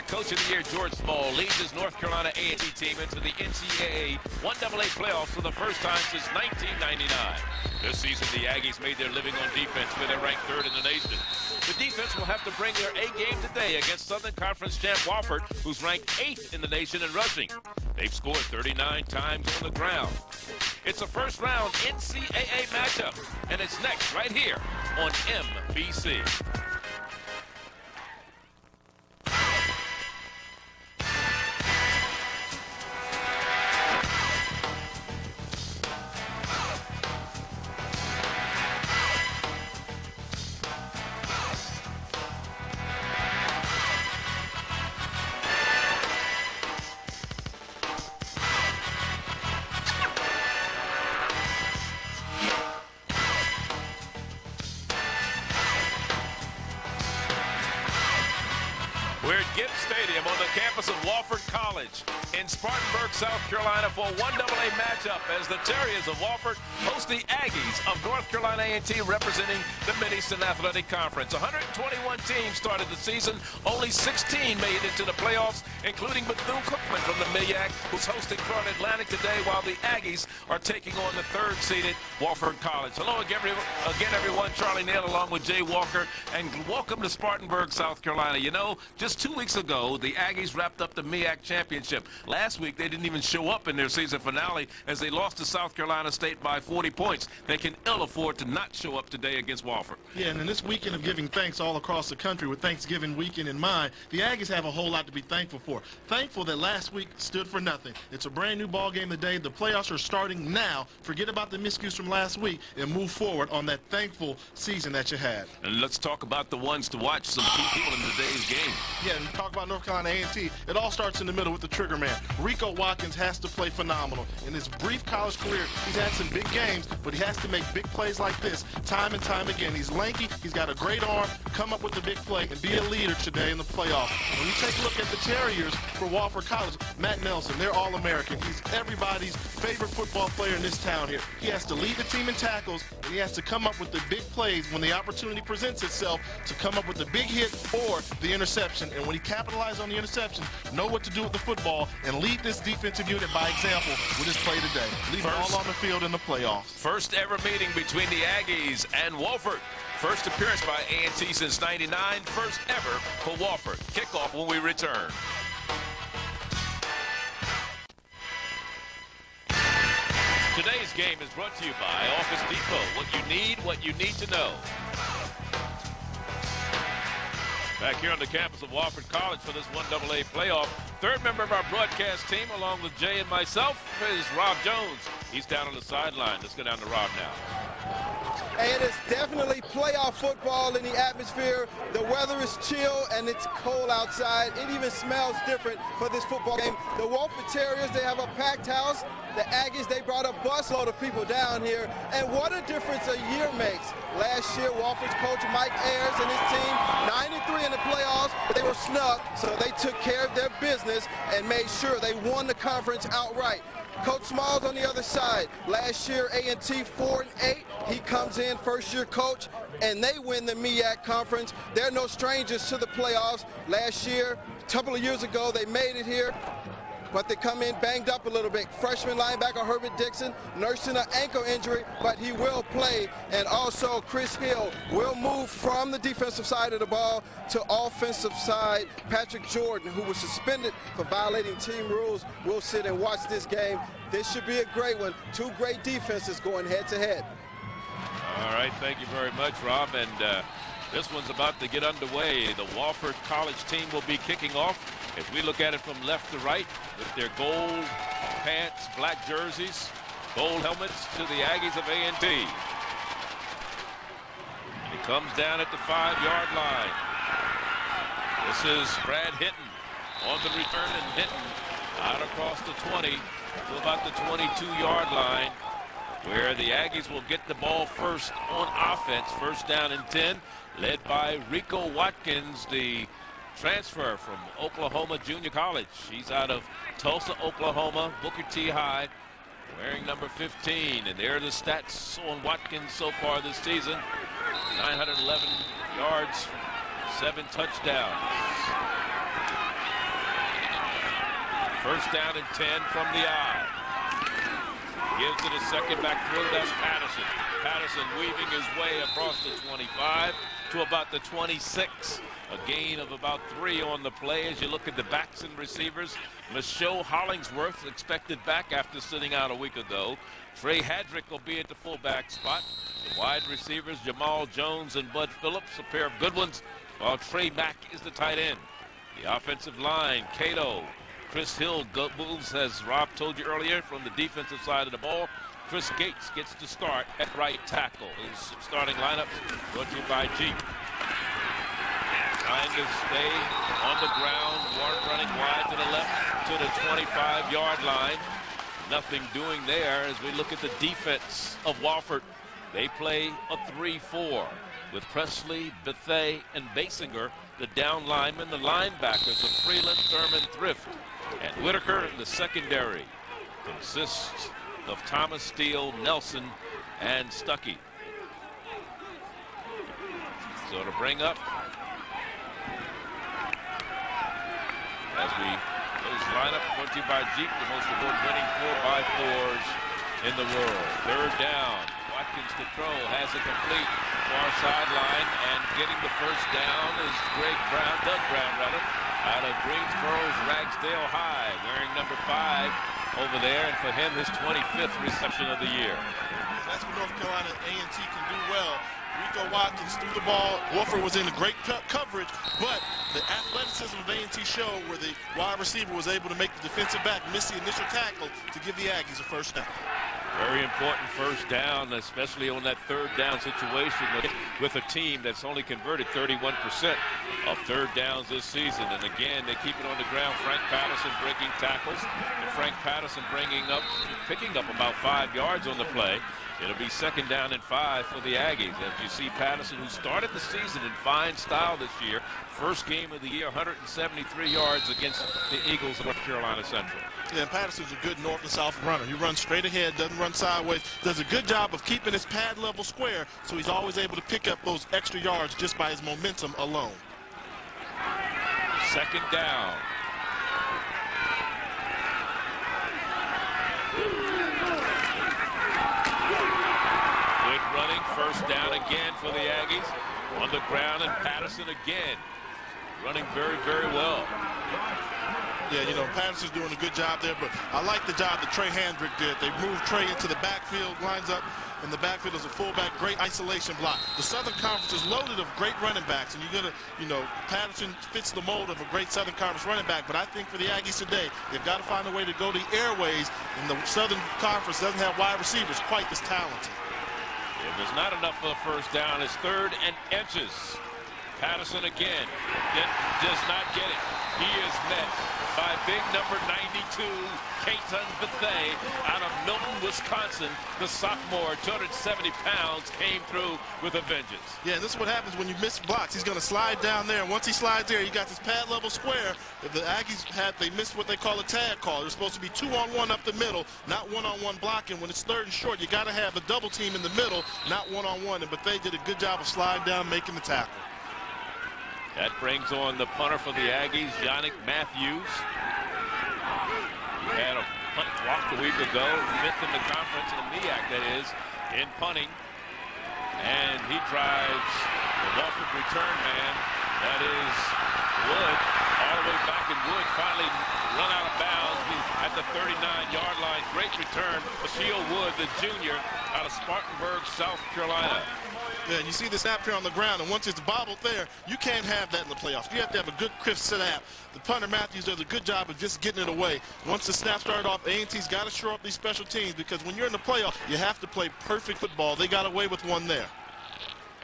MEAC Coach of the Year George Small leads his North Carolina A&T team into the NCAA 1AA playoffs for the first time since 1999. This season, the Aggies made their living on defense, where they're ranked 3rd in the nation. The defense will have to bring their A game today against Southern Conference champ Wofford, who's ranked 8th in the nation in rushing. They've scored 39 times on the ground. It's a first-round NCAA matchup, and it's next right here on MBC. We're at Gibbs Stadium on the campus of Wofford College in Spartanburg, South Carolina for a 1AA matchup as the Terriers of Wofford host the Aggies of North Carolina A&T representing the Mid-Eastern Athletic Conference. 121 teams started the season. Only 16 made it to the playoffs, including Bethune-Cookman from the MEAC, who's hosting Florida Atlantic today, while the Aggies are taking on the 3rd-seeded Wofford College. Hello again, everyone. Charlie Nail along with Jay Walker, and welcome to Spartanburg, South Carolina. You know, just 2 weeks ago, the Aggies wrapped up the MEAC championship. Last week, they didn't even show up in their season finale as they lost to South Carolina State by 40 points. They can ill afford to not show up today against Wofford. Yeah, and in this weekend of giving thanks all across the country with Thanksgiving weekend in mind, the Aggies have a whole lot to be thankful for. Thankful that last week stood for nothing. It's a brand new ball game today. The playoffs are starting now. Forget about the miscues from last week and move forward on that thankful season that you had. And let's talk about the ones to watch, some key people in today's game. Yeah, and talk about North Carolina A&T. It all starts in the middle with the trigger man. Rico Watkins has to play phenomenal. In his brief college career, he's had some big games, but he has to make big plays like this time and time again. He's lanky, he's got a great arm, come up with the big play, and be a leader today in the playoffs. When you take a look at the Terriers for Wofford College, Matt Nelson, they're All-American. He's everybody's favorite football player in this town here. He has to lead the team in tackles, and he has to come up with the big plays when the opportunity presents itself to come up with the big hit or the interception. And when he capitalizes on the interception, know what to do with the football and lead this defensive unit by example with his play today. Leave it all on the field in the playoffs. First ever meeting between the Aggies and Wofford. First appearance by A&T since '99. First ever for Wofford. Kickoff when we return. Today's game is brought to you by Office Depot. What you need to know. Back here on the campus of Wofford College for this 1AA playoff. Third member of our broadcast team, along with Jay and myself, is Rob Jones. He's down on the sideline. Let's go down to Rob now. Hey, it is definitely playoff football in the atmosphere. The weather is chill and it's cold outside. It even smells different for this football game. The Wofford Terriers, they have a packed house. The Aggies, they brought a busload of people down here. And what a difference a year makes. Last year, Wofford's coach Mike Ayers and his team, 9-3 in the playoffs. They were snubbed, so they took care of their business and made sure they won the conference outright. Coach Smalls on the other side. Last year, A&T 4-8. He comes in, first-year coach, and they win the MEAC conference. They're no strangers to the playoffs. Last year, a couple of years ago, they made it here, but they come in banged up a little bit. Freshman linebacker Herbert Dixon nursing an ankle injury, but he will play. And also Chris Hill will move from the defensive side of the ball to offensive side. Patrick Jordan, who was suspended for violating team rules, will sit and watch this game. This should be a great one. Two great defenses going head-to-head. All right, thank you very much, Rob. And this one's about to get underway. The Wofford College team will be kicking off. As we look at it from left to right, with their gold pants, black jerseys, gold helmets to the Aggies of A&T. And it comes down at the 5-yard line. This is Brad Hinton on the return, and Hinton out across the 20 to about the 22-yard line, where the Aggies will get the ball first on offense, first down and 10, led by Rico Watkins, the transfer from Oklahoma Junior College. He's out of Tulsa, Oklahoma, Booker T High, wearing number 15. And there are the stats on Watkins so far this season. 911 yards, 7 touchdowns. First down and 10 from the eye. Gives it a second back throw. That's Patterson. Patterson weaving his way across the 25 to about the 26. A gain of about 3 on the play as you look at the backs and receivers. Michelle Hollingsworth expected back after sitting out a week ago. Trey Hadrick will be at the fullback spot. The wide receivers, Jamal Jones and Bud Phillips, a pair of good ones, while Trey Mack is the tight end. The offensive line, Cato. Chris Hill moves, as Rob told you earlier, from the defensive side of the ball. Chris Gates gets to start at right tackle. His starting lineup brought to you by Jeep. Trying to stay on the ground. Warren running wide to the left to the 25-yard line. Nothing doing there as we look at the defense of Wofford. They play a 3-4 with Presley, Bethay, and Basinger, the down linemen, the linebackers of Freeland, Thurman, Thrift, and Whitaker. The secondary consists of Thomas, Steele, Nelson, and Stuckey. So to bring up as those lineup brought to you by Jeep, the most important winning 4x4s in the world. Third down. Watkins to throw, has it complete, far sideline, and getting the first down is Doug Brown, out of Greensboro's Ragsdale High, wearing number 5 over there, and for him, his 25th reception of the year. That's what North Carolina A&T can do well. Rico Watkins threw the ball. Wofford was in a great coverage, but the athleticism of A&T showed where the wide receiver was able to make the defensive back miss the initial tackle to give the Aggies a first down. Very important first down, especially on that third down situation with a team that's only converted 31% of third downs this season. And again, they keep it on the ground. Frank Patterson breaking tackles, and Frank Patterson picking up about 5 yards on the play. It'll be second down and 5 for the Aggies. As you see Patterson, who started the season in fine style this year, first game of the year, 173 yards against the Eagles of North Carolina Central. Yeah, and Patterson's a good north and south runner. He runs straight ahead, doesn't run sideways, does a good job of keeping his pad level square, so he's always able to pick up those extra yards just by his momentum alone. Second down. Good running, first down again for the Aggies. On the ground, and Patterson again running very, very well. Yeah, you know, Patterson's doing a good job there, but I like the job that Trey Hadrick did. They moved Trey into the backfield, lines up in the backfield as a fullback, great isolation block. The Southern Conference is loaded of great running backs, and you're going to, you know, Patterson fits the mold of a great Southern Conference running back, but I think for the Aggies today, they've got to find a way to go the airways, and the Southern Conference doesn't have wide receivers quite this talented. It was not enough for the first down. It's third and inches. Patterson again does not get it. He is met by big number 92, Katon Bethay, out of Milton, Wisconsin. The sophomore, 270 pounds, came through with a vengeance. Yeah, this is what happens when you miss blocks. He's going to slide down there, and once he slides there, he got this pad level square. If the Aggies they missed what they call a tag call. They're supposed to be 2-on-1 up the middle, not 1-on-1 blocking. When it's third and short, you got to have a double team in the middle, not 1-on-1. And Bethay did a good job of sliding down, making the tackle. That brings on the punter for the Aggies, Yannick Matthews. He had a punt blocked a week ago, 5th in the conference, in the MEAC that is, in punting. And he drives the Wofford return man, that is Wood, all the way back, in Wood finally run out of bounds at the 39-yard line. Great return, Akil Wood, the junior, out of Spartanburg, South Carolina. Yeah, and you see the snap here on the ground, and once it's bobbled there, you can't have that in the playoffs. You have to have a good crisp snap. The punter Matthews does a good job of just getting it away. Once the snap started off, A&T's got to shore up these special teams, because when you're in the playoffs, you have to play perfect football. They got away with one there.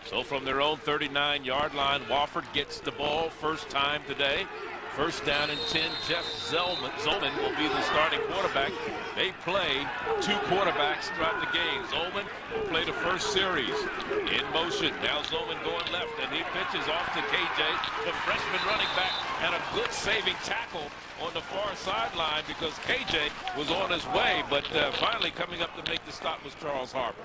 So from their own 39-yard line, Wofford gets the ball first time today. First down and 10. Jeff Zolman will be the starting quarterback. They play 2 quarterbacks throughout the game. Zolman will play the first series in motion. Now Zolman going left, and he pitches off to KJ, the freshman running back, and a good saving tackle on the far sideline because KJ was on his way, but finally coming up to make the stop was Charles Harper.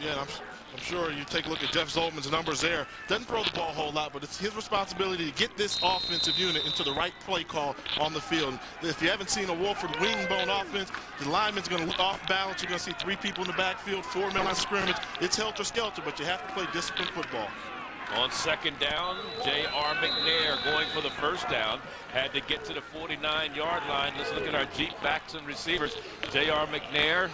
Yeah, I'm sure you take a look at Jeff Zolman's numbers there. Doesn't throw the ball a whole lot, but it's his responsibility to get this offensive unit into the right play call on the field. If you haven't seen a Wofford wing bone offense, the lineman's going to look off balance. You're going to see 3 people in the backfield, 4 men on scrimmage. It's helter-skelter, but you have to play disciplined football. On second down, J.R. McNair going for the first down. Had to get to the 49-yard line. Let's look at our Jeep backs and receivers. J.R. McNair,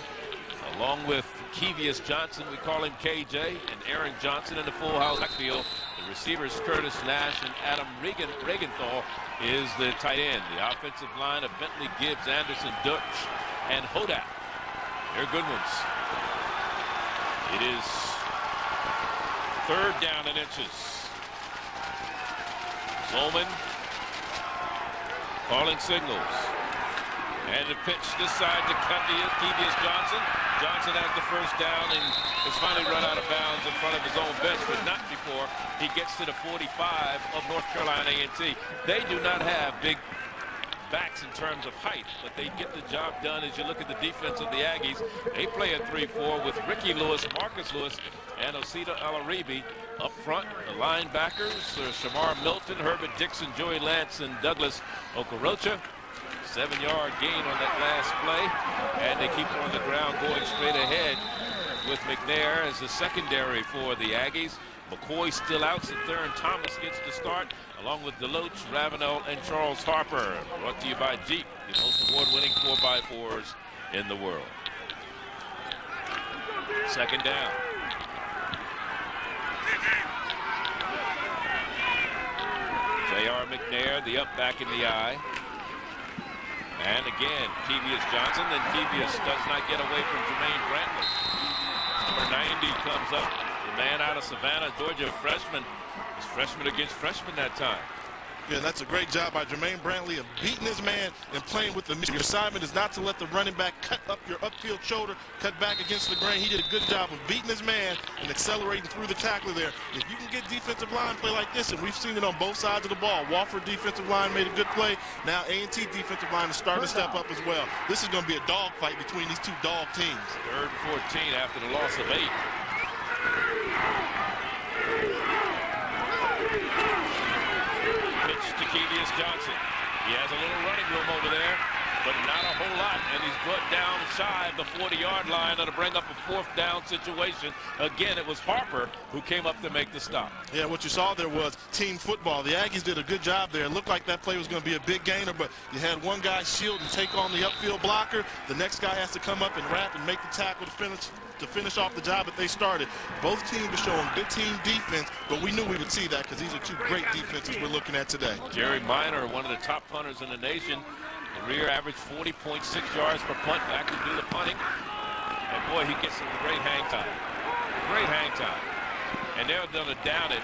along with Kevius Johnson, we call him KJ, and Aaron Johnson in the full house backfield. The receivers, Curtis Nash and Adam Regenthal, is the tight end. The offensive line of Bentley, Gibbs, Anderson, Dutch, and Hodak. They're good ones. It is third down and inches. Zolman calling signals. And the pitch this side to Kevius Johnson. Johnson has the first down and has finally run out of bounds in front of his own bench, but not before he gets to the 45 of North Carolina A&T. They do not have big backs in terms of height, but they get the job done. As you look at the defense of the Aggies, they play a 3-4 with Ricky Lewis, Marcus Lewis, and Osita Alaribi up front. The linebackers are Shamar Milton, Herbert Dixon, Joey Lance, and Douglas Okorocha. 7-yard gain on that last play, and they keep on the ground going straight ahead with McNair as the secondary for the Aggies. McCoy still out, Thurn Thomas gets to start, along with Deloach, Ravenel, and Charles Harper. Brought to you by Jeep, the most award-winning 4x4s in the world. Second down. J.R. McNair, the up back in the eye. And again, Kevius Johnson, and Kevius does not get away from Jermaine Brantley. Number 90 comes up, the man out of Savannah, Georgia, freshman. It's freshman against freshman that time. Yeah, that's a great job by Jermaine Brantley of beating his man and playing with the mission. Your assignment is not to let the running back cut up your upfield shoulder, cut back against the grain. He did a good job of beating his man and accelerating through the tackler there. If you can get defensive line play like this, and we've seen it on both sides of the ball. Wofford defensive line made a good play. Now A&T defensive line is starting to step up as well. This is going to be a dog fight between these two dog teams. Third and 14 after the loss of 8. To Kevius Johnson. He has a little running room over there, but not a whole lot, and he's brought down shy of the 40-yard line to bring up a 4th down situation. Again, it was Harper who came up to make the stop. Yeah, what you saw there was team football. The Aggies did a good job there. It looked like that play was going to be a big gainer, but you had one guy shield and take on the upfield blocker. The next guy has to come up and wrap and make the tackle to finish off the job that they started. Both teams were showing good team defense, but we knew we would see that because these are two great defenses we're looking at today. Jerry Minor, one of the top punters in the nation. The rear averaged 40.6 yards per punt back to do the punting. And boy, he gets some great hang time. Great hang time. And they're going to down it.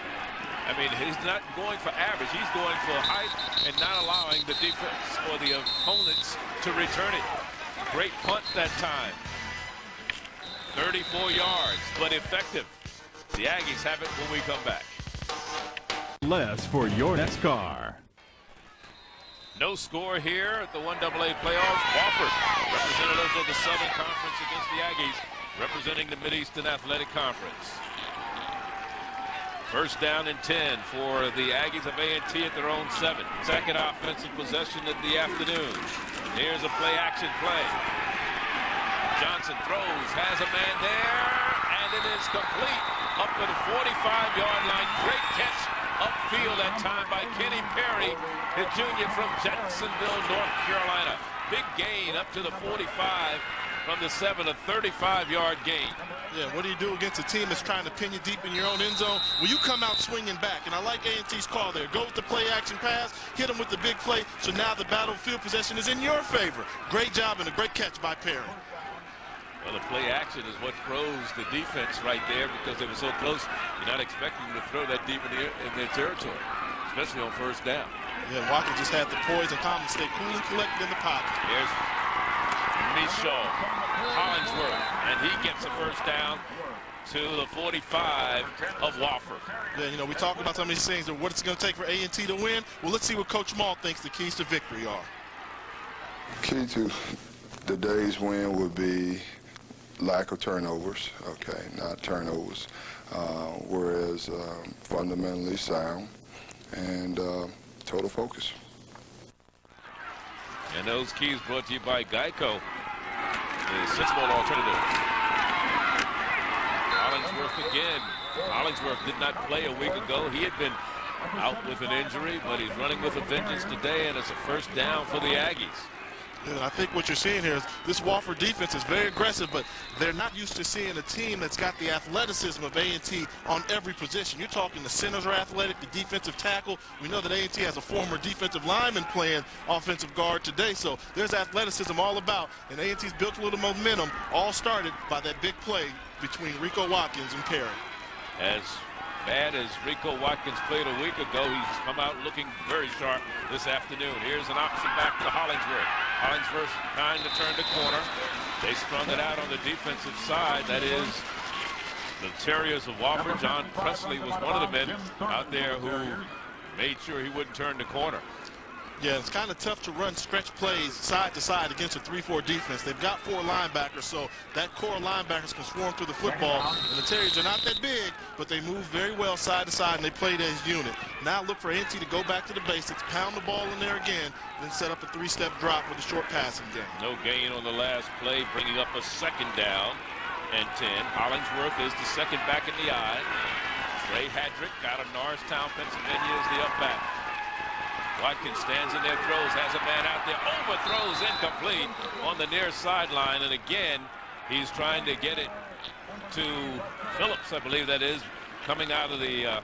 I mean, he's not going for average. He's going for height and not allowing the defense or the opponents to return it. Great punt that time. 34 yards, but effective. The Aggies have it when we come back. Less for your next car. No score here at the 1AA playoffs. Wofford, representatives of the Southern Conference against the Aggies, representing the Mid-Eastern Athletic Conference. First down and 10 for the Aggies of A&T at their own 7. Second offensive possession of the afternoon. Here's a play-action play. Johnson throws, has a man there, and it is complete up to the 45-yard line. Great catch upfield that time by Kenny Perry, the junior from Jacksonville, North Carolina. Big gain up to the 45 from the 7, a 35-yard gain. Yeah, what do you do against a team that's trying to pin you deep in your own end zone? Well, you come out swinging back, and I like A&T's call there. Go with the play-action pass, hit them with the big play, so now the battlefield possession is in your favor. Great job and a great catch by Perry. Well, the play action is what froze the defense right there because they were so close. You're not expecting them to throw that deep in their territory, especially on first down. Yeah, Watkins just had the poise and calm to stay cool and collected in the pocket. Here's Michaud Hollingsworth, and he gets a first down to the 45 of Wofford. Yeah, you know, we talk about some of these things and what it's going to take for A&T to win. Well, let's see what Coach Maul thinks the keys to victory are. Key to today's win would be lack of turnovers, okay, not turnovers, whereas fundamentally sound and total focus. And those keys brought to you by Geico, the six-ball alternative. Hollingsworth again. Hollingsworth did not play a week ago. He had been out with an injury, but he's running with a vengeance today, and it's a first down for the Aggies. Yeah, I think what you're seeing here is this Wofford defense is very aggressive, but they're not used to seeing a team that's got the athleticism of A&T on every position. You're talking the centers are athletic, the defensive tackle. We know that A&T has a former defensive lineman playing offensive guard today, so there's athleticism all about, and A&T's built a little momentum, all started by that big play between Rico Watkins and Perry. As bad as Rico Watkins played a week ago, he's come out looking very sharp this afternoon. Here's an option back to Hollingsworth. Hollingsworth trying to turn the corner. They sprung it out on the defensive side. That is the Terriers of Wofford. John Presley was one of the men out there who made sure he wouldn't turn the corner. Yeah, it's kind of tough to run stretch plays side to side against a 3-4 defense. They've got 4 linebackers, so that core linebackers can swarm through the football. And the Terriers are not that big, but they move very well side to side, and they play as a unit. Now look for A&T to go back to the basics, pound the ball in there again, then set up a 3-step drop with a short passing game. No gain on the last play, bringing up a second down and 10. Hollingsworth is the second back in the eye. Trey Hadrick out of Norristown, Pennsylvania is the up back. Watkins stands in there, throws, has a man out there, overthrows, incomplete on the near sideline. And again, he's trying to get it to Phillips, I believe that is, coming out of the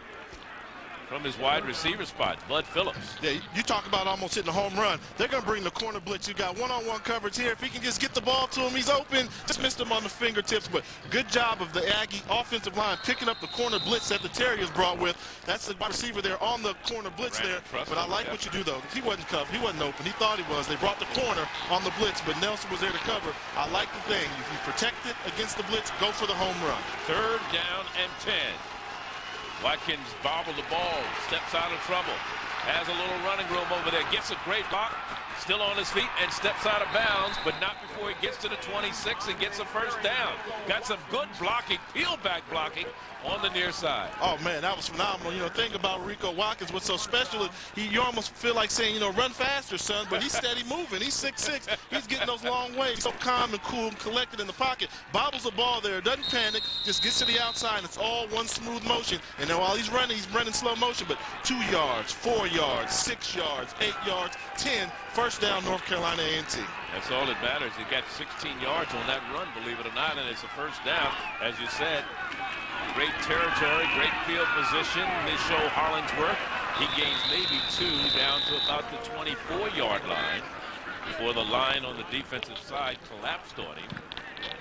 from his wide receiver spot, Bud Phillips. Yeah, you talk about almost hitting a home run. They're going to bring the corner blitz. You got one-on-one coverage here. If he can just get the ball to him, he's open. Just missed him on the fingertips, but good job of the Aggie offensive line picking up the corner blitz that the Terriers brought with. That's the wide receiver there on the corner blitz there. But I like what you do, though. He wasn't covered. He wasn't open. He thought he was. They brought the corner on the blitz, but Nelson was there to cover. I like the thing. If you protect it against the blitz, go for the home run. Third down and 10. Watkins bobbled the ball, steps out of trouble, has a little running room over there, gets a great block, still on his feet, and steps out of bounds, but not before he gets to the 26 and gets a first down. Got some good blocking, peel back blocking on the near side. Oh, man, that was phenomenal. You know, the thing about Rico Watkins, what's so special is you almost feel like saying, you know, run faster, son, but he's steady moving. He's 6'6". He's getting those long ways. So calm and cool and collected in the pocket. Bobbles the ball there, doesn't panic, just gets to the outside, and it's all one smooth motion. And then while he's running slow motion, but 2 yards, 4 yards, 6 yards, 8 yards, 10, first down, North Carolina A&T. That's all that matters. He got 16 yards on that run, believe it or not, and it's a first down, as you said. Great territory, great field position. They show Hollingsworth. He gains maybe 2 down to about the 24-yard line before the line on the defensive side collapsed on him.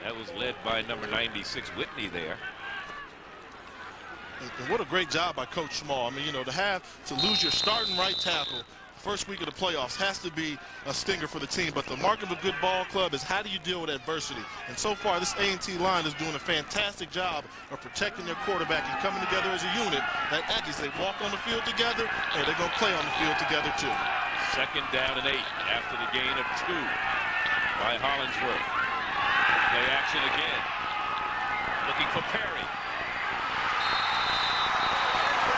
That was led by number 96, Whitney there. And what a great job by Coach Small. I mean, you know, to lose your starting right tackle first week of the playoffs has to be a stinger for the team. But the mark of a good ball club is how do you deal with adversity? And so far, this A&T line is doing a fantastic job of protecting their quarterback and coming together as a unit. That Aggies, they walk on the field together, and they're going to play on the field together, too. Second down and 8 after the gain of 2 by Hollingsworth. Play action again. Looking for Perry.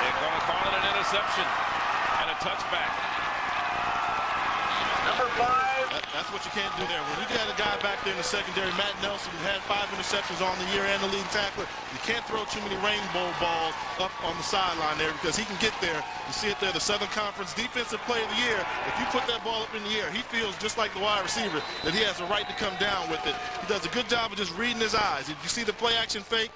They're going to call it an interception and a touchback. Number 5. That's what you can't do there. When you got a guy back there in the secondary, Matt Nelson, who had 5 interceptions on the year and the leading tackler, you can't throw too many rainbow balls up on the sideline there because he can get there. You see it there, the Southern Conference Defensive Player of the Year. If you put that ball up in the air, he feels just like the wide receiver that he has a right to come down with it. He does a good job of just reading his eyes. If you see the play action fake,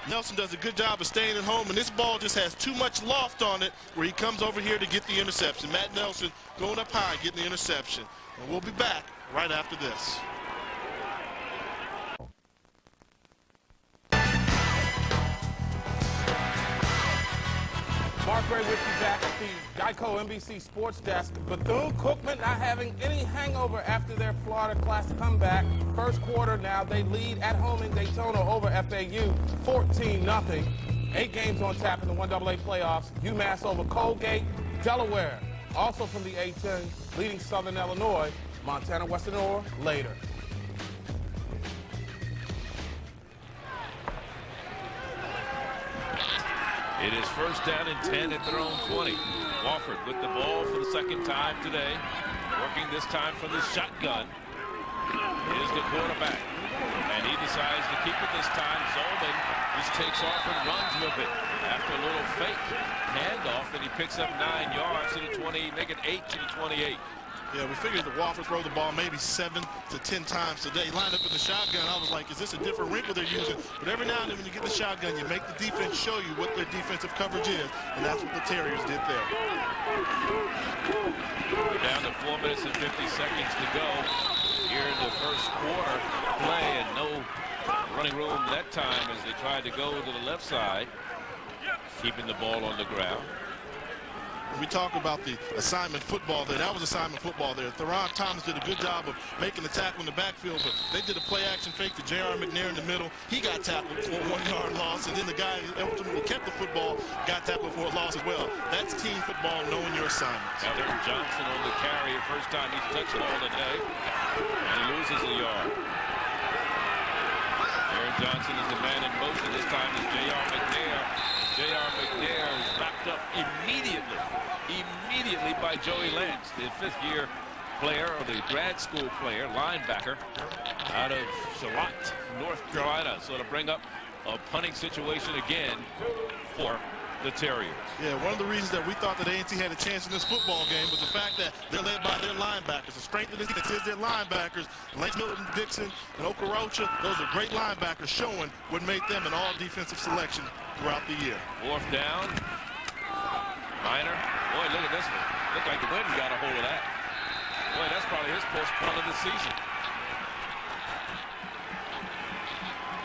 Nelson does a good job of staying at home, and this ball just has too much loft on it where he comes over here to get the interception. Matt Nelson going up high, getting the interception. And we'll be back right after this. Mark Gray with you back at the Geico NBC Sports Desk. Bethune-Cookman not having any hangover after their Florida Classic comeback. First quarter now, they lead at home in Daytona over FAU 14-0. 8 games on tap in the 1AA playoffs. UMass over Colgate, Delaware. Also from the A-10, leading Southern Illinois, Montana, Western Illinois later. It is first down and 10 at their own 20. Wofford with the ball for the second time today. Working this time from the shotgun is the quarterback. And he decides to keep it this time. Zolman just takes off and runs with it. After a little fake handoff, and he picks up 9 yards to the 20, make it 8 to the 28. Yeah, we figured the Wofford throw the ball maybe 7 to 10 times today. Lined up in the shotgun, I was like, is this a different wrinkle they're using? But every now and then when you get the shotgun, you make the defense show you what their defensive coverage is, and that's what the Terriers did there. We're down to 4 minutes and 50 seconds to go here in the first quarter play, and no running room that time as they tried to go to the left side, keeping the ball on the ground. We talk about the assignment football there. That was assignment football there. Theron Thomas did a good job of making the tackle in the backfield, but they did a play-action fake to J.R. McNair in the middle. He got tackled for a 1-yard loss, and then the guy who ultimately kept the football got tackled for a loss as well. That's team football, knowing your assignments. Aaron Johnson on the carry, first time he's touched it all today, and he loses a yard. Aaron Johnson is the man in motion. This time is J.R. McNair. J.R. McNair is wrapped up immediately by Joey Lance, the fifth-year player, or the grad school player, linebacker, out of Charlotte, North Carolina. So to bring up a punting situation again for the Terriers. Yeah, one of the reasons that we thought that A&T had a chance in this football game was the fact that they're led by their linebackers. The strength of this defense is their linebackers. Lance Milton, Dixon, and Okorocha, those are great linebackers, showing what made them an all-defensive selection throughout the year. Fourth down. Minor. Boy, look at this one. Looked like the wind got a hold of that. Boy, that's probably his first punt of the season.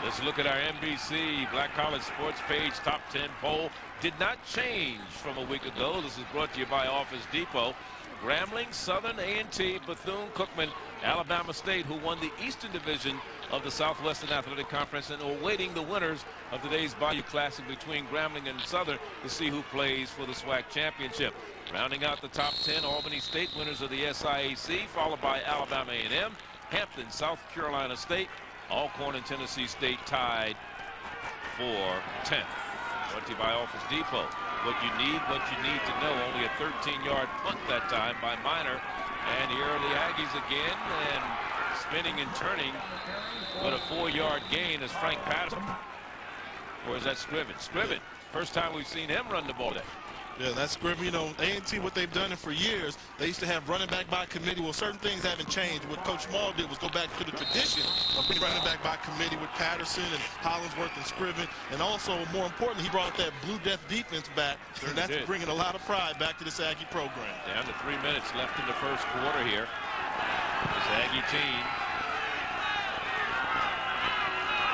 Let's look at our NBC Black College Sports page top 10 poll. Did not change from a week ago. This is brought to you by Office Depot. Grambling, Southern, A&T, Bethune-Cookman, Alabama State, who won the Eastern Division of the Southwestern Athletic Conference, and are awaiting the winners of today's Bayou Classic between Grambling and Southern to see who plays for the SWAC Championship. Rounding out the top 10, Albany State winners of the SIAC, followed by Alabama A&M, Hampton, South Carolina State, Alcorn and Tennessee State tied for 10th. Brought to you by Office Depot. What you need to know. Only a 13-yard punt that time by Minor. And here are the Aggies again, and spinning and turning, but a 4-yard gain as Frank Patterson. Or is that Scriven? Scriven. First time we've seen him run the ball today. Yeah, that's Scriven. You know, A&T, what they've done for years, they used to have running back by committee. Well, certain things haven't changed. What Coach Small did was go back to the tradition of being running back by committee with Patterson and Hollingsworth and Scriven. And also, more importantly, he brought that Blue Death defense back. And that's bringing a lot of pride back to this Aggie program. Down to 3 minutes left in the first quarter here. This Aggie team.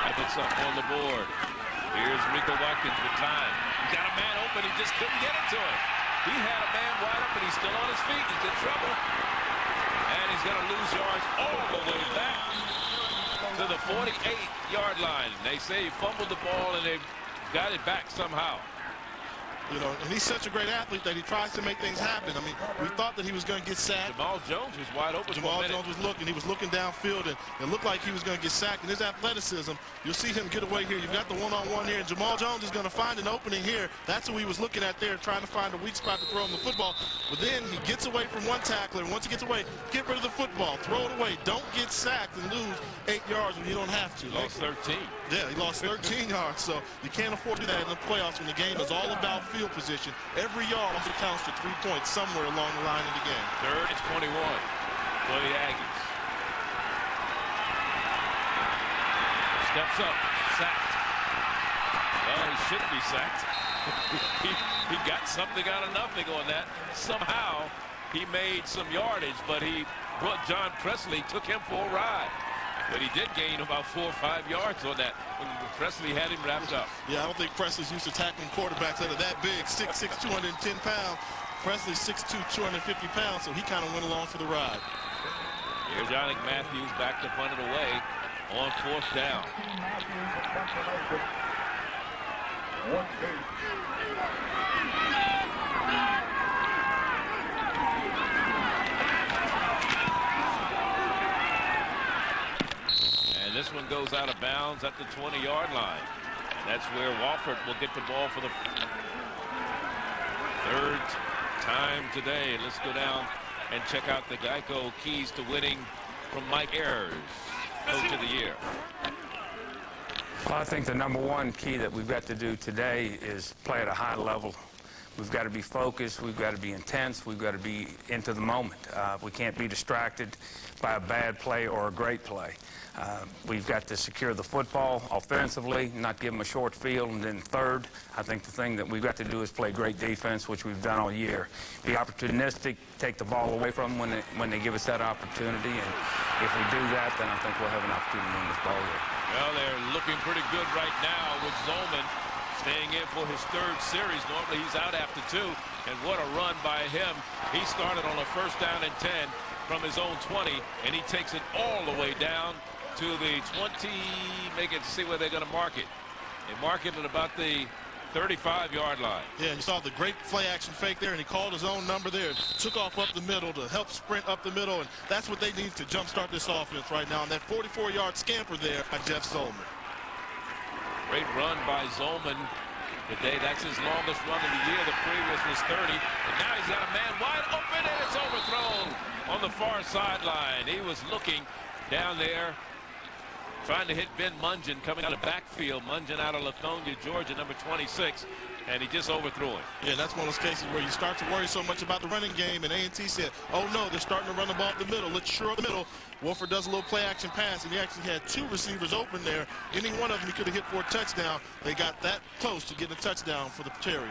I put something on the board. Here's Rico Watkins with time. He got a man open. He just couldn't get it to him. He had a man wide open. He's still on his feet. He's in trouble. And he's going to lose yards all the way back to the 48-yard line. They say he fumbled the ball, and they've got it back somehow. You know, and he's such a great athlete that he tries to make things happen. I mean, we thought that he was going to get sacked. Jamal Jones was wide open. Jamal Jones was looking. He was looking downfield, and it looked like he was going to get sacked. And his athleticism, you'll see him get away here. You've got the one-on-one here, and Jamal Jones is going to find an opening here. That's who he was looking at there, trying to find a weak spot to throw him the football. But then he gets away from one tackler, and once he gets away, get rid of the football. Throw it away. Don't get sacked and lose 8 yards when you don't have to. Lost 13. Yeah, he lost 13 yards, so you can't afford to do that in the playoffs when the game is all about field position. Every yard also counts to 3 points somewhere along the line of the game. Third and 21 for the Aggies. Steps up, sacked. Well, he shouldn't be sacked. he got something out of nothing on that. Somehow he made some yardage, but he brought John Presley, took him for a ride. But he did gain about 4 or 5 yards on that when Presley had him wrapped up. Yeah, I don't think Presley's used to tackling quarterbacks that are that big, 6'6", 210 pounds. Presley's 6'2", 250 pounds, so he kind of went along for the ride. Here's Yannick Matthews back to punt it away on 4th down. And this one goes out of bounds at the 20-yard line. And that's where Wofford will get the ball for the Third time today. Let's go down and check out the Geico keys to winning from Mike Ayers, Coach of the Year. Well, I think the number one key that we've got to do today is play at a high level. We've got to be focused. We've got to be intense. We've got to be into the moment. We can't be distracted by a bad play or a great play. We've got to secure the football offensively, not give them a short field. And then third, I think the thing that we've got to do is play great defense, which we've done all year. Be opportunistic, take the ball away from them when they give us that opportunity. And if we do that, then I think we'll have an opportunity to win this ball game. Well, they're looking pretty good right now with Zolman staying in for his third series. Normally he's out after 2, and what a run by him. He started on a 1st down and 10 from his own 20, and he takes it all the way down to the 20, make it see where they're going to mark it. They mark it at about the 35-yard line. Yeah, you saw the great play action fake there, and he called his own number there, took off up the middle to help sprint up the middle, and that's what they need to jumpstart this offense right now. And that 44-yard scamper there by Jeff Zolman. Great run by Zolman today. That's his longest run of the year. The previous was 30. And now he's got a man wide open, and it's overthrown on the far sideline. He was looking down there, trying to hit Ben Mungin coming out of backfield. Mungin out of Laconia, Georgia, number 26. And he just overthrew him. Yeah, that's one of those cases where you start to worry so much about the running game, and A&T said, oh no, they're starting to run the ball up the middle. Let's shore up the middle. Wofford does a little play action pass, and he actually had 2 receivers open there. Any one of them he could have hit for a touchdown. They got that close to getting a touchdown for the Terriers.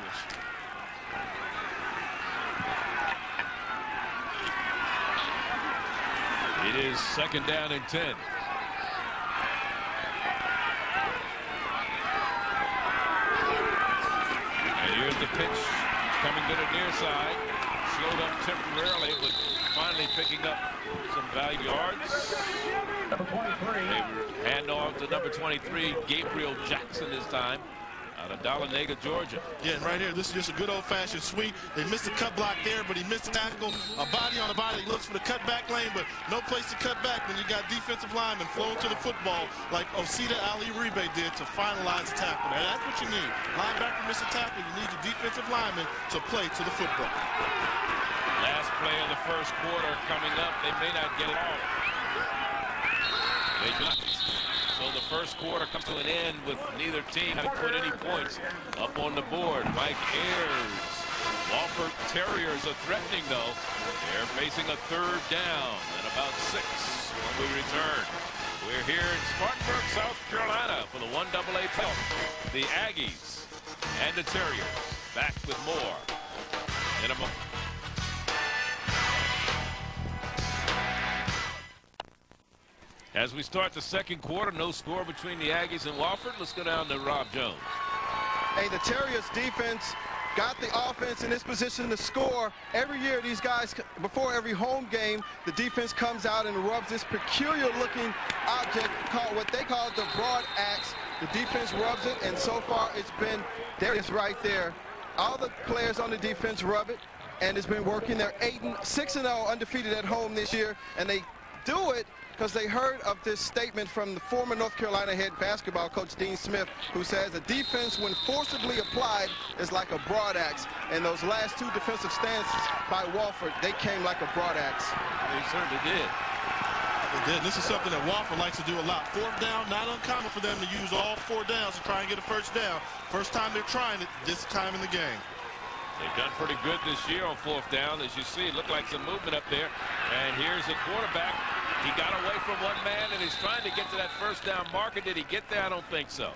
It is 2nd down and 10. Here's the pitch. It's coming to the near side. Slowed up temporarily, but finally picking up some value yards. Number 23. They hand off to number 23, Gabriel Jackson this time, out of Dahlonega, Georgia. Yeah, and right here, this is just a good old-fashioned sweep. They missed the cut block there, but he missed the tackle. A body on a body. He looks for the cutback lane, but no place to cut back when you got defensive linemen flowing to the football like Osita Ali Ribe did to finalize the tackle. Now, that's what you need. Linebacker miss a tackle. You need your defensive lineman to play to the football. Last play of the 1st quarter coming up. They may not get it off. They do not. So the 1st quarter comes to an end with neither team having put any points up on the board. Mike Ayers. Wofford Terriers are threatening, though. They're facing a 3rd down and about 6 when we return. We're here in Spartanburg, South Carolina for the 1AA playoff. The Aggies and the Terriers back with more in a moment. As we start the 2nd quarter, no score between the Aggies and Wofford. Let's go down to Rob Jones. Hey, the Terriers defense got the offense in this position to score. Every year, these guys, before every home game, the defense comes out and rubs this peculiar-looking object called what they call the broad axe. The defense rubs it, and so far it's been, there it is right there. All the players on the defense rub it, and it's been working. They're 6-0 undefeated at home this year, and they do it because they heard of this statement from the former North Carolina head basketball coach Dean Smith, who says a defense when forcibly applied is like a broad axe. And those last 2 defensive stances by Wofford, they came like a broad axe. They certainly did. They did. This is something that Wofford likes to do a lot. 4th down, not uncommon for them to use all 4 downs to try and get a 1st down. First time they're trying it this time in the game. They've done pretty good this year on 4th down. As you see, it looked like some movement up there. And here's the quarterback. He got away from one man, and he's trying to get to that 1st down marker. Did he get there? I don't think so.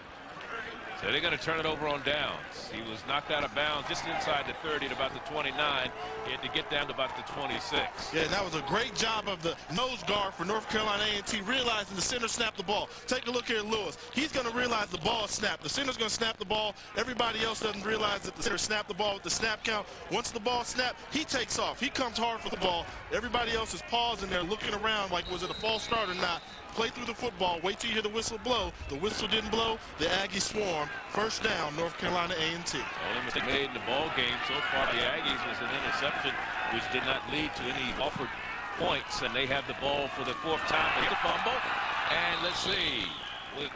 So they're going to turn it over on downs. He was knocked out of bounds just inside the 30 at about the 29. He had to get down to about the 26. Yeah, and that was a great job of the nose guard for North Carolina A&T, realizing the center snapped the ball. Take a look here at Lewis. He's going to realize the ball is snapped. The center's going to snap the ball. Everybody else doesn't realize that the center snapped the ball with the snap count. Once the ball snapped, he takes off. He comes hard for the ball. Everybody else is pausing there looking around like, was it a false start or not? Play through the football. Wait till you hear the whistle blow. The whistle didn't blow. The Aggies swarm. 1st down, North Carolina A&T. Only mistake made in the ball game so far, the Aggies, was an interception, which did not lead to any Wofford points. And they have the ball for the 4th time. They get the fumble. And let's see.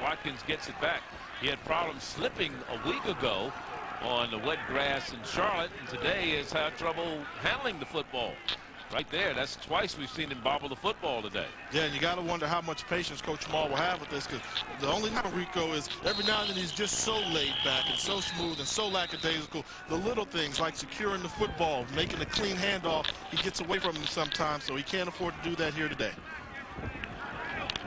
Watkins gets it back. He had problems slipping a week ago. on the wet grass in Charlotte, and today has had trouble handling the football. Right there, that's twice we've seen him bobble the football today. Yeah, and you got to wonder how much patience Coach Maul will have with this, because the only thing Rico is every now and then he's just so laid back and so smooth and so lackadaisical. The little things like securing the football, making a clean handoff, he gets away from him sometimes, so he can't afford to do that here today.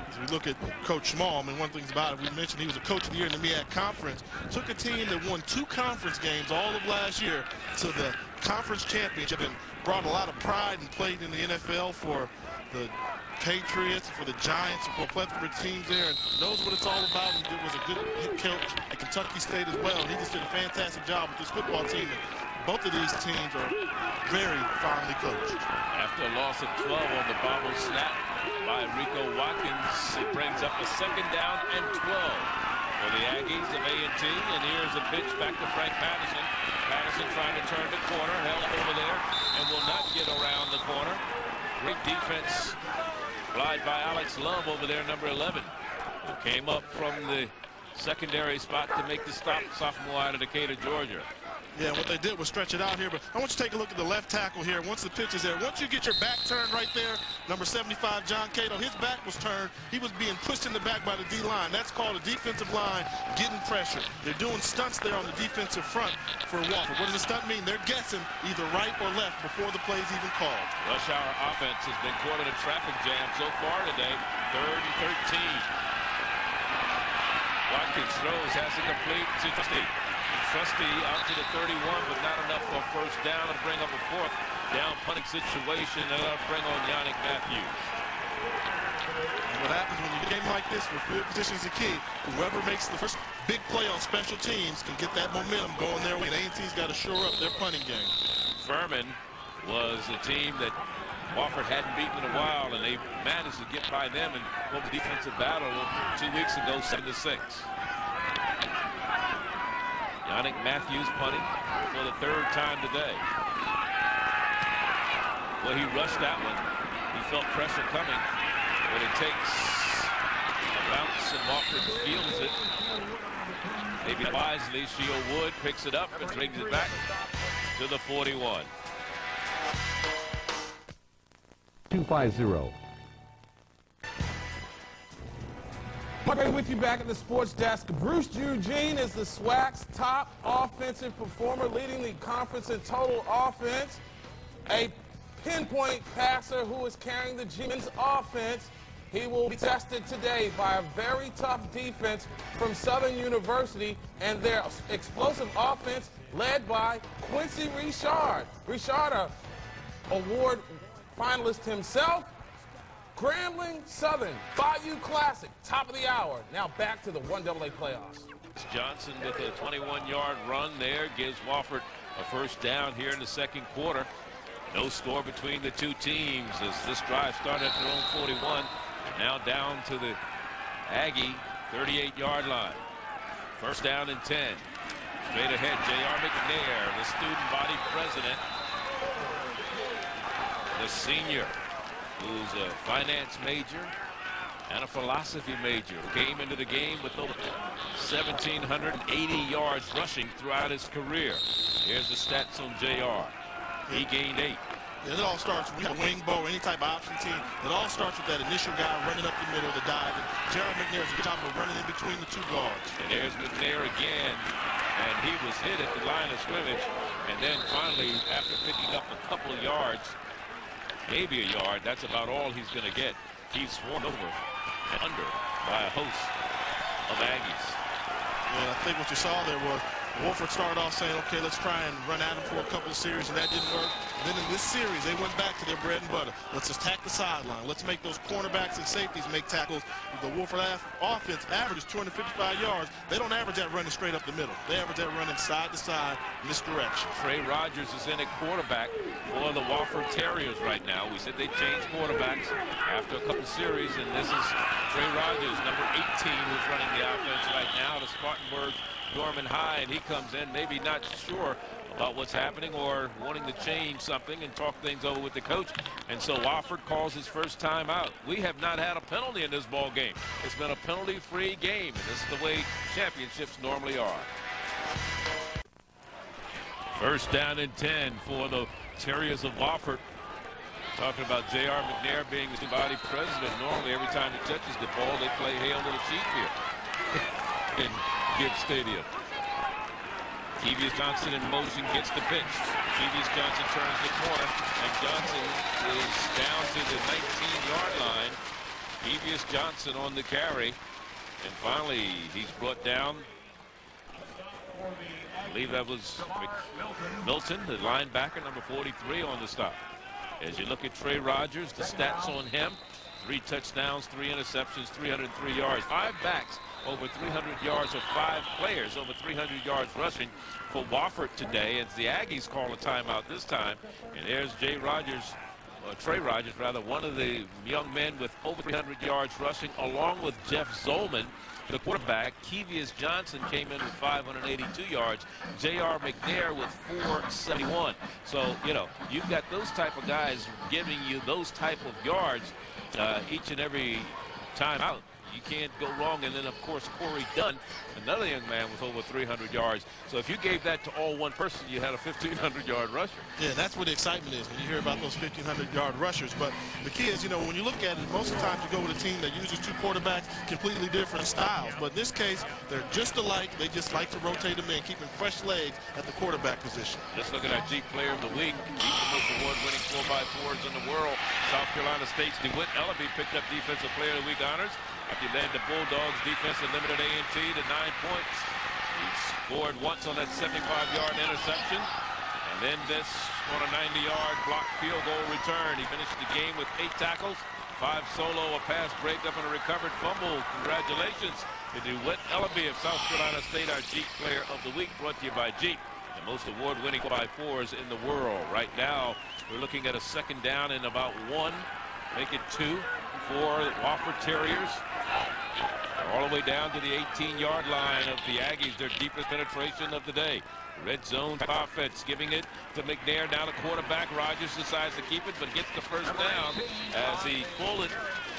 As we look at Coach Small, I mean, one of the things about it, we mentioned he was a Coach of the Year in the MEAC Conference. Took a team that won 2 conference games all of last year to the conference championship and brought a lot of pride and played in the NFL for the Patriots, for the Giants, for a plethora of teams there, and knows what it's all about, and was a good coach at Kentucky State as well. And he just did a fantastic job with this football team. And both of these teams are very finely coached. After a loss of 12 on the bobble snap by Rico Watkins, it brings up a 2nd down and 12 for the Aggies of A&T. And here's a pitch back to Frank Patterson. Patterson trying to turn the corner, held over there, and will not get around the corner. Great defense applied by Alex Love over there, number 11, who came up from the secondary spot to make the stop, sophomore out of Decatur, Georgia. Yeah, what they did was stretch it out here, but I want you to take a look at the left tackle here. Once the pitch is there, once you get your back turned right there, number 75, John Cato, his back was turned. He was being pushed in the back by the D-line. That's called a defensive line getting pressure. They're doing stunts there on the defensive front for Wofford. What does a stunt mean? They're guessing either right or left before the play's even called. Rush hour offense has been caught in a traffic jam so far today. 3rd and 13. Watkins throws, has it complete to Trusty. Trusty out to the 31, but not enough for a 1st down to bring up a 4th down punting situation, and that'll bring on Yannick Matthews. And what happens when you get a game like this where field position is the key, whoever makes the first big play on special teams can get that momentum going their way, and A&T's got to shore up their punting game. Furman was a team that Wofford hadn't beaten in a while, and they managed to get by them and won the defensive battle 2 weeks ago, 7-6. Yannick Matthews punting for the 3rd time today. Well, he rushed that one. He felt pressure coming, but it takes a bounce, and Wofford feels it. Maybe wisely, Shield Wood picks it up and brings it back to the 41. 250. Okay, with you back at the sports desk. Bruce Eugene is the SWAC's top offensive performer, leading the conference in total offense. A pinpoint passer who is carrying the G-men's offense. He will be tested today by a very tough defense from Southern University and their explosive offense led by Quincy Richard. Richard, a award finalist himself. Grambling Southern, Bayou Classic, top of the hour. Now back to the 1AA playoffs. Johnson with a 21-yard run there gives Wofford a 1st down here in the 2nd quarter. No score between the two teams as this drive started at their own 41. Now down to the Aggie 38-yard line. 1st down and 10. Straight ahead, J.R. McNair, the student body president, the senior, who's a finance major and a philosophy major, who came into the game with over 1,780 yards rushing throughout his career. Here's the stats on JR. He gained 8. Yeah, it all starts with a wing bow or any type of option team. It all starts with that initial guy running up the middle of the dive. And Jared McNair is a good job of running in between the 2 guards. And there's McNair again, and he was hit at the line of scrimmage. And then finally, after picking up a couple of yards, maybe a yard, that's about all he's going to get. He's swarmed over and under by a host of Aggies. Yeah, I think what you saw there was Wofford started off saying, okay, let's try and run at him for a couple of series, and that didn't work. And then in this series, they went back to their bread and butter. Let's attack the sideline. Let's make those cornerbacks and safeties make tackles. The Wofford offense averages 255 yards. They don't average that running straight up the middle. They average that running side to side, misdirection. Trey Rogers is in at quarterback for the Wofford Terriers right now. We said they changed quarterbacks after a couple series, and this is Trey Rogers, number 18, who's running the offense right now to Spartanburg Dorman High, and he comes in maybe not sure about what's happening or wanting to change something and talk things over with the coach. And so Wofford calls his 1st time out. We have not had a penalty in this ball game. It's been a penalty-free game, and this is the way championships normally are. First down and 10 for the Terriers of Wofford. Talking about J.R. McNair being the body president. Normally, every time he touches the ball, they play Hail to the Chief here in Gibbs Stadium. Kevius Johnson in motion gets the pitch. Kevius Johnson turns the corner, and Johnson is down to the 19-yard line. Kevius Johnson on the carry, and finally he's brought down. I believe that was Milton, the linebacker, number 43 on the stop. As you look at Trey Rogers, the stats on him: 3 touchdowns, 3 interceptions, 303 yards. 5 backs over 300 yards, or 5 players over 300 yards rushing for Wofford today, as the Aggies call a timeout this time. And there's Trey Rogers, one of the young men with over 300 yards rushing, along with Jeff Zolman, the quarterback. Kevius Johnson came in with 582 yards. J.R. McNair with 471. So, you know, you've got those type of guys giving you those type of yards each and every time out. You can't go wrong. And then, of course, Corey Dunn, another young man with over 300 yards. So if you gave that to all one person, you had a 1,500-yard rusher. Yeah, that's where the excitement is when you hear about those 1,500-yard rushers. But the key is, you know, when you look at it, most of the time you go with a team that uses 2 quarterbacks, completely different styles. But in this case, they're just alike. They just like to rotate them in, keeping fresh legs at the quarterback position. Let's look at our Jeep Player of the Week. He's the most award-winning 4x4s in the world. South Carolina State's DeWitt Ellaby picked up Defensive Player of the Week honors after he led the Bulldogs defense and limited A&T to 9 points. He scored once on that 75-yard interception, and then this on a 90-yard blocked field goal return. He finished the game with 8 tackles, 5 solo, a pass breakup, and a recovered fumble. Congratulations to DeWitt Ellaby of South Carolina State, our Jeep Player of the Week, brought to you by Jeep, the most award-winning 4x4s in the world. Right now, we're looking at a second down and about 1, make it 2 for the Wofford Terriers. All the way down to the 18-yard line of the Aggies, their deepest penetration of the day. Red zone offense, giving it to McNair. Now the quarterback, Rogers decides to keep it, but gets the first down as he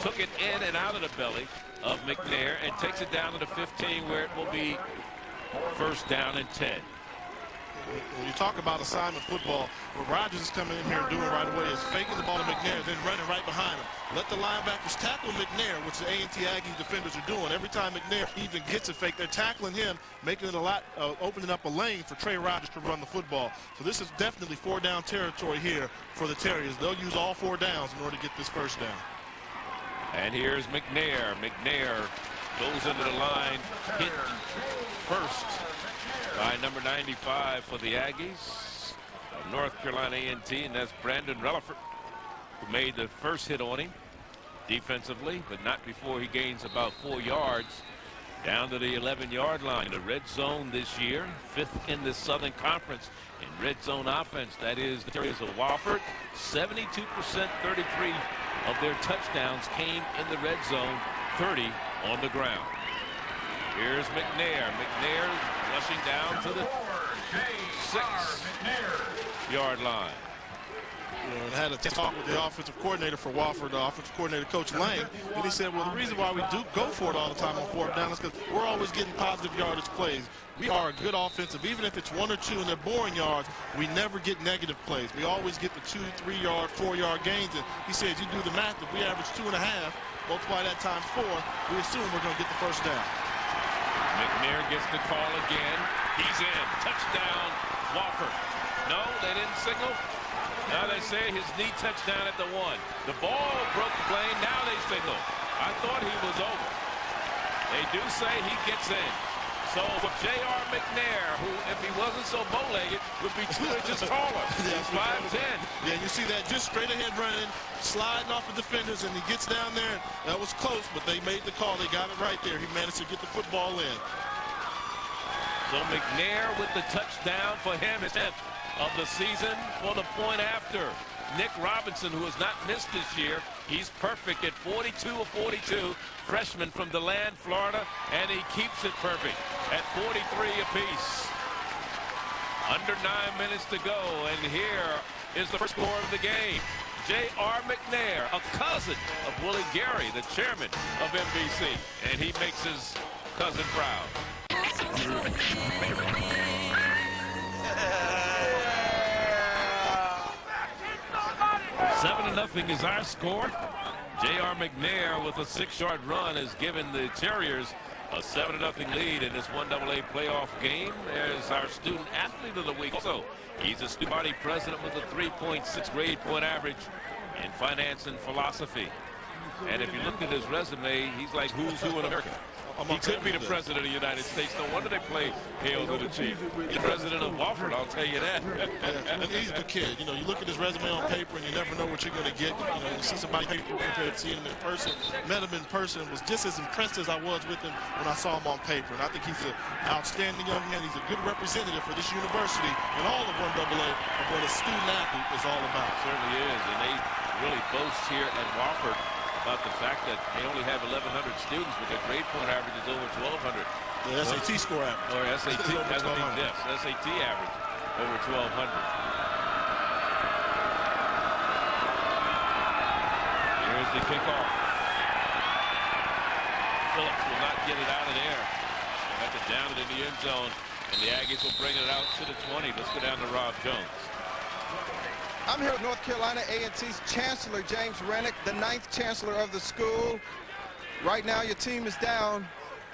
took it in and out of the belly of McNair and takes it down to the 15, where it will be first down and 10. When you talk about assignment football, what Rogers is coming in here and doing right away is faking the ball to McNair, then running right behind him. Let the linebackers tackle McNair, which the A&T Aggies defenders are doing. Every time McNair even gets a fake, they're tackling him, making it a lot, opening up a lane for Trey Rogers to run the football. So this is definitely 4-down territory here for the Terriers. They'll use all 4 downs in order to get this first down. And here's McNair. McNair goes into the line, hit first by number 95 for the Aggies of North Carolina A&T, and that's Brandon Relaford, who made the first hit on him defensively, but not before he gains about 4 yards down to the 11-yard line. The red zone this year, 5th in the Southern Conference in red zone offense. That is the Terriers of Wofford. 72%, 33 of their touchdowns came in the red zone, 30 on the ground. Here's McNair. McNair rushing down to the 6-yard line. And had a talk with the offensive coordinator for Wofford, the offensive coordinator, Coach Lane, and he said, well, the reason why we do go for it all the time on 4th down is because we're always getting positive yardage plays. We are a good offensive. Even if it's 1 or 2 and they're boring yards, we never get negative plays. We always get the 2, 3-yard, 4-yard gains. And he says, you do the math, if we average 2.5, multiply that times 4, we assume we're going to get the first down. McNair gets the call again. He's in. Touchdown, Wofford. No, they didn't signal. Now they say his knee touchdown at the 1. The ball broke the plane. Now they signal. I thought he was over. They do say he gets in. So for J.R. McNair, who, if he wasn't so bow-legged, would be 2 inches taller. He's 5'10". Yeah, you see that just straight ahead running, sliding off the defenders, and he gets down there. That was close, but they made the call. They got it right there. He managed to get the football in. So McNair with the touchdown for him, his 10th of the season for the point after. Nick Robinson, who has not missed this year, he's perfect at 42 of 42, freshman from DeLand, Florida, and he keeps it perfect at 43 apiece. Under 9 minutes to go, and here is the first score of the game. J.R. McNair, a cousin of Willie Gary, the chairman of MBC, and he makes his cousin proud. 7-0 is our score. J.R. McNair with a 6-yard run has given the Terriers a 7-0 lead in this 1AA playoff game. There's our student athlete of the week. Also, he's a student body president with a 3.6 grade point average in finance and philosophy. And if you look at his resume, he's like who's who in America. He could be the president of the United States. No wonder they play Hail to the Chief. The president of Wofford, I'll tell you that. And he's the kid. You know, you look at his resume on paper and you never know what you're going to get. You know, you see somebody compared to seeing him in person. Met him in person, was just as impressed as I was with him when I saw him on paper. And I think he's an outstanding young man. He's a good representative for this university and all of 1AA of what a student athlete is all about. Certainly is. And they really boast here at Wofford about the fact that they only have 1,100 students, but their grade point average is over 1,200. The SAT score average. Or SAT, that's a big diff. SAT average over 1,200. Here's the kickoff. Phillips will not get it out of there. They have to down it in the end zone, and the Aggies will bring it out to the 20. Let's go down to Rob Jones. I'm here with North Carolina A&T's Chancellor James Rennick, the 9th Chancellor of the school. Right now your team is down,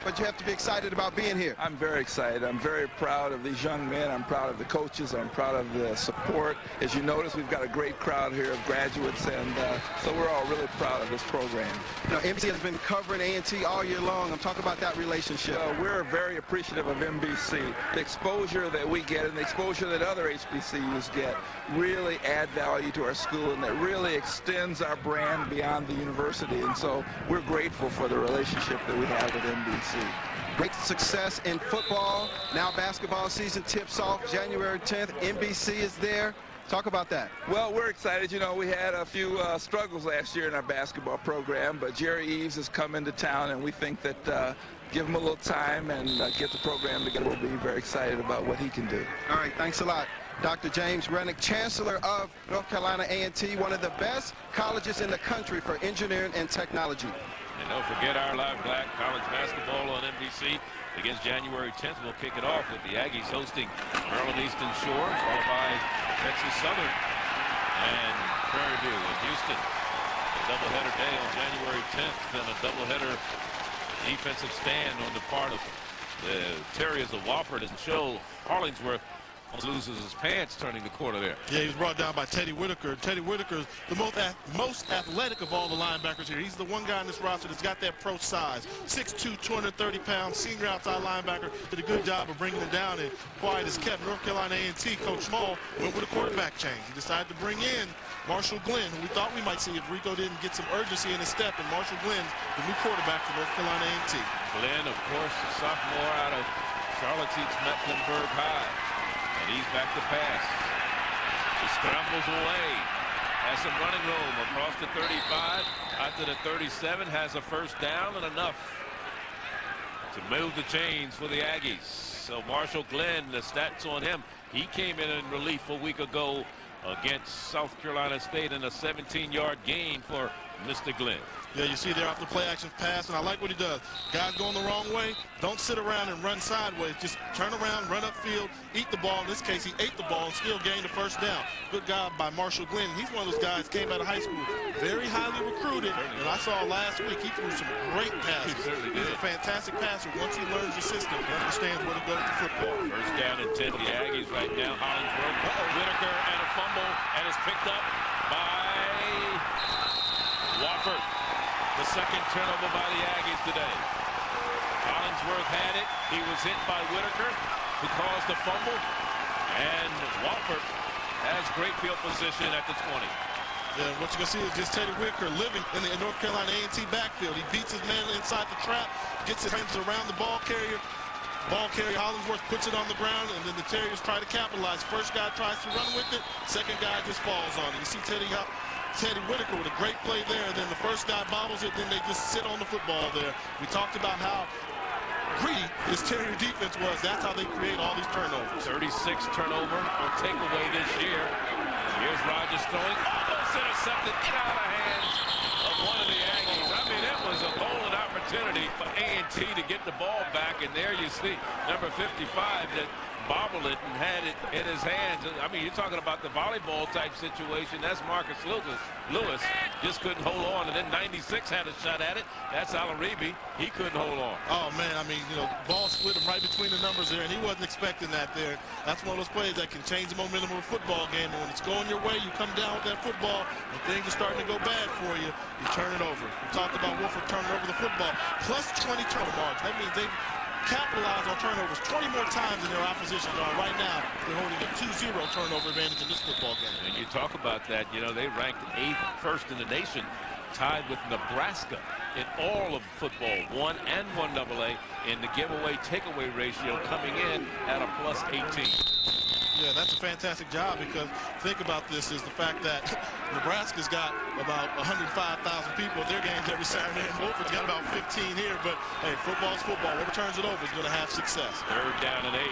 but you have to be excited about being here. I'm very excited. I'm very proud of these young men. I'm proud of the coaches. I'm proud of the support. As you notice, we've got a great crowd here of graduates, and so we're all really proud of this program. You know, MBC has been covering A&T all year long. I'm talking about that relationship. We're very appreciative of MBC. The exposure that we get and the exposure that other HBCUs get really add value to our school, and that really extends our brand beyond the university. And so we're grateful for the relationship that we have with MBC. Great success in football. Now basketball season tips off January 10th. NBC is there. Talk about that. Well, we're excited. You know, we had a few struggles last year in our basketball program, but Jerry Eves has come into town, and we think that give him a little time and get the program together. We'll be very excited about what he can do. All right, thanks a lot. Dr. James Rennick, Chancellor of North Carolina A&T, one of the best colleges in the country for engineering and technology. And don't forget our live black college basketball on NBC against January 10th. We'll kick it off with the Aggies hosting Maryland Eastern Shore, followed by Texas Southern and Prairie View in Houston. A doubleheader day on January 10th and a doubleheader defensive stand on the part of the Terriers of Wofford as Joe Harlingsworth loses his pants turning the corner there. Yeah, he was brought down by Teddy Whitaker. Teddy Whitaker is the most athletic of all the linebackers here. He's the one guy in this roster that's got that pro size. 6'2", 230 pounds, senior outside linebacker. Did a good job of bringing him down, and quiet as kept. North Carolina A&T, Coach Small, went with a quarterback change. He decided to bring in Marshall Glenn, who we thought we might see if Rico didn't get some urgency in his step, and Marshall Glenn, the new quarterback for North Carolina A&T. Glenn, of course, a sophomore out of Charlotte East Mecklenburg High. And he's back to pass. He scrambles away. Has some running room across the 35, out to the 37, has a first down and enough to move the chains for the Aggies. So Marshall Glenn, the stats on him, he came in relief a week ago against South Carolina State in a 17-yard gain for Mr. Glenn. Yeah, you see there off the play action pass, and I like what he does. Guys going the wrong way, don't sit around and run sideways. Just turn around, run upfield, eat the ball. In this case, he ate the ball and still gained a first down. Good job by Marshall Glenn. He's one of those guys came out of high school, very highly recruited. And I saw last week he threw some great passes. He's a fantastic passer. Once he learns the system, he understands where to go with the football. First down and 10 to the Aggies right now. Hollingsworth, Whitaker, and a fumble, and it's picked up by Wofford. The second turnover by the Aggies today. Hollingsworth had it. He was hit by Whitaker, who caused the fumble. And Wofford has great field position at the 20. Yeah, what you're going to see is just Teddy Whitaker living in the North Carolina A&T backfield. He beats his man inside the trap, gets his hands around the ball carrier. Ball carrier Hollingsworth puts it on the ground, and then the Terriers try to capitalize. First guy tries to run with it. Second guy just falls on it. You see Teddy Whitaker with a great play there, and then the first guy bobbles it, then they just sit on the football there. We talked about how greedy this Terrier defense was. That's how they create all these turnovers. 36 turnover on takeaway this year. Here's Rogers throwing, almost intercepted, out of the hands of one of the Aggies. I mean, it was a golden opportunity for A&T to get the ball back, and there you see number 55 that bobbled it and had it in his hands. I mean, you're talking about the volleyball type situation. That's Marcus Lewis just couldn't hold on, and then 96 had a shot at it. That's Alaribi. He couldn't hold on. Oh man, I mean, you know, ball split him right between the numbers there, and he wasn't expecting that there. That's one of those plays that can change the momentum of a football game. And when it's going your way, you come down with that football, and things are starting to go bad for you, you turn it over. We talked about Wofford turning over the football, plus 20 turnover marks. That means they've capitalized on turnovers 20 more times in their opposition. Right now, they're holding a 2-0 turnover advantage in this football game. And you talk about that, you know, they ranked 8th in the nation, tied with Nebraska in all of football, 1 and 1AA in the giveaway takeaway ratio, coming in at a plus 18. Yeah, that's a fantastic job, because think about this is the fact that Nebraska's got about 105,000 people at their games every Saturday, and Wofford's got about 15 here. But hey, football's football. Whoever turns it over is going to have success. 3rd down and 8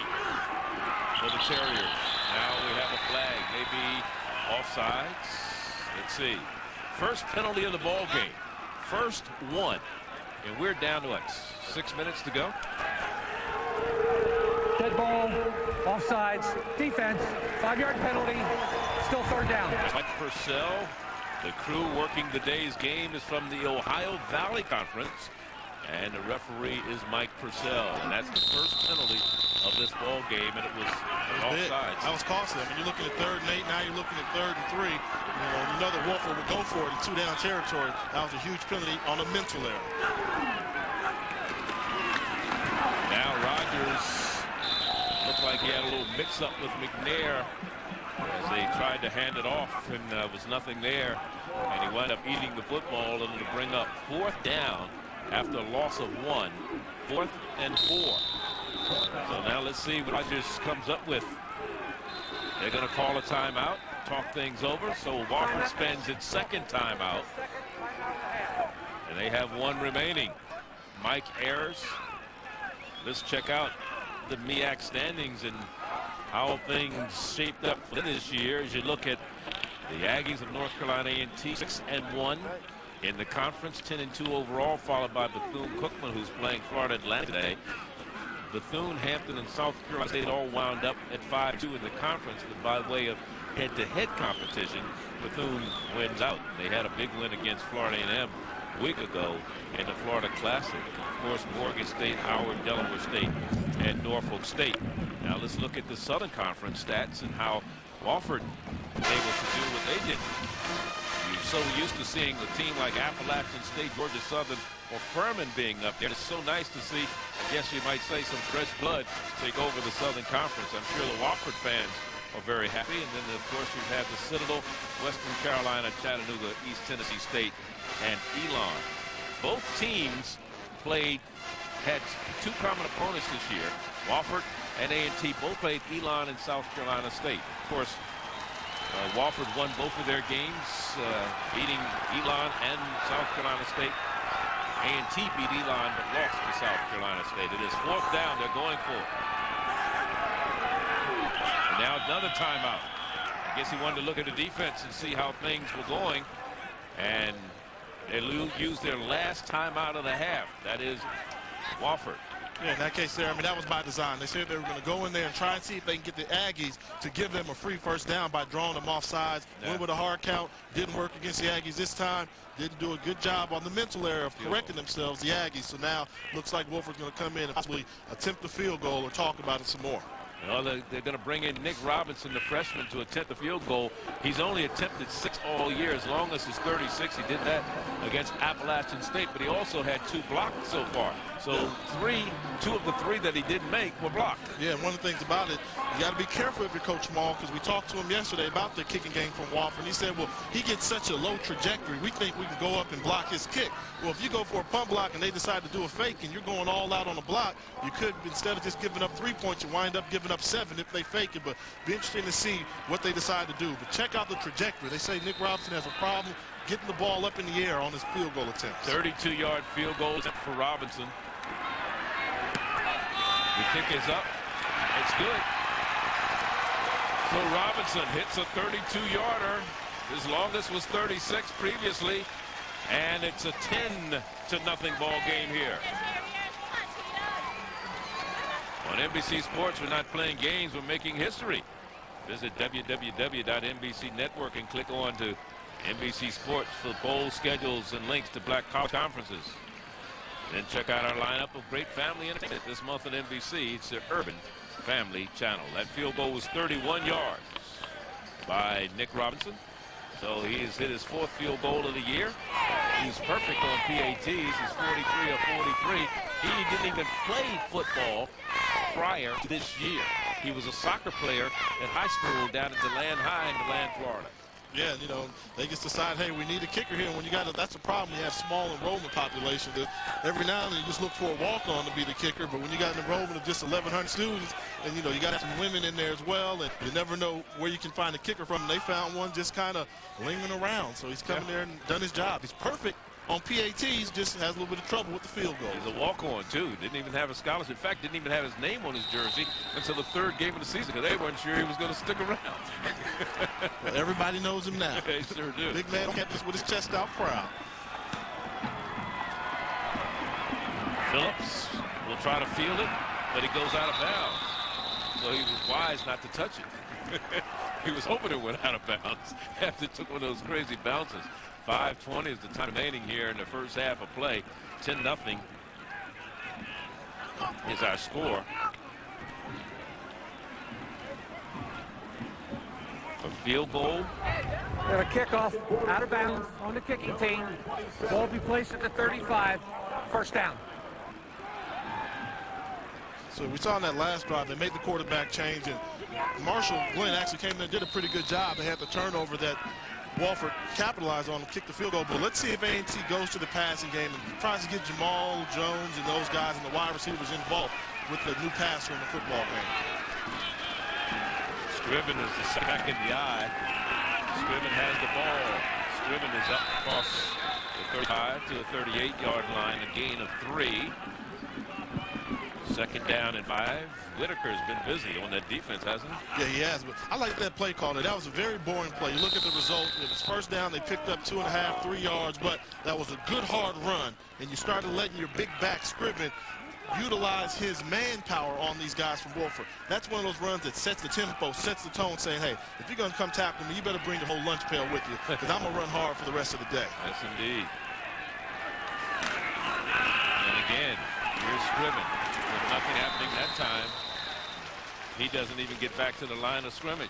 for the Terriers. Now we have a flag, maybe offsides. Let's see. First penalty of the ball game. First one, and we're down to what, 6 minutes to go. Dead ball, offsides, defense, 5-yard penalty, still 3rd down. Mike Purcell, the crew working the day's game, is from the Ohio Valley Conference, and the referee is Mike Purcell, and that's the first penalty of this ball game, and it was offsides. That was costly. I mean, you're looking at 3rd and 8, now you're looking at 3rd and 3. You know that Wofford would go for it in 2-down territory. That was a huge penalty on a mental error. Now Rogers looked like he had a little mix-up with McNair as they tried to hand it off, and was nothing there, and he wound up eating the football, and to bring up 4th down after a loss of 1, 4th and 4. So now let's see what Rogers comes up with. They're going to call a timeout, talk things over. So Wofford spends its 2nd timeout, and they have 1 remaining. Mike Ayers. Let's check out the MEAC standings and how things shaped up for this year. As you look at the Aggies of North Carolina A&T, 6-1 in the conference, 10-2 overall, followed by Bethune-Cookman, who's playing Florida Atlantic today. Bethune, Hampton, and South Carolina State all wound up at 5-2 in the conference, but by way of head-to-head competition, Bethune wins out. They had a big win against Florida A&M a week ago in the Florida Classic. Of course, Morgan State, Howard, Delaware State, and Norfolk State. Now let's look at the Southern Conference stats and how Wofford was able to do what they did. You're so used to seeing a team like Appalachian State, Georgia Southern, or Furman being up there. It's so nice to see, I guess you might say, some fresh blood take over the Southern Conference. I'm sure the Wofford fans are very happy. And then, of course, you've had the Citadel, Western Carolina, Chattanooga, East Tennessee State, and Elon. Both teams had 2 common opponents this year. Wofford and A&T both played Elon and South Carolina State. Of course, Wofford won both of their games, beating Elon and South Carolina State. A&T beat Elon but lost to South Carolina State. It is 4th down. They're going for it. And now another timeout. I guess he wanted to look at the defense and see how things were going. And they used their last timeout of the half. That is Wofford. Yeah, in that case there, I mean, that was by design. They said they were going to go in there and try and see if they can get the Aggies to give them a free 1st down by drawing them off sides. Yeah. Went with a hard count. Didn't work against the Aggies this time. Didn't do a good job on the mental error of correcting themselves, the Aggies. So now looks like Wofford's going to come in and possibly attempt the field goal or talk about it some more. Well, they're going to bring in Nick Robinson, the freshman, to attempt the field goal. He's only attempted 6 all year. As long as he's 36, he did that against Appalachian State, but he also had 2 blocked so far. So 2 of the 3 that he didn't make were blocked. Yeah, and one of the things about it, you got to be careful if you're Coach Small, because we talked to him yesterday about the kicking game from Wofford. And he said, well, he gets such a low trajectory, we think we can go up and block his kick. Well, if you go for a punt block and they decide to do a fake and you're going all out on a block, you could, instead of just giving up 3 points, you wind up giving up 7 if they fake it. But be interesting to see what they decide to do. But check out the trajectory. They say Nick Robinson has a problem getting the ball up in the air on his field goal attempt. 32-yard field goal attempt for Robinson. The kick is up. It's good. So Robinson hits a 32-yarder. His longest was 36 previously. And it's a 10-0 ball game here. On NBC Sports, we're not playing games, we're making history. Visit www.MBC Network and click on to NBC Sports for bowl schedules and links to Black College conferences. Then check out our lineup of great family entertainment this month on NBC. It's the Urban Family Channel. That field goal was 31 yards by Nick Robinson. So he's hit his 4th field goal of the year. He's perfect on PATs. He's 43 of 43. He didn't even play football prior to this year. He was a soccer player at high school down at DeLand High in DeLand, Florida. Yeah, you know, they just decide, hey, we need a kicker here. And when you got that's a problem. You have small enrollment population. That every now and then you just look for a walk-on to be the kicker. But when you got an enrollment of just 1,100 students, and you know you got some women in there as well, and you never know where you can find a kicker from. And they found one just kind of lingering around. So he's coming there and done his job. He's perfect on PATs, just has a little bit of trouble with the field goal. He's a walk-on, too. Didn't even have a scholarship. In fact, didn't even have his name on his jersey until the 3rd game of the season, because they weren't sure he was going to stick around. Well, everybody knows him now. They sure do. Big man kept this with his chest out proud. Phillips will try to field it, but he goes out of bounds. So he was wise not to touch it. He was hoping it went out of bounds after it took one of those crazy bounces. 5:20 is the time remaining here in the first half of play. 10-0 is our score. A field goal. Got a kickoff out of bounds on the kicking team. Ball will be placed at the 35. First down. So we saw in that last drive, they made the quarterback change, and Marshall Glenn actually came in and did a pretty good job. They had the turnover that Wofford capitalized on and kicked the field goal. But let's see if A&T goes to the passing game and tries to get Jamal Jones and those guys and the wide receivers involved with the new passer in the football game. Scriven is the back in the eye. Scriven has the ball. Scriven is up across the 35 to the 38-yard line, a gain of 3. 2nd down and 5. Whitaker's been busy on that defense, hasn't he? Yeah, he has. But I like that play call. That was a very boring play. You look at the result. It was 1st down. They picked up 2.5, 3 yards, but that was a good hard run. And you started letting your big back Scriven utilize his manpower on these guys from Wofford. That's one of those runs that sets the tempo, sets the tone, saying, hey, if you're going to come tackle me, you better bring the whole lunch pail with you, because I'm going to run hard for the rest of the day. Yes, indeed. And again, here's Scriven. With nothing happening that time. He doesn't even get back to the line of scrimmage.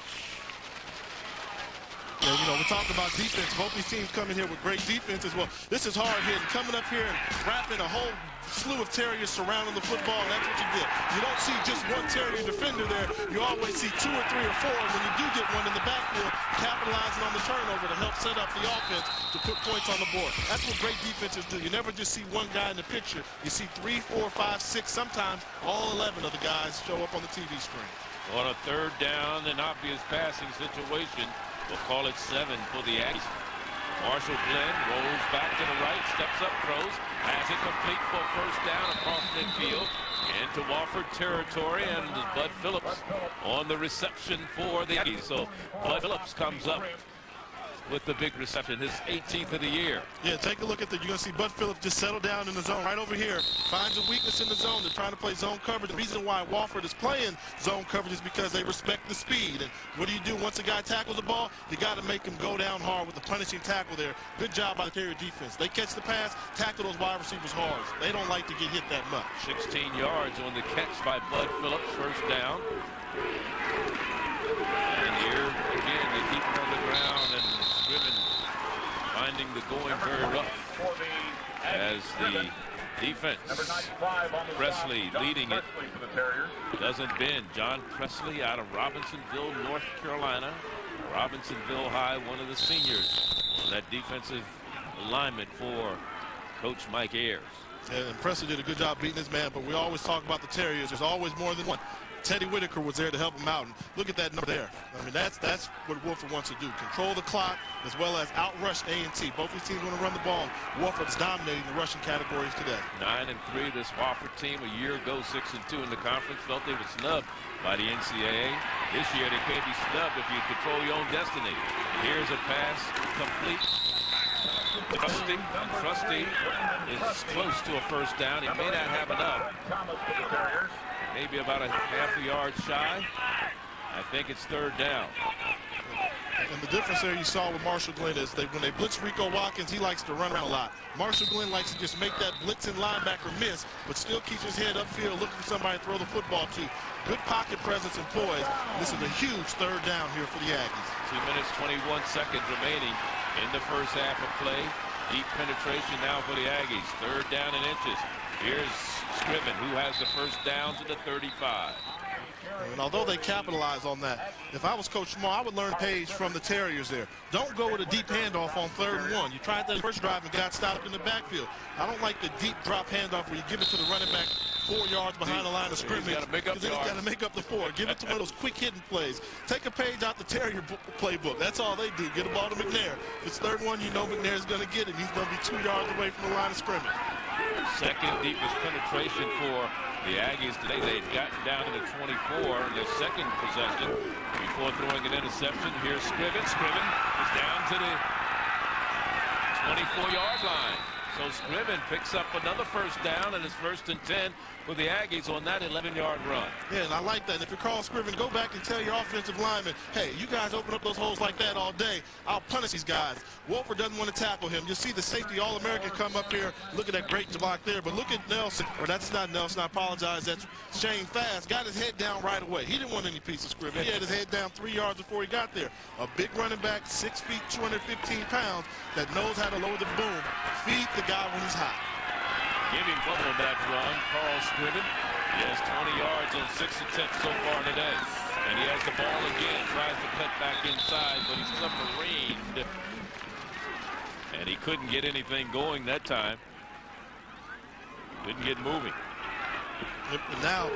Yeah, you know, we talked about defense. Both these teams coming here with great defense as well. This is hard hitting. Coming up here and wrapping a whole slew of Terriers surrounding the football, and that's what you did. You don't see just one Terrier defender there. You always see 2 or 3 or 4. And when you do get one in the backfield, capitalizing on the turnover to help set up the offense to put points on the board. That's what great defenses do. You never just see one guy in the picture. You see 3, 4, 5, 6, sometimes all 11 of the guys show up on the TV screen. On a 3rd down, an obvious passing situation. We'll call it 7 for the Aggies. Marshall Glenn rolls back to the right, steps up, throws, has it complete for 1st down across midfield into Wofford territory, and Bud Phillips on the reception for the Aggies. So Bud Phillips comes up with the big reception, his 18th of the year. Yeah, take a look at that. You're going to see Bud Phillips just settle down in the zone right over here. Finds a weakness in the zone. They're trying to play zone coverage. The reason why Wofford is playing zone coverage is because they respect the speed. And what do? Once a guy tackles the ball, you got to make him go down hard with the punishing tackle there. Good job by the Terrier defense. They catch the pass, tackle those wide receivers hard. They don't like to get hit that much. 16 yards on the catch by Bud Phillips, 1st down. And here, again, they keep him on the ground, and Scriven finding the going very rough as the defense. Presley leading it. Doesn't bend. John Presley out of Robinsonville, North Carolina. Robinsonville High, one of the seniors on that defensive alignment for Coach Mike Ayers. And Presley did a good job beating his man, but we always talk about the Terriers. There's always more than one. Teddy Whitaker was there to help him out. And look at that number there. I mean, that's what Wofford wants to do. Control the clock as well as outrush A&T. Both these teams want to run the ball. Wofford is dominating the rushing categories today. 9-3, this Wofford team a year ago, 6-2 in the conference. Felt they were snubbed by the NCAA. This year they can't be snubbed if you control your own destiny. Here's a pass complete. Trusty is close to a 1st down. He may not have enough. maybe about a half a yard shy. I think it's third down. And the difference there you saw with Marshall Glenn is when they blitz Rico Watkins, he likes to run around a lot. Marshall Glenn likes to just make that blitzing linebacker miss, but still keeps his head upfield looking for somebody to throw the football to. Good pocket presence and poise. This is a huge third down here for the Aggies. 2 minutes, 21 seconds remaining in the first half of play. Deep penetration now for the Aggies. Third down and inches. Here's Scriven, who has the first down to the 35. And although they capitalize on that, if I was Coach Small, I would learn page from the Terriers there. Don't go with a deep handoff on 3rd and 1. You tried that first drive and got stopped in the backfield. I don't like the deep drop handoff where you give it to the running back 4 yards behind the line of scrimmage. Because then you got to make up the 4. Give it to one of those quick hitting plays. Take a page out the Terrier playbook. That's all they do. Get the ball to McNair. If it's 3rd and 1, you know McNair's going to get it. He's going to be 2 yards away from the line of scrimmage. Second deepest penetration for the Aggies today. They had gotten down to the 24 in their second possession before throwing an interception. Here's Scriven. Scriven is down to the 24-yard line. So Scriven picks up another first down, and it's 1st and 10 for the Aggies on that 11-yard run. Yeah, and I like that. And if you're Carl Scriven, go back and tell your offensive linemen, hey, you guys open up those holes like that all day, I'll punish these guys. Wofford doesn't want to tackle him. You'll see the safety All-American come up here. Look at that great block there. But look at Nelson, or that's not Nelson, I apologize, that's Shane Fast. Got his head down right away. He didn't want any piece of Scriven. He had his head down 3 yards before he got there. A big running back, 6 feet, 215 pounds, that knows how to lower the boom. Feed the guy when he's hot. Giving trouble on that run, Carl Scriven. He has 20 yards on 6 attempts so far today. And he has the ball again, tries to cut back inside, but he's submarined. And he couldn't get anything going that time. Didn't get moving. And now,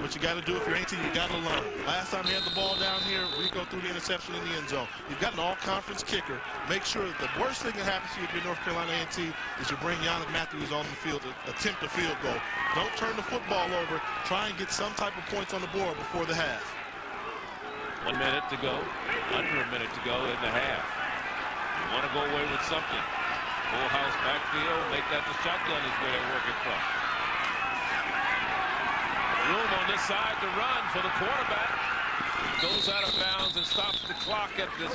what you got to do if you're A&T, you got to learn. Last time he had the ball down here, Rico threw the interception in the end zone. You've got an all-conference kicker. Make sure that the worst thing that happens to you if you're North Carolina A&T is you bring Yannick Matthews on the field to attempt a field goal. Don't turn the football over. Try and get some type of points on the board before the half. 1 minute to go. Under a minute to go in the half. You want to go away with something. Full house backfield. Make that the shotgun is where they're working from. Room on this side to run for the quarterback. He goes out of bounds and stops the clock at this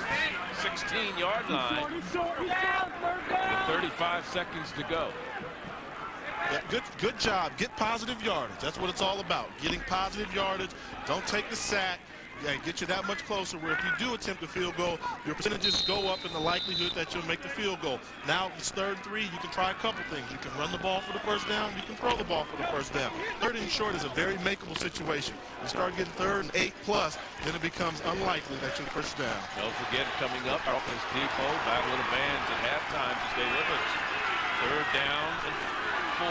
16-yard line with 35 seconds to go. Yeah, good job. Get positive yardage. That's what it's all about. Getting positive yardage. Don't take the sack. Yeah, get you that much closer where if you do attempt a field goal, your percentages go up in the likelihood that you'll make the field goal. Now, if it's 3rd and 3, you can try a couple things. You can run the ball for the first down. You can throw the ball for the first down. 3rd and short is a very makeable situation. You start getting 3rd and 8 plus, then it becomes unlikely that you're first down. Don't forget, coming up, Offense Depot, battle of the bands at halftime to stay with us. 3rd down and 4.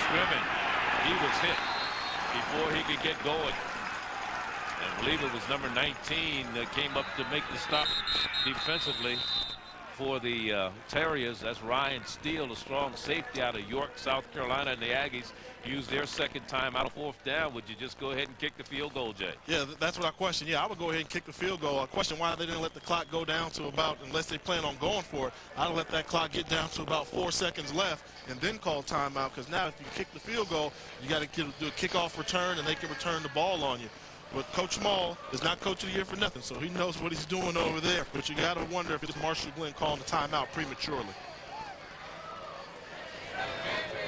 Scriven, he was hit before he could get going. I believe it was number 19 that came up to make the stop defensively for the Terriers. That's Ryan Steele, a strong safety out of York, South Carolina, and the Aggies used their second time out of 4th down. Would you just go ahead and kick the field goal, Jay? Yeah, that's what I question. Yeah, I would go ahead and kick the field goal. I question why they didn't let the clock go down to about, unless they plan on going for it, I'd let that clock get down to about 4 seconds left and then call timeout, because now if you kick the field goal, you got to do a kickoff return and they can return the ball on you. But Coach Small is not Coach of the Year for nothing, so he knows what he's doing over there. But you got to wonder if it's Marshall Glenn calling the timeout prematurely.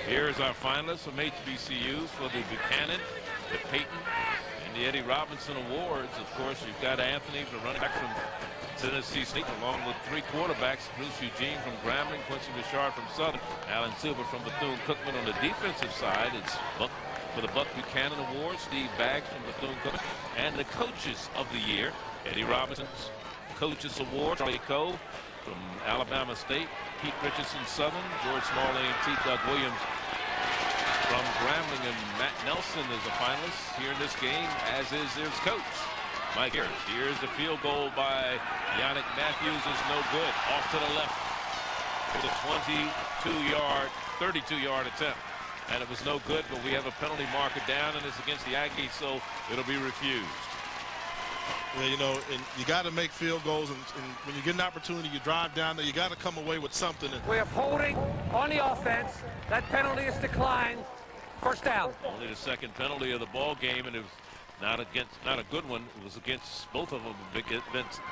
Here's our finalists from HBCUs for the Buchanan, the Peyton, and the Eddie Robinson Awards. Of course, you've got Anthony, the running back from Tennessee State, along with 3 quarterbacks, Bruce Eugene from Grambling, Quincy Richard from Southern, Alan Silver from Bethune-Cookman. On the defensive side, it's for the Buck Buchanan Award, Steve Baggs from Bethune-Cookman, and the Coaches of the Year, Eddie Robinson's Coaches Award, Charlie Cole from Alabama State, Pete Richardson Southern, George Small A&T, Doug Williams from Grambling, and Matt Nelson is a finalist here in this game, as is his coach, Mike Harris. Here's the field goal by Yannick Matthews, is no good, off to the left. It's a 32-yard attempt. And it was no good, but we have a penalty marker down, and it's against the Aggies, so it'll be refused. Yeah, you know, and you got to make field goals, and when you get an opportunity, you drive down there, you got to come away with something. We have holding on the offense. That penalty is declined. First down. Only the second penalty of the ball game, and it was not a good one. It was against both of them.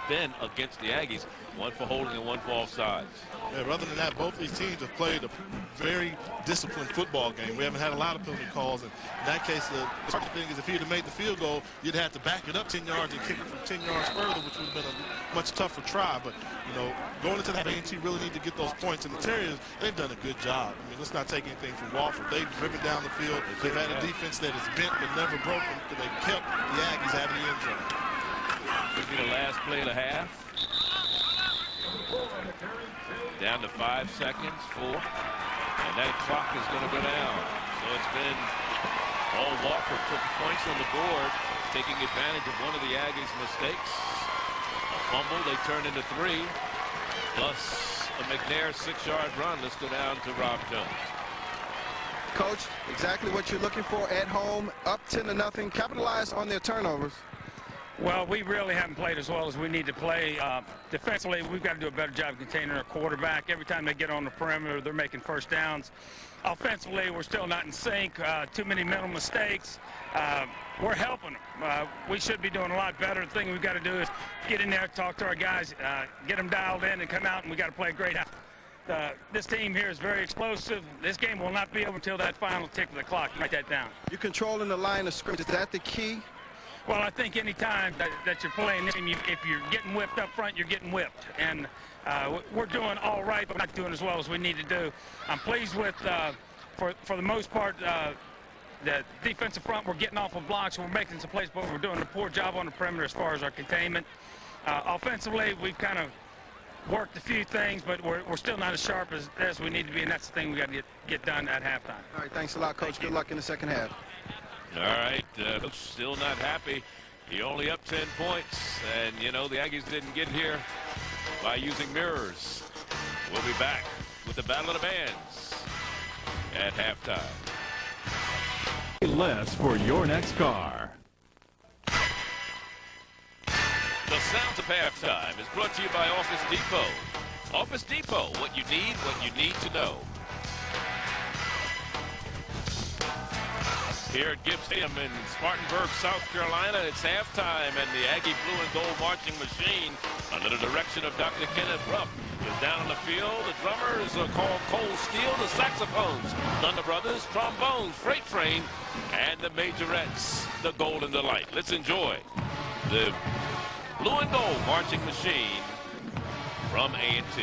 Been against the Aggies. One for holding and one for offsides. Yeah, other than that, both these teams have played a very disciplined football game. We haven't had a lot of penalty calls, and in that case, the thing is if he'd have made the field goal, you'd have to back it up 10 yards and kick it from 10 yards further, which would have been a much tougher try. But, you know, going into that, A&T really need to get those points, and the Terriers, they've done a good job. I mean, let's not take anything from Wofford. They've driven down the field. They've had a defense that is bent but never broken, because they kept the Aggies out of the end zone. Could be the last play of the half. Down to 5 seconds, 4. And that clock is going to go down. So it's been all Wofford put points on the board, taking advantage of one of the Aggies' mistakes. A fumble, they turn into 3. Plus a McNair 6-yard run. Let's go down to Rob Jones. Coach, exactly what you're looking for at home, up 10-0, capitalize on their turnovers. Well, we really haven't played as well as we need to play. Defensively, we've got to do a better job containing our quarterback. Every time they get on the perimeter, they're making first downs. Offensively, we're still not in sync. Too many mental mistakes. We're helping them. We should be doing a lot better. The thing we've got to do is get in there, talk to our guys, get them dialed in, and come out, and we got to play a great half. This team here is very explosive. This game will not be over until that final tick of the clock. Write that down. You're controlling the line of scrimmage. Is that the key? Well, I think any time that you're playing this game, if you're getting whipped up front, you're getting whipped. And we're doing all right, but not doing as well as we need to do. I'm pleased with, for the most part, the defensive front. We're getting off of blocks. We're making some plays, but we're doing a poor job on the perimeter as far as our containment. Offensively, we've kind of worked a few things, but we're still not as sharp as we need to be, and that's the thing we got to get done at halftime. All right, thanks a lot, Coach. Good luck in the second half. All right, still not happy. He only up 10 points, and you know the Aggies didn't get here by using mirrors. We'll be back with the Battle of the Bands at halftime. Less for your next car. The sounds of halftime is brought to you by Office Depot. Office Depot, what you need to know. Here at Gibbs Stadium in Spartanburg, South Carolina, it's halftime, and the Aggie blue and gold marching machine, under the direction of Dr. Kenneth Ruff, is down on the field. The drummers are called Cole Steele, the saxophones, Thunder Brothers, trombones, Freight Train, and the majorettes, the Golden Delight. Let's enjoy the blue and gold marching machine from A&T.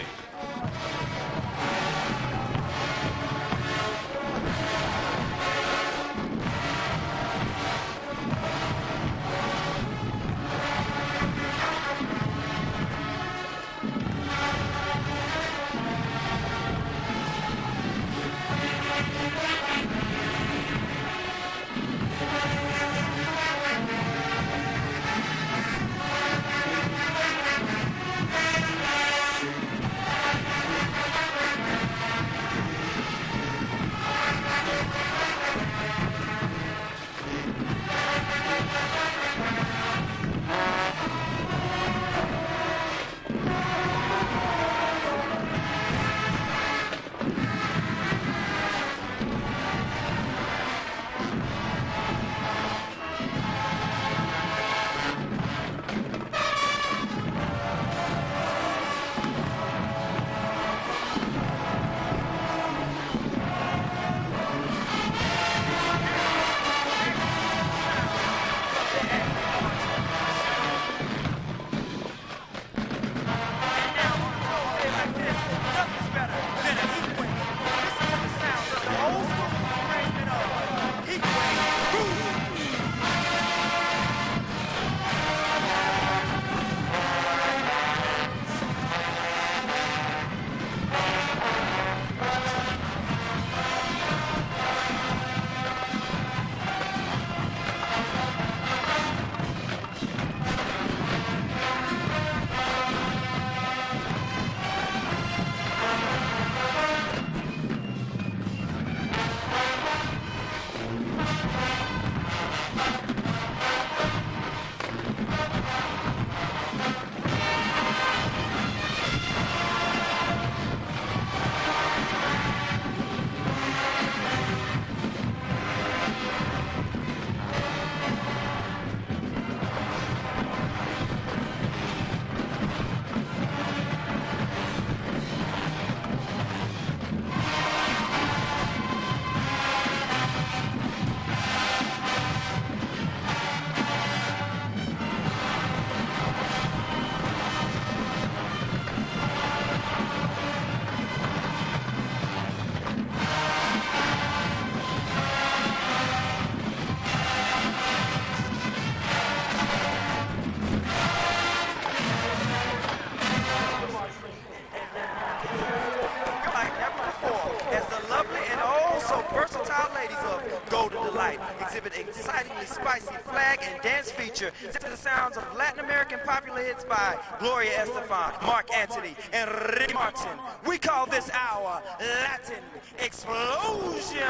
an excitingly spicy flag and dance feature to the sounds of Latin American popular hits by Gloria Estefan, Mark Anthony, and Ricky Martin. We call this our Latin Explosion.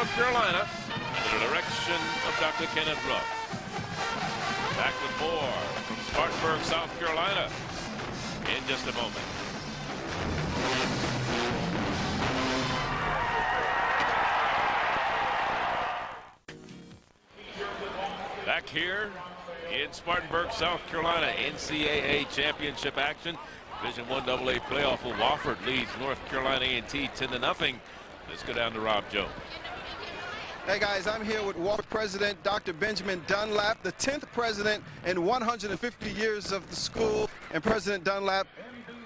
North Carolina, under the direction of Dr. Kenneth Ruff. Back with more from Spartanburg, South Carolina, in just a moment. Back here in Spartanburg, South Carolina, NCAA championship action. Division I AA playoff. Wofford leads North Carolina A&T 10-0. Let's go down to Rob Jones. Hey guys, I'm here with Wofford President Dr. Benjamin Dunlap, the 10th president in 150 years of the school. And President Dunlap,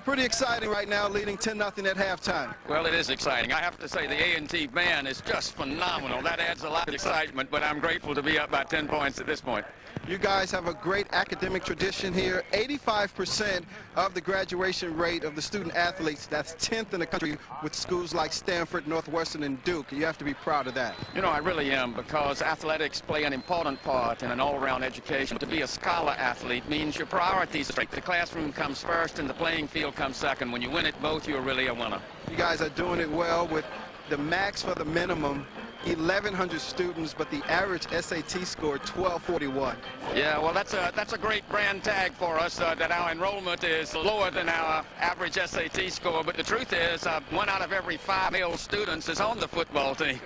pretty exciting right now, leading 10-0 at halftime. Well, it is exciting. I have to say the A&T band is just phenomenal. That adds a lot of excitement, but I'm grateful to be up by 10 points at this point. You guys have a great academic tradition here. 85% of the graduation rate of the student athletes, that's 10th in the country with schools like Stanford, Northwestern, and Duke. You have to be proud of that. You know, I really am, because athletics play an important part in an all-around education. To be a scholar athlete means your priorities are straight. The classroom comes first and the playing field comes second. When you win it both, you're really a winner. You guys are doing it well with the max for the minimum. 1,100 students, but the average SAT score 1241. Yeah, well, that's a great brand tag for us, that our enrollment is lower than our average SAT score. But the truth is, 1 out of every 5 male students is on the football team.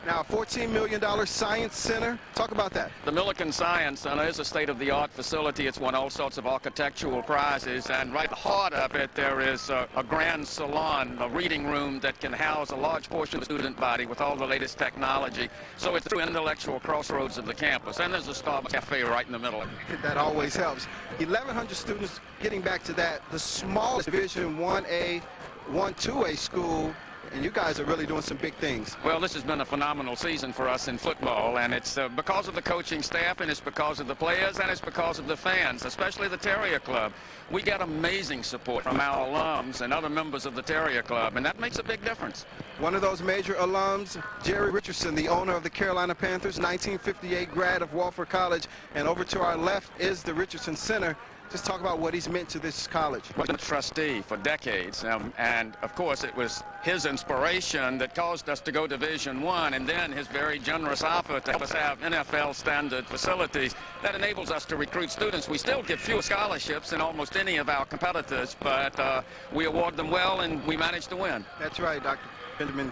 Now, a $14 million science center. Talk about that. The Millikan Science Center is a state-of-the-art facility. It's won all sorts of architectural prizes, and right at the heart of it, there is a grand salon, a reading room that can house a large portion of the student body with all the latest technology. So it's the intellectual crossroads of the campus, and there's a Starbucks cafe right in the middle. That always helps. 1,100 students, getting back to that, the smallest Division 1A, 1-2A school, and you guys are really doing some big things. Well, this has been a phenomenal season for us in football, and it's because of the coaching staff, and it's because of the players, and it's because of the fans, especially the Terrier Club. We get amazing support from our alums and other members of the Terrier Club, and that makes a big difference. One of those major alums, Jerry Richardson, the owner of the Carolina Panthers, 1958 grad of Wofford College, and over to our left is the Richardson Center. Just talk about what he's meant to this college. He was a trustee for decades, and of course it was his inspiration that caused us to go Division I, and then his very generous offer to help us have NFL standard facilities that enables us to recruit students. We still give fewer scholarships than almost any of our competitors, but we award them well, and we manage to win. That's right, Dr. Benjamin.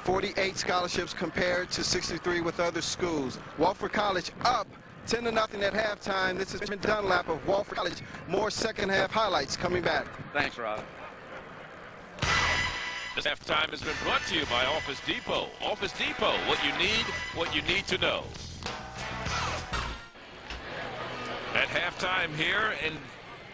48 scholarships compared to 63 with other schools. Wofford College up 10-0 at halftime. This is Benjamin Dunlap of Wofford College. More second half highlights coming back. Thanks, Rob. This halftime has been brought to you by Office Depot. Office Depot, what you need to know. At halftime here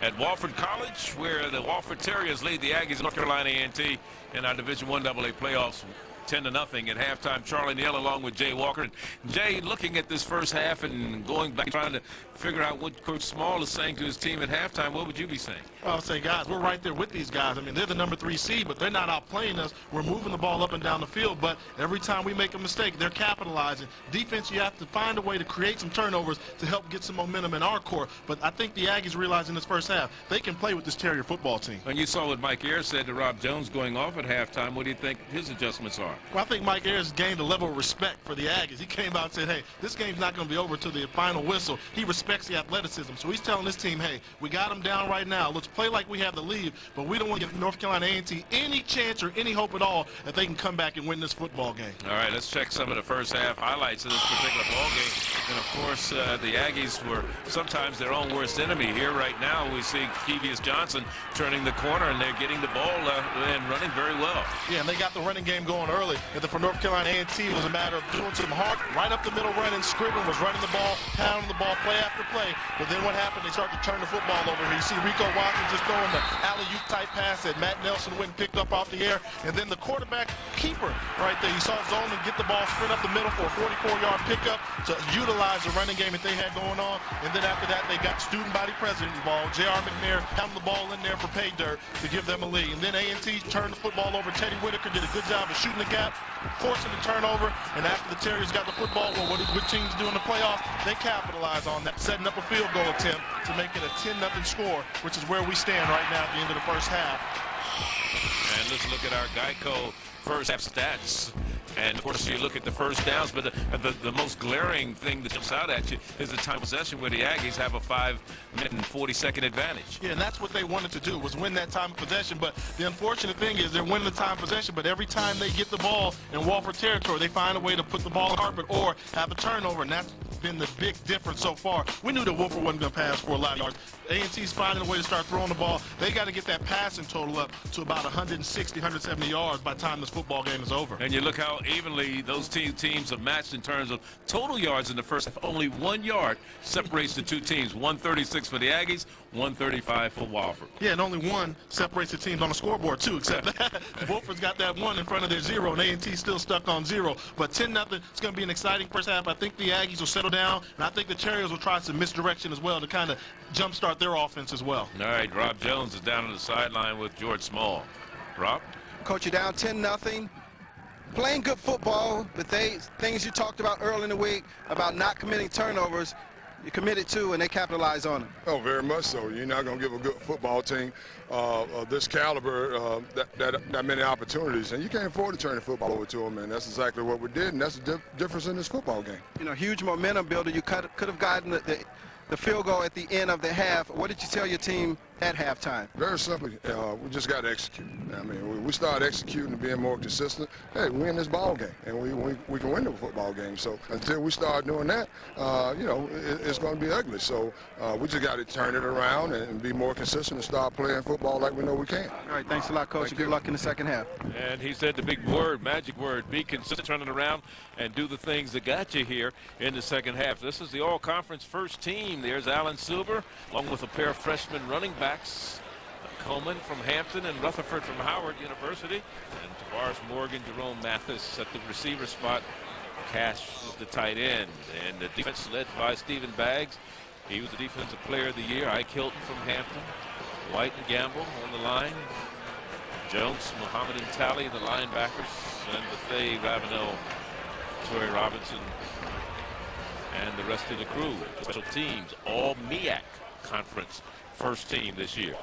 at Wofford College, where the Wofford Terriers lead the Aggies of North Carolina A&T in our Division I AA playoffs. 10-0 at halftime. Charlie Neal along with Jay Walker. Jay, looking at this first half and going back trying to figure out what Coach Small is saying to his team at halftime, what would you be saying? Well, I would say, guys, we're right there with these guys. I mean, they're the number 3 seed, but they're not outplaying us. We're moving the ball up and down the field, but every time we make a mistake, they're capitalizing. Defense, you have to find a way to create some turnovers to help get some momentum in our core. But I think the Aggies realize in this first half, they can play with this Terrier football team. And you saw what Mike Ayers said to Rob Jones going off at halftime. What do you think his adjustments are? Well, I think Mike Ayers gained a level of respect for the Aggies. He came out and said, hey, this game's not going to be over till the final whistle. He respects the athleticism. So he's telling this team, hey, we got them down right now. Let's play like we have the lead, but we don't want to give North Carolina A&T any chance or any hope at all that they can come back and win this football game. All right, let's check some of the first half highlights of this particular ball game. And, of course, the Aggies were sometimes their own worst enemy. Here right now we see Kevius Johnson turning the corner, and they're getting the ball and running very well. Yeah, and they got the running game going early. And for North Carolina A&T, it was a matter of doing some hard, right up the middle running. Scriven was running the ball, pounding the ball, play after play. But then what happened? They started to turn the football over. You see Rico Watkins just throwing the alley-oop type pass that Matt Nelson went and picked up off the air. And then the quarterback keeper right there. You saw zone and get the ball, sprint up the middle for a 44-yard pickup to utilize the running game that they had going on. And then after that, they got student body president involved. J.R. McNair pounding the ball in there for pay dirt to give them a lead. And then A&T turned the football over. Teddy Whitaker did a good job of shooting the gap, forcing the turnover. And after the Terriers got the football, well, what did good teams do in the playoffs? They capitalized on that, setting up a field goal attempt to make it a 10-0 score, which is where we stand right now at the end of the first half. And let's look at our Geico first half stats. And, of course, you look at the first downs, but the most glaring thing that jumps out at you is the time possession where the Aggies have a 5-minute and 40-second advantage. Yeah, and that's what they wanted to do, was win that time of possession. But the unfortunate thing is they're winning the time possession, but every time they get the ball in Wofford territory, they find a way to put the ball in carpet or have a turnover, and that's been the big difference so far. We knew that Wofford wasn't going to pass for a lot of yards. A&T's finding a way to start throwing the ball. They got to get that passing total up to about 160, 170 yards by the time this football game is over. And you look how evenly those teams have matched in terms of total yards in the first half. Only 1 yard separates the two teams. 136 for the Aggies, 135 for Wofford. Yeah, and only one separates the teams on the scoreboard, too, except that Wofford's got that one in front of their 0, and A&T's still stuck on 0. But 10-0, it's going to be an exciting first half. I think the Aggies will settle down, and I think the Terriers will try some misdirection as well to kind of jumpstart their offense as well. All right, Rob Jones is down on the sideline with George Small. Rob? Coach, you're down 10-0. Playing good football, but things you talked about early in the week about not committing turnovers, you committed to, and they capitalized on it. Oh, very much so. You're not going to give a good football team of this caliber that many opportunities, and you can't afford to turn the football over to them, and that's exactly what we did, and that's the difference in this football game. You know, huge momentum builder. You could have gotten the field goal at the end of the half. What did you tell your team at halftime? Very simply, we just got to execute. I mean, we start executing and being more consistent. Hey, we win this ball game, and we can win the football game. So until we start doing that, you know, it's going to be ugly. So we just got to turn it around and be more consistent and start playing football like we know we can. All right, thanks a lot, Coach. Good luck in the second half. And he said the big word, magic word, be consistent, turn it around, and do the things that got you here in the second half. This is the all-conference first team. There's Alan Silver, along with a pair of freshman running backs, Coleman from Hampton and Rutherford from Howard University, and Tavares Morgan, Jerome Mathis at the receiver spot. Cash is the tight end, and the defense led by Stephen Baggs. He was the defensive player of the year. Ike Hilton from Hampton, White and Gamble on the line, Jones, Muhammad and Talley, the linebackers, and Buffet, Ravenel, Torrey Robinson, and the rest of the crew. Special teams, all MEAC conference first team this year.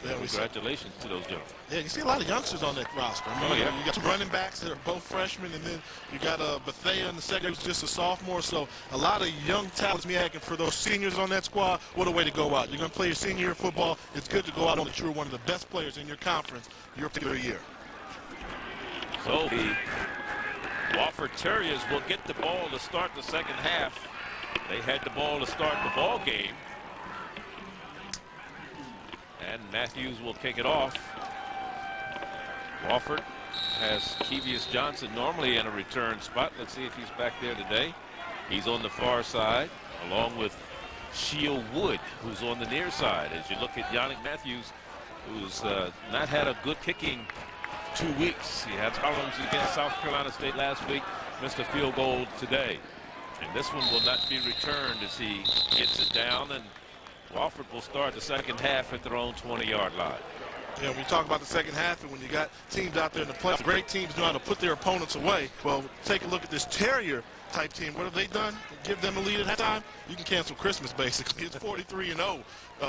Yeah, congratulations to those gentlemen. Yeah, you see a lot of youngsters on that roster. I mean, you got two running backs that are both freshmen, and then you got Bethea in the second who's just a sophomore. So a lot of young talents. And for those seniors on that squad, what a way to go out. You're going to play your senior year football. It's good to go out on that you're one of the best players in your conference your particular year. So the Wofford Terriers will get the ball to start the second half. They had the ball to start the ball game. And Matthews will kick it off. Wofford has Kevius Johnson normally in a return spot. Let's see if he's back there today. He's on the far side, along with Sheil Wood, who's on the near side. As you look at Yannick Matthews, who's not had a good kicking 2 weeks. He had problems against South Carolina State last week, missed a field goal today. And this one will not be returned as he gets it down, and Wofford will start the second half at their own 20-yard line. Yeah, when you talk about the second half and when you got teams out there in the playoffs, great teams know how to put their opponents away. Well, take a look at this Terrier-type team. What have they done? Give them a lead at halftime? You can cancel Christmas, basically. It's 43-0,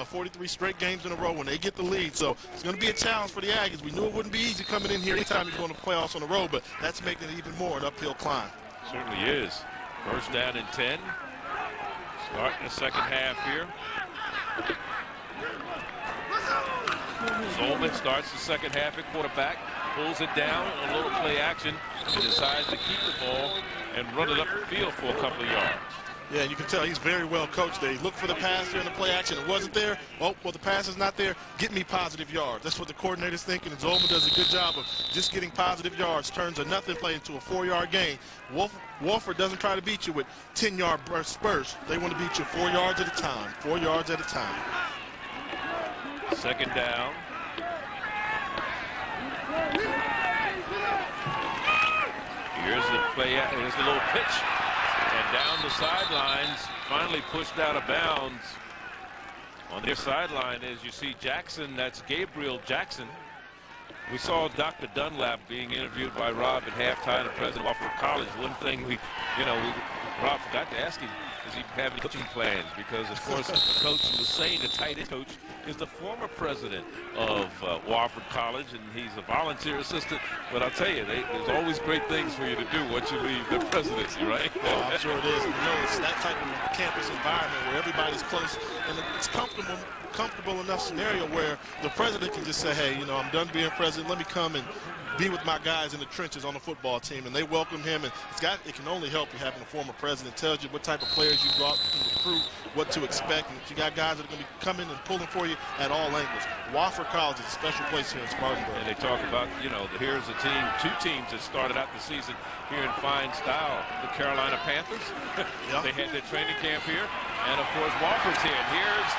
43 straight games in a row when they get the lead. So it's going to be a challenge for the Aggies. We knew it wouldn't be easy coming in here anytime you're going to playoffs on the road, but that's making it even more an uphill climb. Certainly is. First down and 10. Starting the second half here. Zolman starts the second half at quarterback, pulls it down on a little play action, and decides to keep the ball and run it up the field for a couple of yards. Yeah, and you can tell he's very well coached there. He looked for the pass there in the play action. It wasn't there. Oh, well, the pass is not there. Get me positive yards. That's what the coordinator's thinking, and Zolman does a good job of just getting positive yards, turns a nothing play into a 4-yard gain. Wofford doesn't try to beat you with 10-yard spurts. They want to beat you 4 yards at a time, 4 yards at a time. Second down. Here's the play. Here's the little pitch. And down the sidelines, finally pushed out of bounds. On their sideline, as you see Jackson, that's Gabriel Jackson. We saw Dr. Dunlap being interviewed by Rob at halftime, the president of Wofford College. One thing Rob forgot to ask him, does he have any coaching plans? Because, of course, the coach was saying, the tight end coach, is the former president of Wofford College, and he's a volunteer assistant. But I'll tell you, there's always great things for you to do once you leave the presidency, right? Oh, I'm sure it is. And, it's that type of campus environment where everybody's close, and it's comfortable enough scenario where the president can just say, hey, I'm done being president. Let me come and be with my guys in the trenches on the football team, and they welcome him. And it can only help you having a former president. Tells you what type of players you brought to recruit, what to expect, and you got guys that are going to be coming and pulling for you at all angles. Wofford College is a special place here in Spartanburg. And they talk about, here's a team, two teams that started out the season here in fine style. The Carolina Panthers, They had their training camp here, and of course Wofford's here. Here's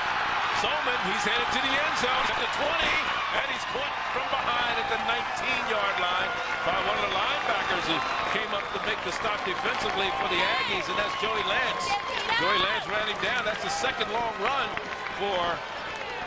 Zollman, he's headed to the end zone at the 20, and he's caught from behind at the 19-yard line by one of the linebackers who came up to make the stop defensively for the Aggies, and that's Joey Lance. Joey Lance ran him down. That's the second long run for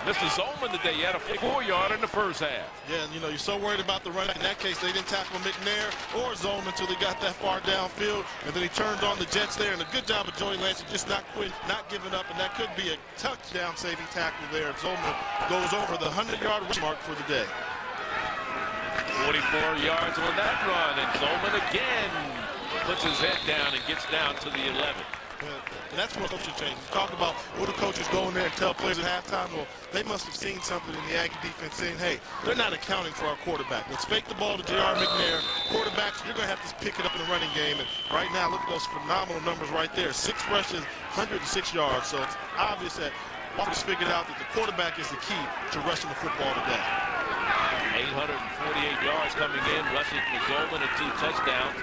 Mr. Zollman today. He had a 4-yarder in the first half. Yeah, and you're so worried about the run. In that case, they didn't tackle McNair or Zollman until they got that far downfield, and then he turned on the Jets there. And a good job of Joey Lance, just not quitting, not giving up, and that could be a touchdown saving tackle there. Zollman goes over the 100-yard mark for the day. 44 yards on that run, and Zollman again puts his head down and gets down to the 11. And that's what coaching changes. Talk about what the coaches go in there and tell players at halftime. Well, they must have seen something in the Aggie defense saying, hey, they're not accounting for our quarterback. Let's fake the ball to J.R. McNair. Quarterbacks, you're going to have to pick it up in the running game. And right now, look at those phenomenal numbers right there. 6 rushes, 106 yards. So it's obvious that Wofford's figured out that the quarterback is the key to rushing the football today. 848 yards coming in, rushing for Zollman and 2 touchdowns.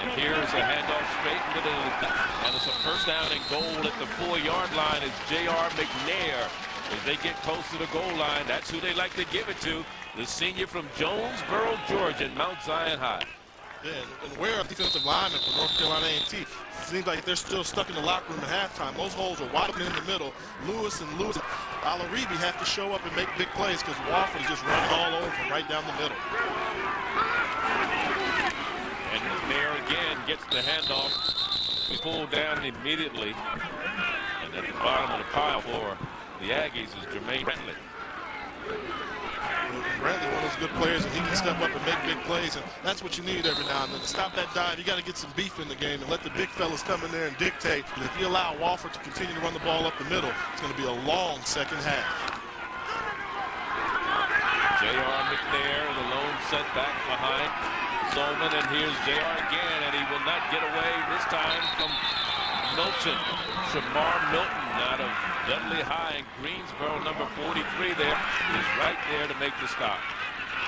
And here's a handoff straight into and it's a first down and goal at the 4-yard line. It's J.R. McNair. As they get close to the goal line, that's who they like to give it to. The senior from Jonesboro, Georgia, Mount Zion High. Yeah, and where are defensive linemen for North Carolina A&T? Seems like they're still stuck in the locker room at halftime. Those holes are wide open in the middle. Lewis and Alaribi have to show up and make big plays because Wofford is just running all over them right down the middle. And McNair again gets the handoff. He pulled down immediately. And at the bottom of the pile for the Aggies is Jermaine Brantley. Brantley, one of those good players, and he can step up and make big plays, and that's what you need every now and then. To stop that dive, you got to get some beef in the game and let the big fellas come in there and dictate. And if you allow Wofford to continue to run the ball up the middle, it's going to be a long second half. J.R. McNair, the lone setback behind Zollman, and here's J.R. again, and he will not get away this time from Milton. Shamar Milton out of Dudley High in Greensboro, number 43 there. He's right there to make the stop.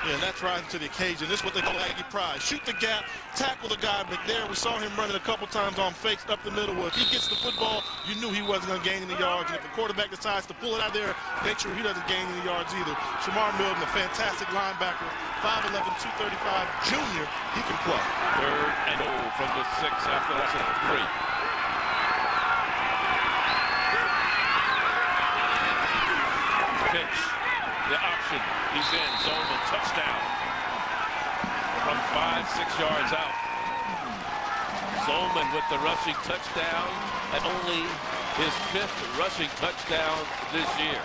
Yeah, and that's rising to the occasion. This is what they call Aggie pride. Shoot the gap, tackle the guy McNair. We saw him running a couple times on fakes up the middle. Well, if he gets the football, you knew he wasn't going to gain any yards. And if the quarterback decides to pull it out there, make sure he doesn't gain any yards either. Shamar Milton, a fantastic linebacker, 5'11", 235 junior. He can play. 3rd and 0 from the 6 after that's a 3. Pitch, the option, he's in, Zollman, touchdown from 5-6 yards out. Zollman with the rushing touchdown, and only his 5th rushing touchdown this year.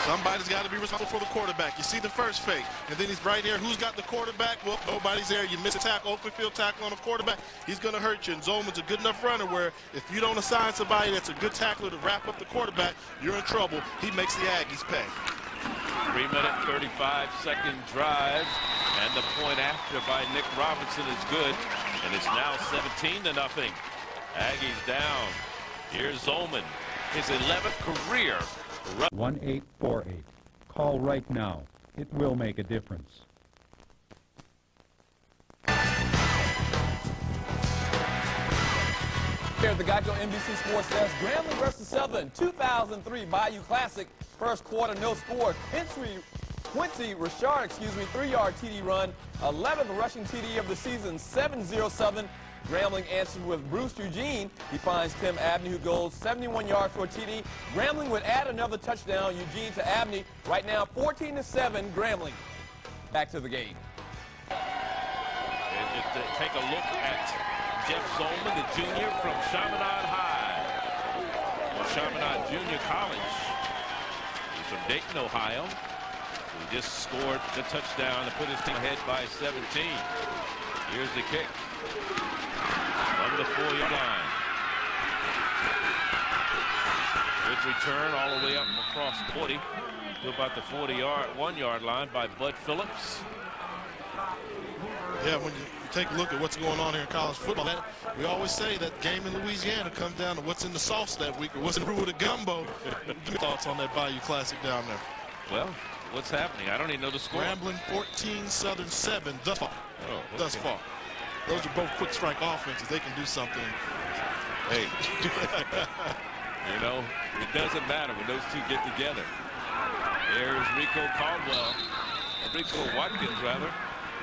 Somebody's got to be responsible for the quarterback. You see the first fake, and then he's right there. Who's got the quarterback? Well, nobody's there. You miss a tackle, open field tackle on the quarterback. He's going to hurt you, and Zollman's a good enough runner where if you don't assign somebody that's a good tackler to wrap up the quarterback, you're in trouble. He makes the Aggies pay. 3-minute, 35-second drive, and the point after by Nick Robinson is good, and it's now 17-0. Aggies down. Here's Zollman, his 11th career. 1848. Call right now. It will make a difference. Here at the Geico NBC Sports Desk, Grambling versus Southern, 2003 Bayou Classic. First quarter, no score. Quincy Richard, 3-yard TD run, 11th rushing TD of the season, 7-0 Southern. Grambling answered with Bruce Eugene. He finds Tim Abney, who goes 71 yards for a TD. Grambling would add another touchdown. Eugene to Abney. Right now, 14-7, Grambling. Back to the game. And just take a look at Jeff Zollman, the junior from Chaminade High, or Chaminade Junior College. from Dayton, Ohio, who just scored the touchdown to put his team ahead by 17. Here's the kick from the 4-yard line. Good return all the way up across 40 to about the 41-yard line by Bud Phillips. Yeah, when you take a look at what's going on here in college football, we always say that game in Louisiana comes down to what's in the sauce that week or what's in the brew of the gumbo. Give me thoughts on that Bayou Classic down there. Well, what's happening? I don't even know the score. Grambling 14, Southern 7 thus far. Oh, okay. Thus far. Those are both quick strike offenses. They can do something. Hey, you know, it doesn't matter when those two get together. There's Rico Watkins, rather.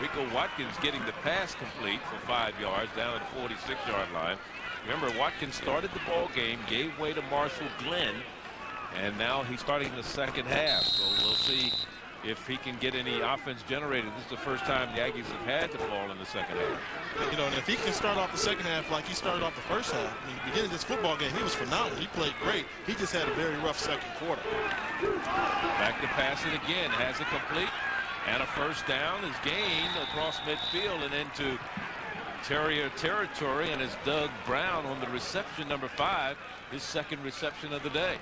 Rico Watkins getting the pass complete for 5 yards down at the 46-yard line. Remember, Watkins started the ball game, gave way to Marshall Glenn, and now he's starting the second half. So we'll see if he can get any offense generated. This is the first time the Aggies have had the ball in the second half. You know, and if he can start off the second half like he started off the first half, I mean, beginning of this football game, he was phenomenal. He played great. He just had a very rough second quarter. Back to pass it again. Has it complete. And a first down is gained across midfield and into Terrier territory, and it's Doug Brown on the reception, number 5, his second reception of the day.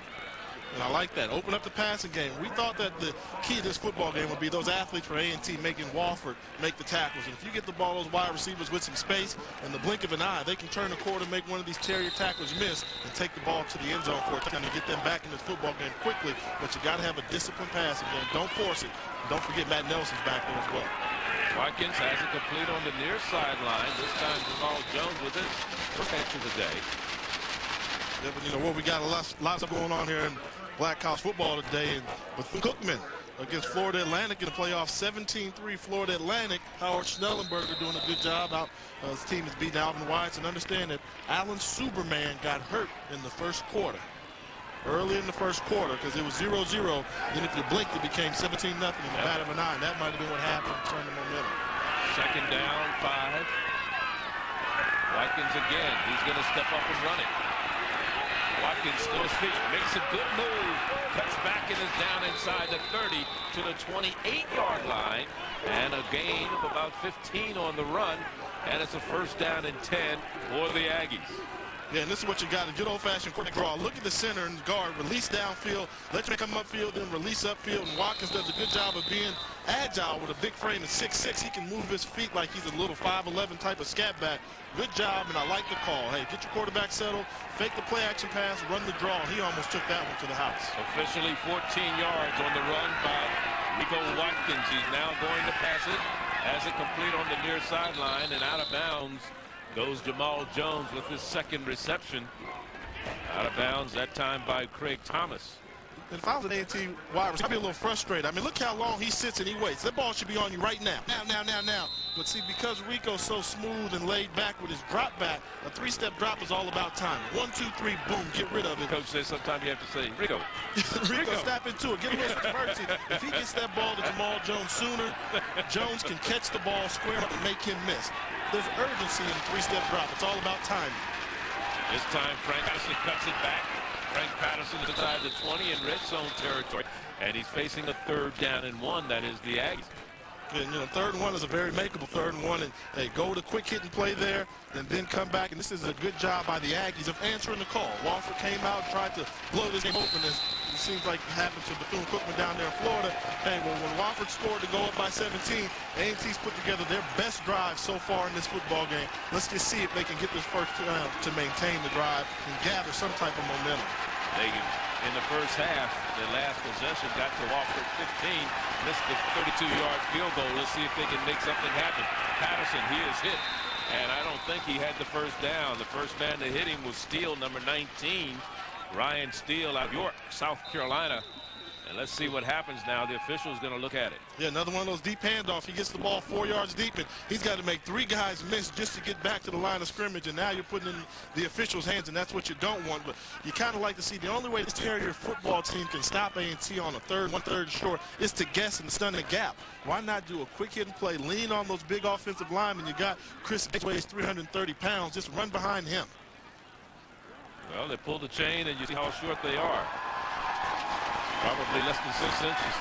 And I like that. Open up the passing game. We thought that the key to this football game would be those athletes for A&T making Wofford make the tackles. And if you get the ball, those wide receivers with some space, in the blink of an eye, they can turn the corner, make one of these Terrier tacklers miss, and take the ball to the end zone for a touchdown and get them back in this football game quickly. But you got to have a disciplined passing game. Don't force it. Don't forget Matt Nelson's back there as well. Watkins has it complete on the near sideline. This time Jamal Jones with it. First catch of the day. Yeah, but you know what, we got lots of going on here in Black college football today, and with Cookman against Florida Atlantic in the playoffs, 17-3 Florida Atlantic. Howard Schnellenberger doing a good job out. His team is beating Alvin Whites, and understand that Alan Superman got hurt in the first quarter. Early in the first quarter, because it was 0-0. Then if you blinked, it became 17-0 in the bat of an eye. That might have been what happened to turn the momentum. Second down, 5. Watkins again. He's going to step up and run it. Watkins to his feet, makes a good move, cuts back and is down inside the 30 to the 28-yard line, and a gain of about 15 on the run, and it's a first down and 10 for the Aggies. Yeah, and this is what you got, a good old-fashioned quarterback draw. Look at the center and guard, release downfield, let you come upfield, then release upfield, and Watkins does a good job of being agile with a big frame of 6'6". He can move his feet like he's a little 5'11" type of scat back. Good job, and I like the call. Hey, get your quarterback settled, fake the play-action pass, run the draw. He almost took that one to the house. Officially 14 yards on the run by Rico Watkins. He's now going to pass it. Has it complete on the near sideline, and out of bounds goes Jamal Jones with his second reception. Out of bounds that time by Craig Thomas. And if I was an A&T wide receiver, I'd be a little frustrated. I mean, look how long he sits and he waits. That ball should be on you right now. Now. But see, because Rico's so smooth and laid back with his drop back, a 3-step drop is all about timing. 1, 2, 3, boom, get rid of it. Coach says sometimes you have to say, Rico. Rico, snap into it. Get a little mercy. If he gets that ball to Jamal Jones sooner, Jones can catch the ball, square up, and make him miss. There's urgency in the 3-step drop. It's all about timing. This time, Frank Patterson cuts it back. Frank Patterson is inside the 20 in red zone territory, and he's facing a 3rd down and 1. That is the Aggies. And, you know, 3rd and 1 is a very makeable 3rd and 1, and hey, go to quick hit and play there, and then come back. And this is a good job by the Aggies of answering the call. Wofford came out and tried to blow this game open. It seems like it happened to Bethune-Cookman down there in Florida. Hey, well, when Wofford scored to go up by 17, A&T's put together their best drive so far in this football game. Let's just see if they can get this first down to maintain the drive and gather some type of momentum. They, in the first half, their last possession got to Wofford 15, missed the 32-yard field goal. Let's see if they can make something happen. Patterson, he is hit, and I don't think he had the first down. The first man to hit him was Steele, number 19, Ryan Steele out of York, South Carolina. And let's see what happens now. The official's going to look at it. Yeah, another one of those deep handoffs. He gets the ball 4 yards deep, and he's got to make 3 guys miss just to get back to the line of scrimmage. And now you're putting in the official's hands, and that's what you don't want. But you kind of like to see the only way this Terrier football team can stop A&T on a 3rd, 1/3 short is to guess and stun the gap. Why not do a quick hit and play, lean on those big offensive linemen? You got Chris weighs 330 pounds. Just run behind him. Well, they pulled the chain, and you see how short they are. Probably less than 6 inches.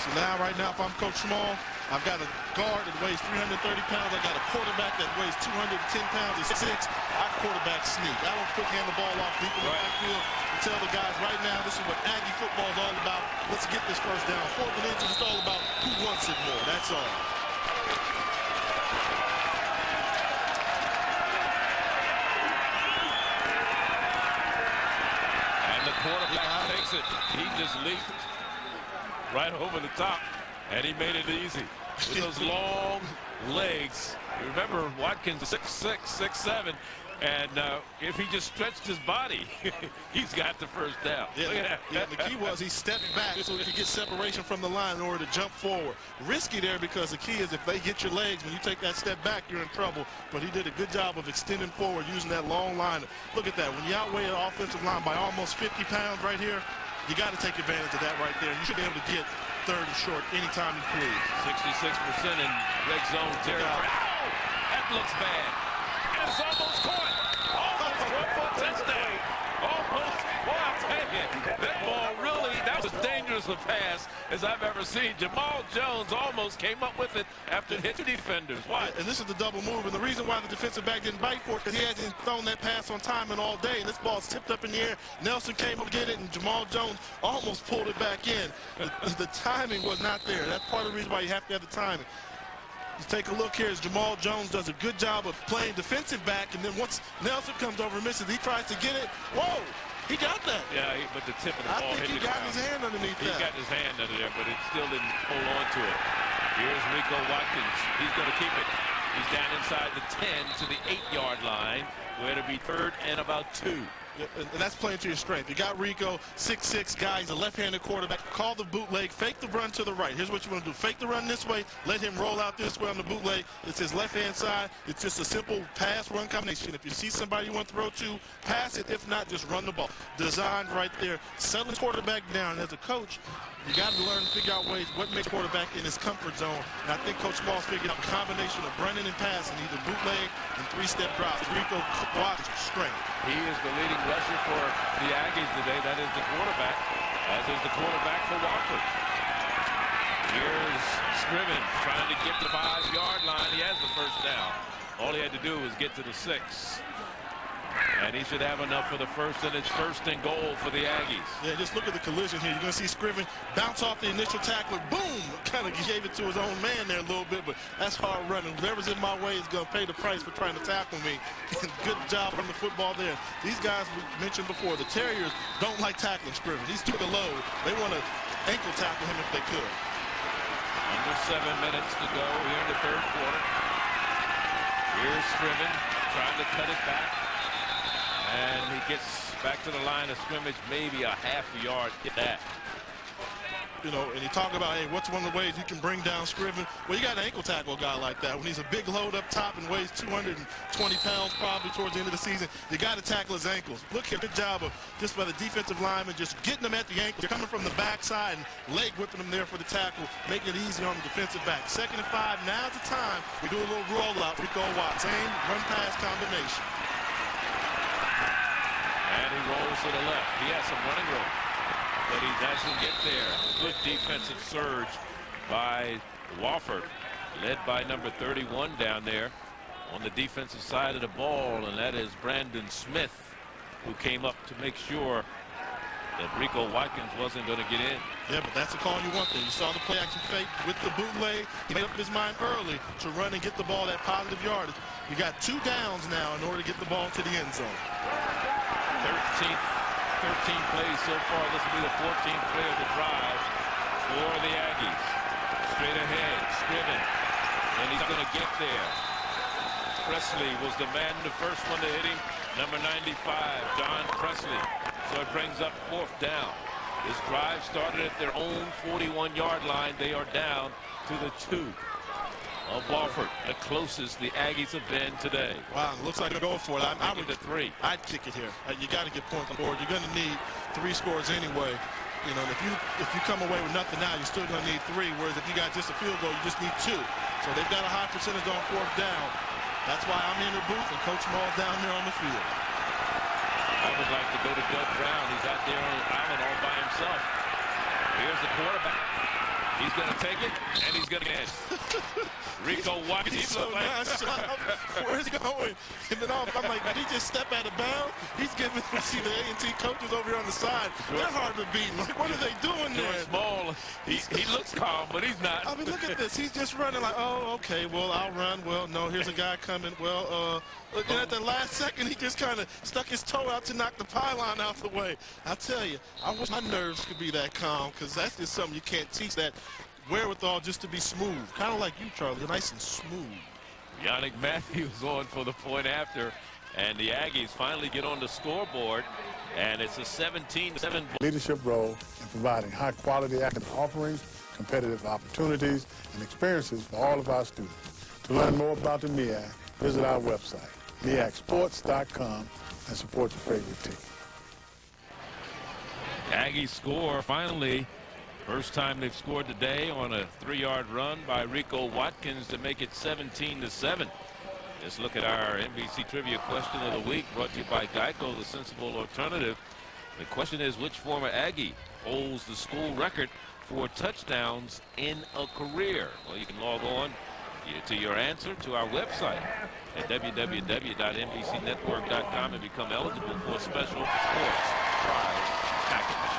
So now, right now, if I'm Coach Small, I've got a guard that weighs 330 pounds. I got a quarterback that weighs 210 pounds. It's 6'6". I quarterback sneak. I don't quick hand the ball off deep in the backfield and tell the guys right now this is what Aggie football is all about. Let's get this first down. 4th and inches, it's all about who wants it more. That's all. And the quarterback takes it. He just leaped right over the top, and he made it easy with those long legs. Remember, Watkins is 6'6", 6'7", and if he just stretched his body, he's got the first down. Yeah, the key was he stepped back so he could get separation from the line in order to jump forward. Risky there because the key is if they hit your legs, when you take that step back, you're in trouble. But he did a good job of extending forward using that long line. Look at that. When you outweigh an offensive line by almost 50 pounds right here, you got to take advantage of that right there. You should be able to get 3rd and short anytime you please. 66% in red zone territory. Oh, that looks bad. And it's almost caught. Almost run for a touchdown. Almost. Boy, I tell you, that ball really, that was as dangerous a pass as I've ever seen. Jamal Jones almost came up with it after hitting defenders. Why? And this is the double move. And the reason why the defensive back didn't bite for it because he hasn't thrown that pass on time and all day. And this ball's tipped up in the air. Nelson came up to get it, and Jamal Jones almost pulled it back in. The timing was not there. That's part of the reason why you have to have the timing. You take a look here as Jamal Jones does a good job of playing defensive back, and then once Nelson comes over and misses, he tries to get it. Whoa! He got that. Yeah, but the tip of the ball hit the ground. I think he got his hand underneath that. He got his hand under there, but it still didn't hold on to it. Here's Rico Watkins. He's going to keep it. He's down inside the 10 to the 8-yard line, where it'll be 3rd and about 2. And that's playing to your strength. You got Rico, 6'6" guy. He's a left-handed quarterback. Call the bootleg, fake the run to the right. Here's what you want to do. Fake the run this way, let him roll out this way on the bootleg. It's his left-hand side. It's just a simple pass-run combination. If you see somebody you want to throw to, pass it. If not, just run the ball. Designed right there. Settling quarterback down. And as a coach, you got to learn to figure out ways what makes quarterback in his comfort zone. And I think Coach Small's figured out a combination of running and passing, either bootleg and 3-step drops. Rico Watkins strength. He is the leading rusher for the Aggies today. That is the quarterback, as is the quarterback for Wofford. Here's Scriven trying to get the 5-yard line. He has the first down. All he had to do was get to the 6. And he should have enough for the first, and it's 1st and goal for the Aggies. Yeah, just look at the collision here. You're going to see Scriven bounce off the initial tackler. Boom! Kind of gave it to his own man there a little bit, but that's hard running. Whatever's in my way is going to pay the price for trying to tackle me. Good job on the football there. These guys we mentioned before, the Terriers don't like tackling Scriven. He's too low. They want to ankle tackle him if they could. Under 7 minutes to go here in the 3rd quarter. Here's Scriven trying to cut it back. And he gets back to the line of scrimmage, maybe a half a yard. Get that. You know, and you talk about, hey, what's one of the ways you can bring down Scriven? Well, you got to ankle tackle a guy like that. When he's a big load up top and weighs 220 pounds probably towards the end of the season, you got to tackle his ankles. Look here, good job of just by the defensive lineman, just getting them at the ankles. They're coming from the backside and leg whipping them there for the tackle, making it easy on the defensive back. 2nd and 5, now's the time. We do a little rollout. Rico Watkins, same run-pass combination. And he rolls to the left. He has some running room, but he doesn't get there. Good defensive surge by Wofford, led by number 31 down there on the defensive side of the ball, and that is Brandon Smith, who came up to make sure that Rico Watkins wasn't going to get in. Yeah, but that's the call you want there. You saw the play action fake with the bootleg. He made up his mind early to run and get the ball that positive yardage. You got 2 downs now in order to get the ball to the end zone. 13 plays so far. This will be the 14th play of the drive for the Aggies. Straight ahead, Scriven, and he's going to get there. Presley was the man, the first one to hit him. Number 95, John Presley. So it brings up 4th down. This drive started at their own 41-yard line. They are down to the 2 of Wofford, the closest the Aggies have been today. Wow, it looks like they're going for it. I would to 3. I'd kick it here. You got to get points on board. You're going to need 3 scores anyway. You know, if you come away with nothing now, you're still going to need 3. Whereas if you got just a field goal, you just need 2. So they've got a high percentage on 4th down. That's why I'm in the booth and Coach Small's down there on the field. I would like to go to Doug Brown. He's out there on the island all by himself. Here's the quarterback. He's going to take it, and he's going to get it. Rico Watkins. He's so nonchalant. Where's he going? And then I'm like, did he just step out of bounds? He's giving, see the A&T coaches over here on the side. They're hard to beat. Like, what are they doing there? Small. He looks calm, but he's not. I mean, look at this. He's just running like, oh, okay, well, I'll run. Well, no, here's a guy coming. Well, and at the last second, he just kind of stuck his toe out to knock the pylon out the way. I tell you, I wish my nerves could be that calm, because that's just something you can't teach, that wherewithal just to be smooth. Kind of like you, Charlie. You're nice and smooth. Yannick Matthews on for the point after, and the Aggies finally get on the scoreboard, and it's a 17-7. Leadership role in providing high-quality academic offerings, competitive opportunities, and experiences for all of our students. To learn more about the MEAC, visit our website, MEACsports.com, and support your favorite team. Aggies score finally. First time they've scored today on a 3-yard run by Rico Watkins to make it 17-7. Let's look at our NBC Trivia Question of the Week, brought to you by Geico, the sensible alternative. The question is, which former Aggie holds the school record for touchdowns in a career? Well, you can log on to your answer to our website at www.mbcnetwork.com and become eligible for a special sports prize package.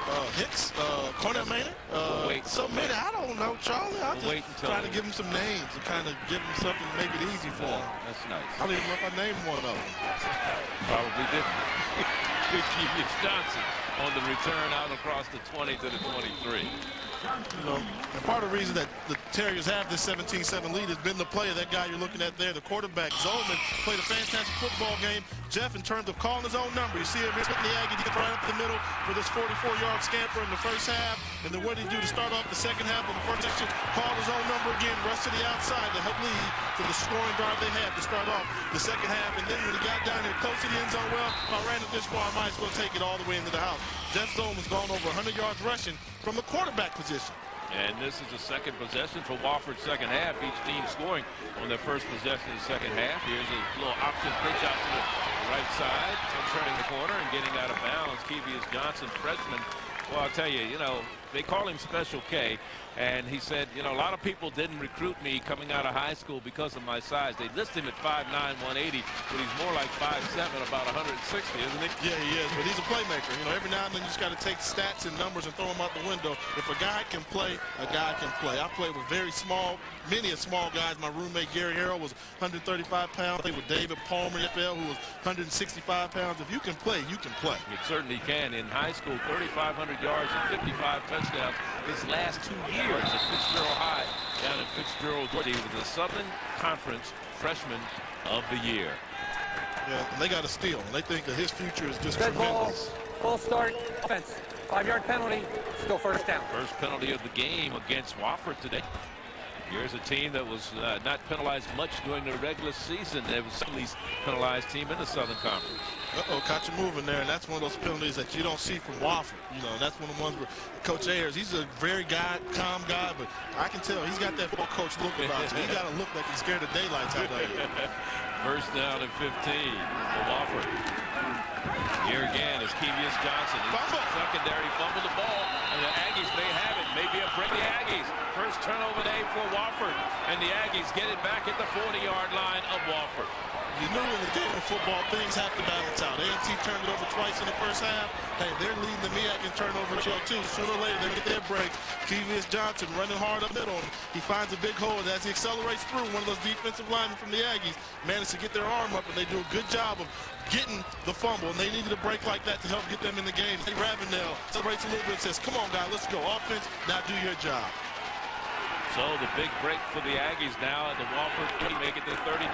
Al Hicks, Cornell Maynard, so many, I don't know, Charlie. I'm just trying to give him some names and kind of give him something to make it easy for him. That's nice. I don't even know if I named one of them. Probably didn't. Big Gibbs Johnson on the return out across the 20 to the 23. You know, and part of the reason that the Terriers have this 17-7 lead has been the play of that guy you're looking at there, the quarterback. Zolman played a fantastic football game. Jeff, in terms of calling his own number, you see him hitting the Aggie right up the middle for this 44-yard scamper in the first half. And then what did he do to start off the second half of the first section? Called his own number again, rushed to the outside to help lead to the scoring drive they had to start off the second half. And then when he got down there close to the end zone, well, if I ran it this far, I might as well take it all the way into the house. Jeff Zolman's gone over 100 yards rushing from the quarterback position. And this is the second possession for Wofford second half. Each team scoring on their first possession in the second half. Here's a little option pitch out to the right side, turning the corner and getting out of bounds. Kevius Johnson, freshman. Well, I'll tell you, you know, they call him Special K. And he said, you know, a lot of people didn't recruit me coming out of high school because of my size. They list him at 5'9", 180, but he's more like 5'7", about 160, isn't he? Yeah, he is, but he's a playmaker. You know, every now and then you just got to take stats and numbers and throw them out the window. If a guy can play, a guy can play. I played with very small, many small guys. My roommate, Gary Harrell, was 135 pounds. I played with David Palmer, NFL, who was 165 pounds. If you can play, you can play. It certainly can. In high school, 3,500 yards and 55 touchdowns his last 2 years at Fitzgerald High down at Fitzgerald, Georgia. He was the Southern Conference Freshman of the Year. Yeah, and they got a steal. They think that his future is just Good tremendous. Ball, full start, offense. 5-yard penalty, still first down. First penalty of the game against Wofford today. Here's a team that was not penalized much during the regular season. It was the least penalized team in the Southern Conference. Caught you moving there, and that's one of those penalties that you don't see from Wofford. You know, that's one of the ones where Coach Ayers, he's a very calm guy, but I can tell he's got that football coach look about him. He got to look like he's scared the daylights out of you. First down and 15 for Wofford. Here again is Kevius Johnson. Secondary fumbled the ball, and the Aggies may have it. Maybe a break the Aggies. First turnover day for Wofford, and the Aggies get it back at the 40-yard line of Wofford. You knew in the game of football, things have to balance out. A&T turned it over twice in the first half. Hey, they're leading the MEAC in turnover too. Sooner or later, they get their breaks. Kevius Johnson running hard up middle. He finds a big hole as he accelerates through. One of those defensive linemen from the Aggies managed to get their arm up, and they do a good job of getting the fumble, and they needed a break like that to help get them in the game. Hey, Ravenel celebrates a little bit and says, come on, guys, let's go. Offense, now do your job. So the big break for the Aggies now at the Wofford 30, make it to 39.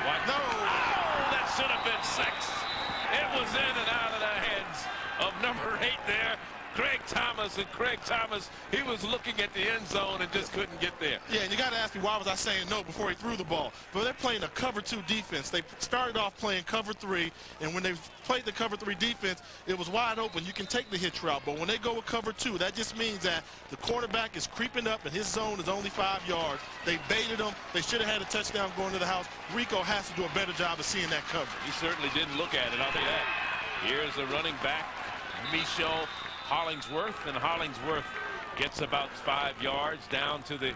What? No! Oh, that should have been 6. It was in and out of the hands of number 8 there. Craig Thomas, and Craig Thomas, he was looking at the end zone and just couldn't get there. Yeah, and you got to ask me, why was I saying no before he threw the ball? But they're playing a cover 2 defense. They started off playing cover 3, and when they played the cover 3 defense, it was wide open. You can take the hitch route, but when they go with cover 2, that just means that the quarterback is creeping up, and his zone is only 5 yards. They baited him. They should have had a touchdown going to the house. Rico has to do a better job of seeing that coverage. He certainly didn't look at it, I'll tell you that. Here's the running back, Michel Hollingsworth, and Hollingsworth gets about 5 yards down to the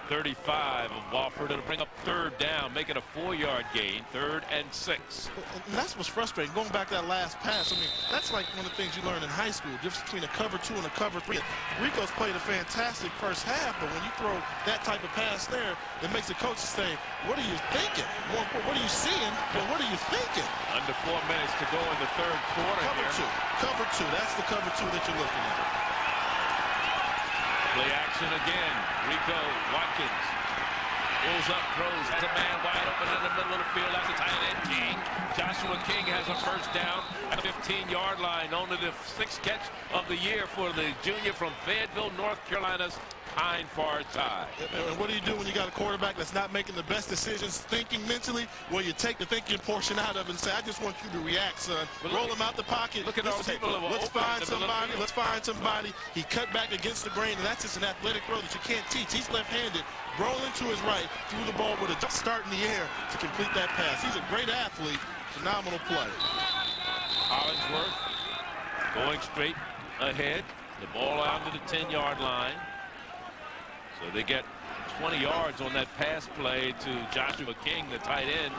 35 of Wofford. It'll bring up 3rd down, make it a 4-yard gain, 3rd and 6. And that's what's frustrating. Going back to that last pass, I mean, that's like one of the things you learn in high school, the difference between a cover 2 and a cover 3. Rico's played a fantastic first half, but when you throw that type of pass there, it makes the coaches say, what are you thinking? What are you seeing, but what are you thinking? Under 4 minutes to go in the 3rd quarter. Cover 2. That's the cover 2 that you're looking at. Play action again. Rico Watkins pulls up, throws, has a man wide open in the middle of the field. That's a tight end, King. Joshua King has a first down at the 15-yard line. Only the 6th catch of the year for the junior from Fayetteville, North Carolina's Pine Far Tide. And what do you do when you got a quarterback that's not making the best decisions, thinking mentally? Well, you take the thinking portion out of it and say, I just want you to react, son. Roll him out the pocket. Look at all the people. Let's find somebody. Let's find somebody. He cut back against the grain, and that's just an athletic throw that you can't teach. He's left-handed. Rolling to his right, threw the ball with a jump start in the air to complete that pass. He's a great athlete. Phenomenal play. Hollingsworth going straight ahead. The ball out to the 10-yard line. So they get 20 yards on that pass play to Joshua King, the tight end.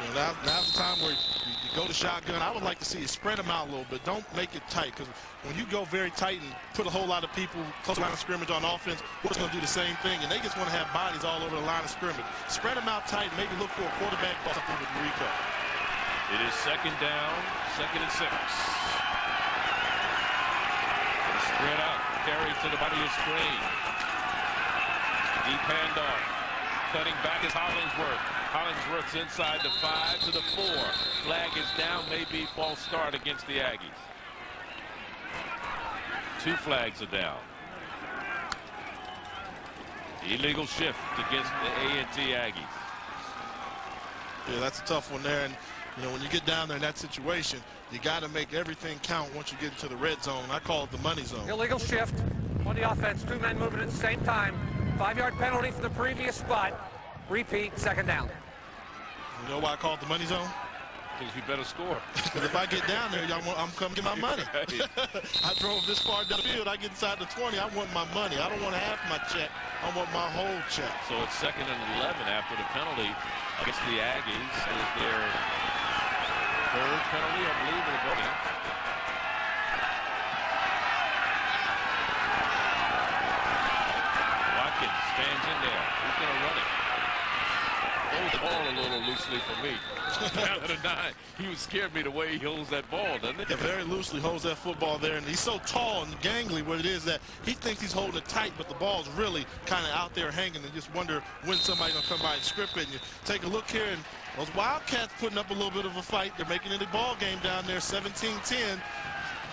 Well, now's the time where you go to shotgun. I would like to see you spread them out a little bit. Don't make it tight, because when you go very tight and put a whole lot of people close to the line of scrimmage on offense, we're going to do the same thing, and they just want to have bodies all over the line of scrimmage. Spread them out tight and maybe look for a quarterback ball something with Rico. It is 2nd down, 2nd and 6. Spread out. Carry to the body of screen. Deep handoff. Cutting back is Hollingsworth. Hollingsworth's inside the 5 to the 4. Flag is down, maybe false start against the Aggies. 2 flags are down. Illegal shift against the A&T Aggies. Yeah, that's a tough one there. And you know, when you get down there in that situation, you got to make everything count once you get into the red zone. I call it the money zone. Illegal shift on the offense. 2 men moving at the same time. 5-yard penalty for the previous spot. Repeat, 2nd down. You know why I call it the money zone? Because you better score. Because if I get down there, I'm coming to get my money. I drove this far down the field. I get inside the 20. I want my money. I don't want half my check. I want my whole check. So it's 2nd and 11 after the penalty against the Aggies. Is their 3rd penalty, I believe, in the ball. Watkins stands in there. Who's going to run it? Holds the ball a little loosely for me. Down to the 9. He scared me the way he holds that ball, doesn't he? Yeah, very loosely holds that football there, and he's so tall and gangly what it is that he thinks he's holding it tight, but the ball's really kind of out there hanging, and just wonder when somebody's going to come by and strip it. And you take a look here, and those Wildcats putting up a little bit of a fight. They're making it a ball game down there, 17-10.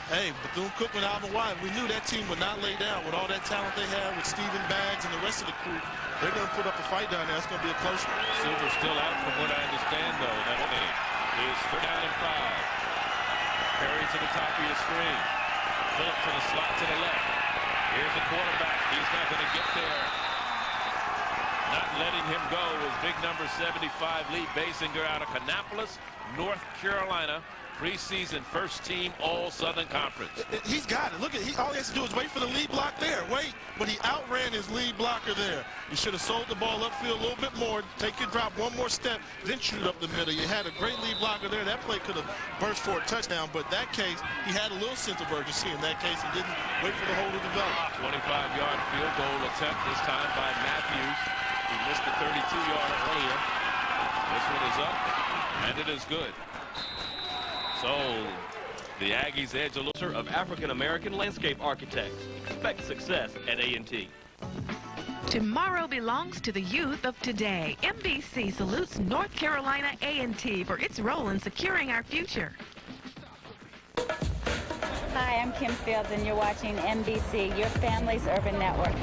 Hey, Bethune-Cookman, Alvin White, we knew that team would not lay down with all that talent they have with Stephen Baggs and the rest of the crew. They're going to put up a fight down there. It's going to be a close one. Silver's still out from what I understand, though. That is 3rd down and 5. Perry to the top of your screen. Phillips in the slot to the left. Here's the quarterback. He's not going to get there. Not letting him go is big number 75, Lee Basinger out of Kannapolis, North Carolina. Preseason first team all Southern Conference. He's got it. Look at all he has to do is wait for the lead block there. Wait, but he outran his lead blocker there. You should have sold the ball upfield a little bit more, take your drop one more step, then shoot up the middle. You had a great lead blocker there. That play could have burst for a touchdown, but that case, he had a little sense of urgency in that case. He didn't wait for the hole to develop. 25-yard field goal attempt this time by Matthews. He missed the 32-yarder earlier. This one is up, and it is good. So the Aggies edge a little. Of African-American landscape architects. Expect success at A&T. Tomorrow belongs to the youth of today. MBC salutes North Carolina A&T for its role in securing our future. Hi, I'm Kim Fields, and you're watching MBC, your family's urban network.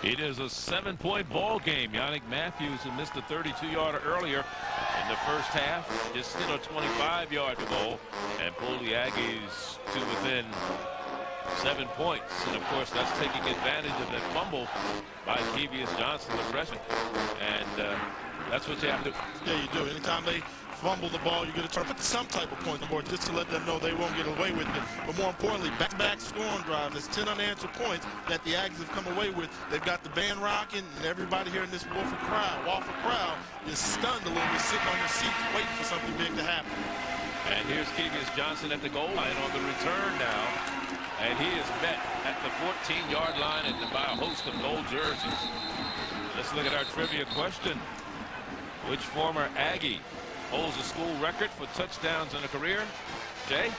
It is a 7-point ball game. Yannick Matthews, who missed a 32-yarder earlier in the first half, is still a 25-yard goal and pulled the Aggies to within 7 points. And of course, that's taking advantage of that fumble by Kevius Johnson, the freshman. And that's what you have to do. Yeah, you do. Anytime they fumble the ball, you get a turn, put some type of point on the board just to let them know they won't get away with it. But more importantly, back-to-back scoring drive. There's 10 unanswered points that the Aggies have come away with. They've got the band rocking, and everybody here in this Wofford crowd is stunned a little bit, sitting on their seats waiting for something big to happen. And here's Kevius Johnson at the goal line on the return now. And he is met at the 14-yard line and by a host of gold jerseys. Let's look at our trivia question. Which former Aggie holds the school record for touchdowns in a career? Jay?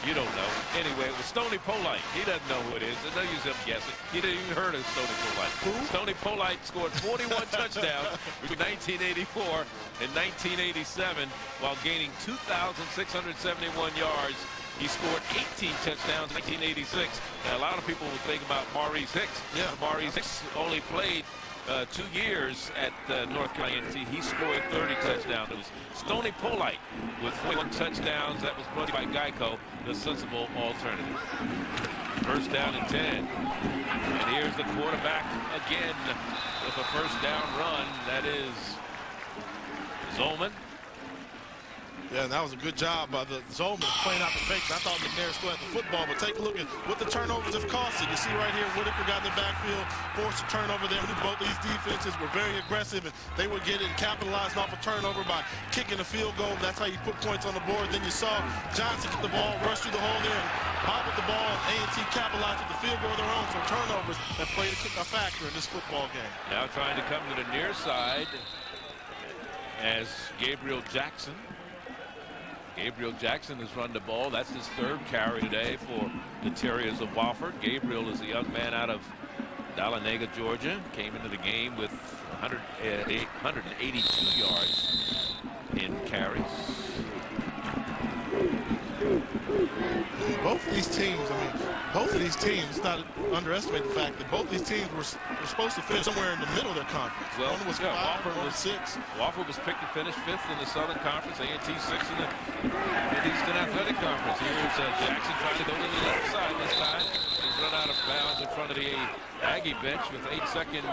You don't know. Anyway, it was Stony Polite. He doesn't know who it is. There's no use him guessing. He didn't even heard of Stony Polite. Who? Stony Polite scored 41 touchdowns between 1984 and 1987 while gaining 2,671 yards. He scored 18 touchdowns in 1986. Now, a lot of people would think about Maurice Hicks. Yeah. Maurice Hicks only played 2 years at North Carolina A&T. He scored 30 touchdowns. It was Stony Polite with 41 touchdowns. That was brought by Geico, the sensible alternative. First down and 10. And here's the quarterback again with a first down run. That is Zolman. Yeah, and that was a good job by the Zolman playing out the fakes. I thought McNair still had the football, but take a look at what the turnovers have costed. You see right here, Whitaker got in the backfield, forced a turnover there. Both these defenses were very aggressive, and they were capitalizing off a turnover by kicking a field goal. That's how you put points on the board. Then you saw Johnson get the ball, rush through the hole there, and bobbled the ball, and A&T capitalized with the field goal of their own. So turnovers have played a factor in this football game. Now trying to come to the near side as Gabriel Jackson. Gabriel Jackson has run the ball. That's his third carry today for the Terriers of Wofford. Gabriel is a young man out of Dahlonega, Georgia. Came into the game with 182 yards in carries. Both of these teams, not underestimate the fact that both these teams were supposed to finish somewhere in the middle of their conference. Well, one was 5, one was 6. Wofford was picked to finish 5th in the Southern Conference, A&T 6th in the Mid-Eastern Athletic Conference. Here's Jackson trying to go to the left side this time. He's run out of bounds in front of the Aggie bench with 8 seconds,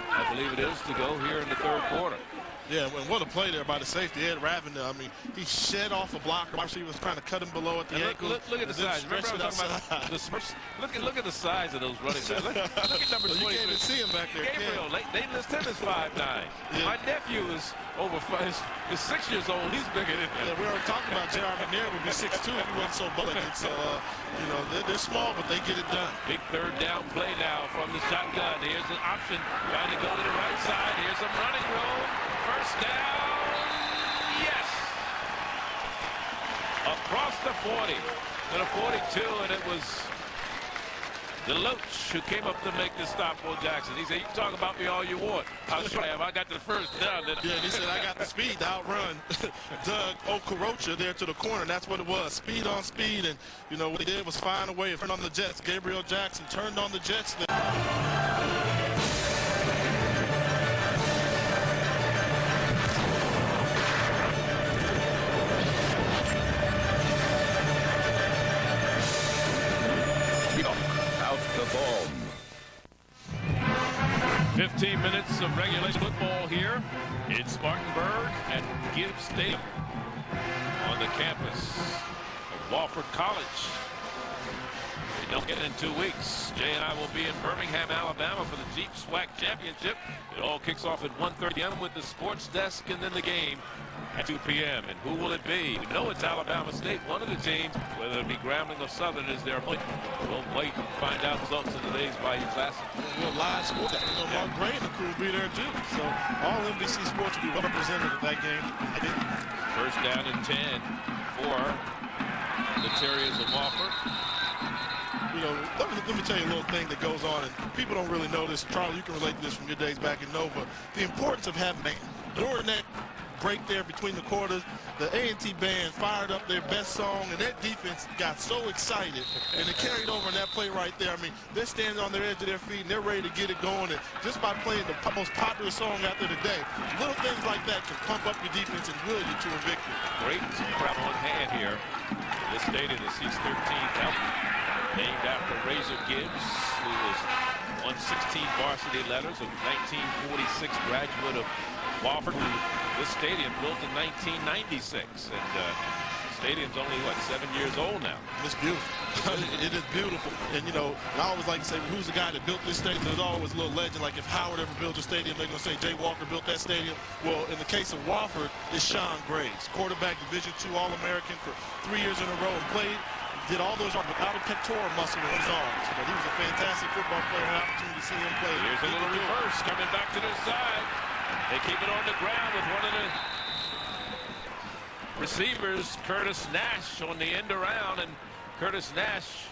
I believe it is, to go here in the third quarter. Yeah, and what a play there by the safety, Ed Ravender. I mean, he shed off a blocker. He was trying to cut him below at the ankle. Look at the size. Remember I was talking about the Smurfs? Look at the size of those running backs. Look at number 20. You can't even see him back there. Gabriel, they list him as 5'9". Yeah. My nephew is over 5. Is 6 years old. He's bigger than him. Yeah, we already talked about J.R. McNair would be 6'2" if he wasn't so bulky. So, you know, they're small, but they get it done. Big third down play now from the shotgun. Here's an option. Trying to go to the right side. Here's some running room. First down. Yes. Across the 40 to the 42, and it was DeLoach who came up to make the stop for Jackson. He said, "You can talk about me all you want. I'll show you. I got the first down." Yeah, and he said, "I got the speed to outrun Doug Okorocha there to the corner." And that's what it was, speed on speed. And, you know, what he did was find a way to turn on the Jets. Gabriel Jackson turned on the Jets there. The ball. 15 minutes of regulation football here in Spartanburg at Gibbs Stadium on the campus of Wofford College. We don't get it in 2 weeks. Jay and I will be in Birmingham, Alabama for the Jeep SWAC Championship. It all kicks off at 1:30 p.m. with the sports desk and then the game at 2 p.m. And who will it be? We know it's Alabama State, one of the teams, whether it be Grambling or Southern, is their point. We'll wait and find out results in today's Bayou Classic. We'll live sports. You know, Mark Gray and the crew will be there too. So all NBC Sports will be represented at that game. First down and 10 for the Terriers of Wofford. You know, let me tell you a little thing that goes on, and people don't really know this. Charlie, you can relate to this from your days back in Nova. The importance of having man. during that break there between the quarters, the A&T band fired up their best song, and that defense got so excited, and it carried over in that play right there. I mean, they're standing on their edge of their feet, and they're ready to get it going, and just by playing the most popular song out there today, little things like that can pump up your defense and will you to a victory. Great crowd on hand here. This stadium that seats 13,000, named after Razor Gibbs, who was won 16 varsity letters, a 1946 graduate of Wofford. This stadium built in 1996, and the stadium's only, what, 7 years old now. It's beautiful. It is beautiful. And, you know, I always like to say, who's the guy that built this stadium? There's always a little legend, like if Howard ever built a stadium, they're going to say Jay Walker built that stadium. Well, in the case of Wofford, it's Sean Graves, quarterback, Division II All-American for 3 years in a row, and did all those without a pectoral muscle in his arms. But he was a fantastic football player, an opportunity to see him play. Here's a little reverse coming back to their side. They keep it on the ground with one of the receivers, Curtis Nash, on the end around, and Curtis Nash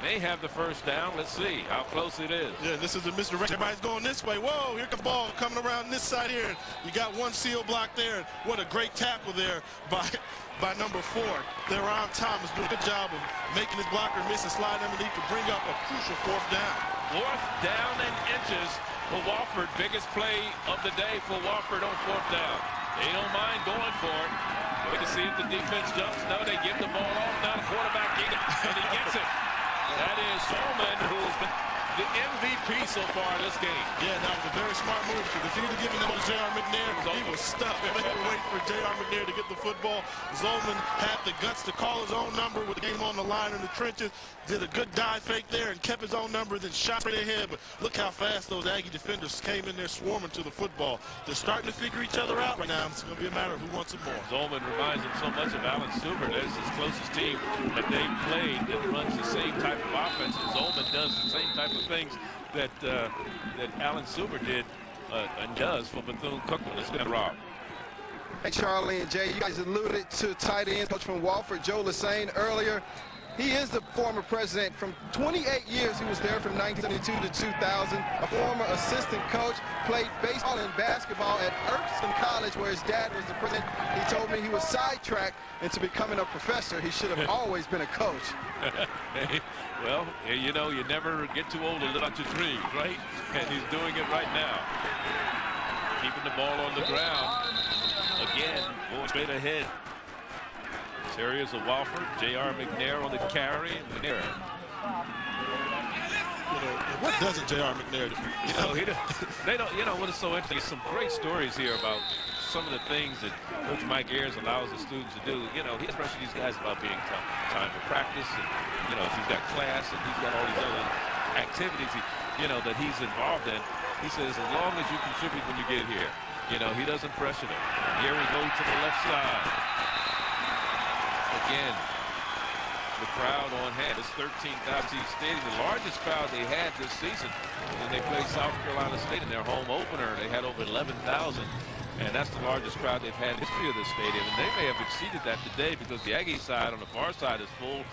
may have the first down. Let's see how close it is. Yeah, this is a misdirection. Everybody's going this way. Whoa, here comes the ball coming around this side here. You got one seal block there. What a great tackle there by number 4. Deron Thomas doing a good job of making his blocker miss and slide underneath to bring up a crucial 4th down. 4th down and inches for Wofford. Biggest play of the day for Wofford on 4th down. They don't mind going for it. We can see if the defense jumps. No, they give the ball off. Now the quarterback, and he gets it. That is Solman, who's been the MVP so far in this game. Yeah, that was a very smart move, because if he would have given it to J.R. McNair, he was stuck. They had to wait for J.R. McNair to get the football. Zolman had the guts to call his own number with the game on the line in the trenches. Did a good dive fake there and kept his own number, then shot straight ahead. But look how fast those Aggie defenders came in there swarming to the football. They're starting to figure each other out right now. It's going to be a matter of who wants it more. Zolman reminds him so much of Alan Suber. That's his closest team that they played that runs the same type of offense. And Zolman does the same type of things that Alan Suber did and does for Bethune-Cookman. It's been Rob. Hey, Charlie and Jay, you guys alluded to tight end coach from Wofford, Joe Lassane, earlier. He is the former president. From 28 years, he was there from 1972 to 2000. A former assistant coach, played baseball and basketball at Erskine College, where his dad was the president. He told me he was sidetracked into becoming a professor. He should have always been a coach. Well, you know, you never get too old to live out your dreams, right? And he's doing it right now. Keeping the ball on the ground. Again, going straight ahead. Terriers of Wofford, J.R. McNair on the carry. McNair. What doesn't J.R. McNair do? They don't. You know what is so interesting? Some great stories here about some of the things that Coach Mike Ayers allows the students to do. You know, he's pressuring these guys about being time for practice, and you know, if he's got class and he's got all these other activities, that he's involved in. He says, as long as you contribute when you get here, he doesn't pressure them. Here we go to the left side. Again, the crowd on hand. It's 13,000 stadium, the largest crowd they had this season when they played South Carolina State in their home opener. They had over 11,000, and that's the largest crowd they've had in the history of this stadium. And they may have exceeded that today because the Aggie side on the far side is full,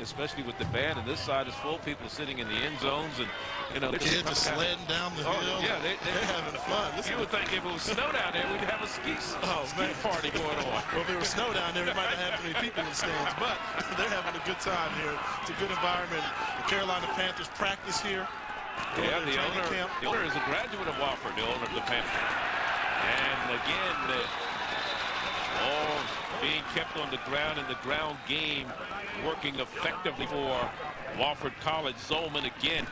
especially with the band, and this side is full. People sitting in the end zones, and the kids are sledding down the hill. Yeah, they're having fun. You would think if it was snow down there, we'd have a ski party going on. Well, if it was snow down there, we might not have many people in the stands, but they're having a good time here. It's a good environment. The Carolina Panthers practice here. Yeah, the owner is a graduate of Wofford, the owner of the Panthers. And again, all being kept on the ground in the ground game, working effectively for Wofford College. Zolman again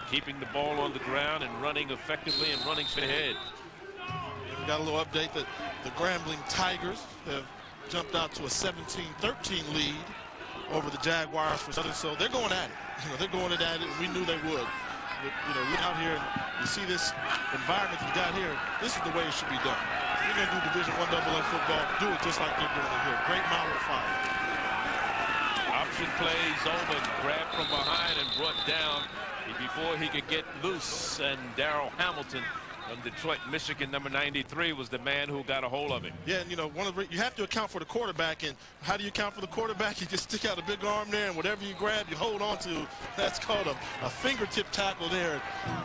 keeping the ball on the ground and running effectively and running straight ahead. We got a little update that the Grambling Tigers have jumped out to a 17-13 lead over the Jaguars for Southern, so they're going at it. They're going at it, and we knew they would. But, look out here and you see this environment you got here. This is the way it should be done. If you're going to do Division I AA football, do it just like they're doing it here. Great model of fire. Option play, Zolman grabbed from behind and brought down before he could get loose, and Darrell Hamilton from Detroit, Michigan, number 93, was the man who got a hold of him. Yeah, and you have to account for the quarterback, and how do you account for the quarterback? You just stick out a big arm there, and whatever you grab, you hold on to. That's called a fingertip tackle there.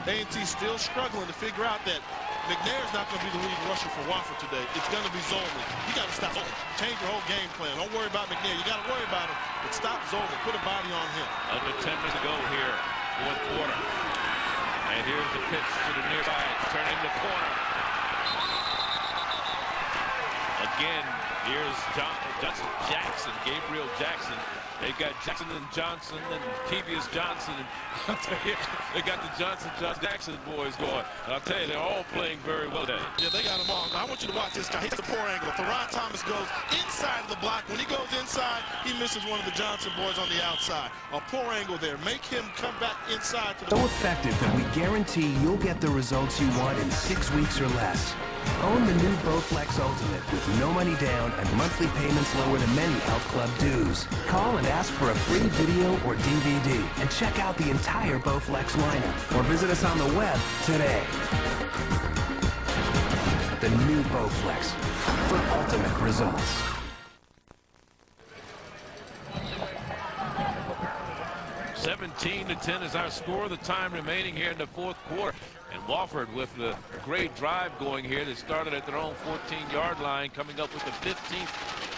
A&T still struggling to figure out that McNair's not going to be the lead rusher for Wofford today. It's going to be Zolman. You got to stop Zolman. Change your whole game plan. Don't worry about McNair. You got to worry about him, but stop Zolman. Put a body on him. Under 10 minutes to go here, fourth quarter. And here's the pitch to the near side. Turn in the corner. Again, here's Jackson, Gabriel Jackson. They got Jackson and Johnson and Kevius Johnson. And I'll tell you, they got the Johnson-Jackson boys going. And I'll tell you, they're all playing very well today. Yeah, they got them all. Now, I want you to watch this guy. He's the poor angle. Theron Thomas goes inside the block. When he goes inside, he misses one of the Johnson boys on the outside. A poor angle there. Make him come back inside to the... So effective that we guarantee you'll get the results you want in 6 weeks or less. Own the new Bowflex Ultimate with no money down and monthly payments lower than many health club dues. Call and ask for a free video or DVD and check out the entire Bowflex lineup or visit us on the web today. The new Bowflex for ultimate results. (17-10) is our score. The time remaining here in the fourth quarter. And Wofford with the great drive going here. They started at their own 14-yard line, coming up with the 15th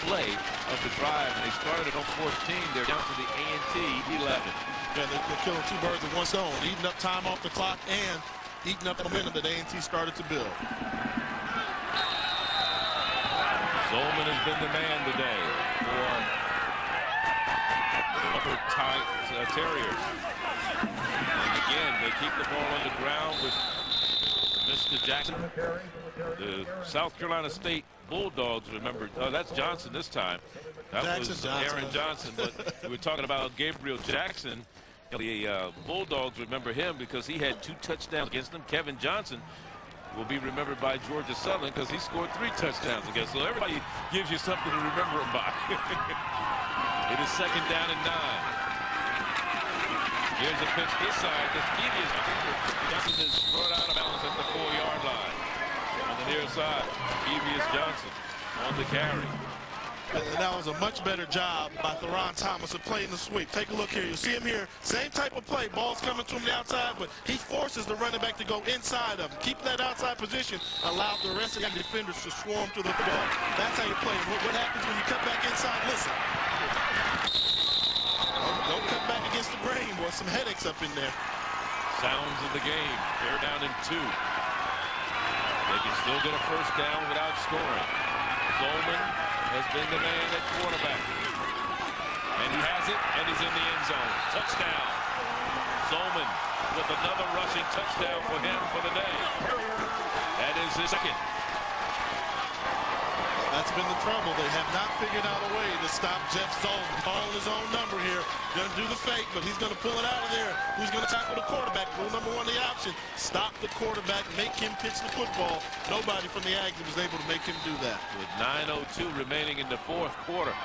play of the drive. And they started at 14. They're down to the A&T 11. Yeah, they're killing two birds with one stone, eating up time off the clock and eating up the momentum that A&T started to build. Zolman has been the man today for the Wofford Terriers. And again, they keep the ball on the ground with Mr. Jackson. The South Carolina State Bulldogs, remember, that's Johnson this time. That was Aaron Johnson, but we were talking about Gabriel Jackson. The Bulldogs remember him because he had 2 touchdowns against them. Kevin Johnson will be remembered by Georgia Southern because he scored 3 touchdowns against. So everybody gives you something to remember him by. It is 2nd down and 9. Here's a pitch inside. Johnson is brought out of bounds at the 4-yard line. On the near side, Kevius Johnson on the carry. And that was a much better job by Theron Thomas of playing the sweep. Take a look here. You see him here. Same type of play. Ball's coming to him the outside, but he forces the running back to go inside of him. Keep that outside position. Allow the rest of the defenders to swarm to the ball. That's how you play. What happens when you cut back inside? Listen. Don't cut back against the grain, boy. Some headaches up in there. Sounds of the game. They're down in 2. They can still get a first down without scoring. Zolman has been the man at quarterback. And he has it, and he's in the end zone. Touchdown. Zolman with another rushing touchdown for him for the day. That is his 2nd. That's been the trouble. They have not figured out a way to stop Jeff Zolman. Calling his own number here. Going to do the fake, but he's going to pull it out of there. Who's going to tackle the quarterback? Rule number 1, the option. Stop the quarterback. Make him pitch the football. Nobody from the Aggies was able to make him do that. With 9:02 remaining in the fourth quarter.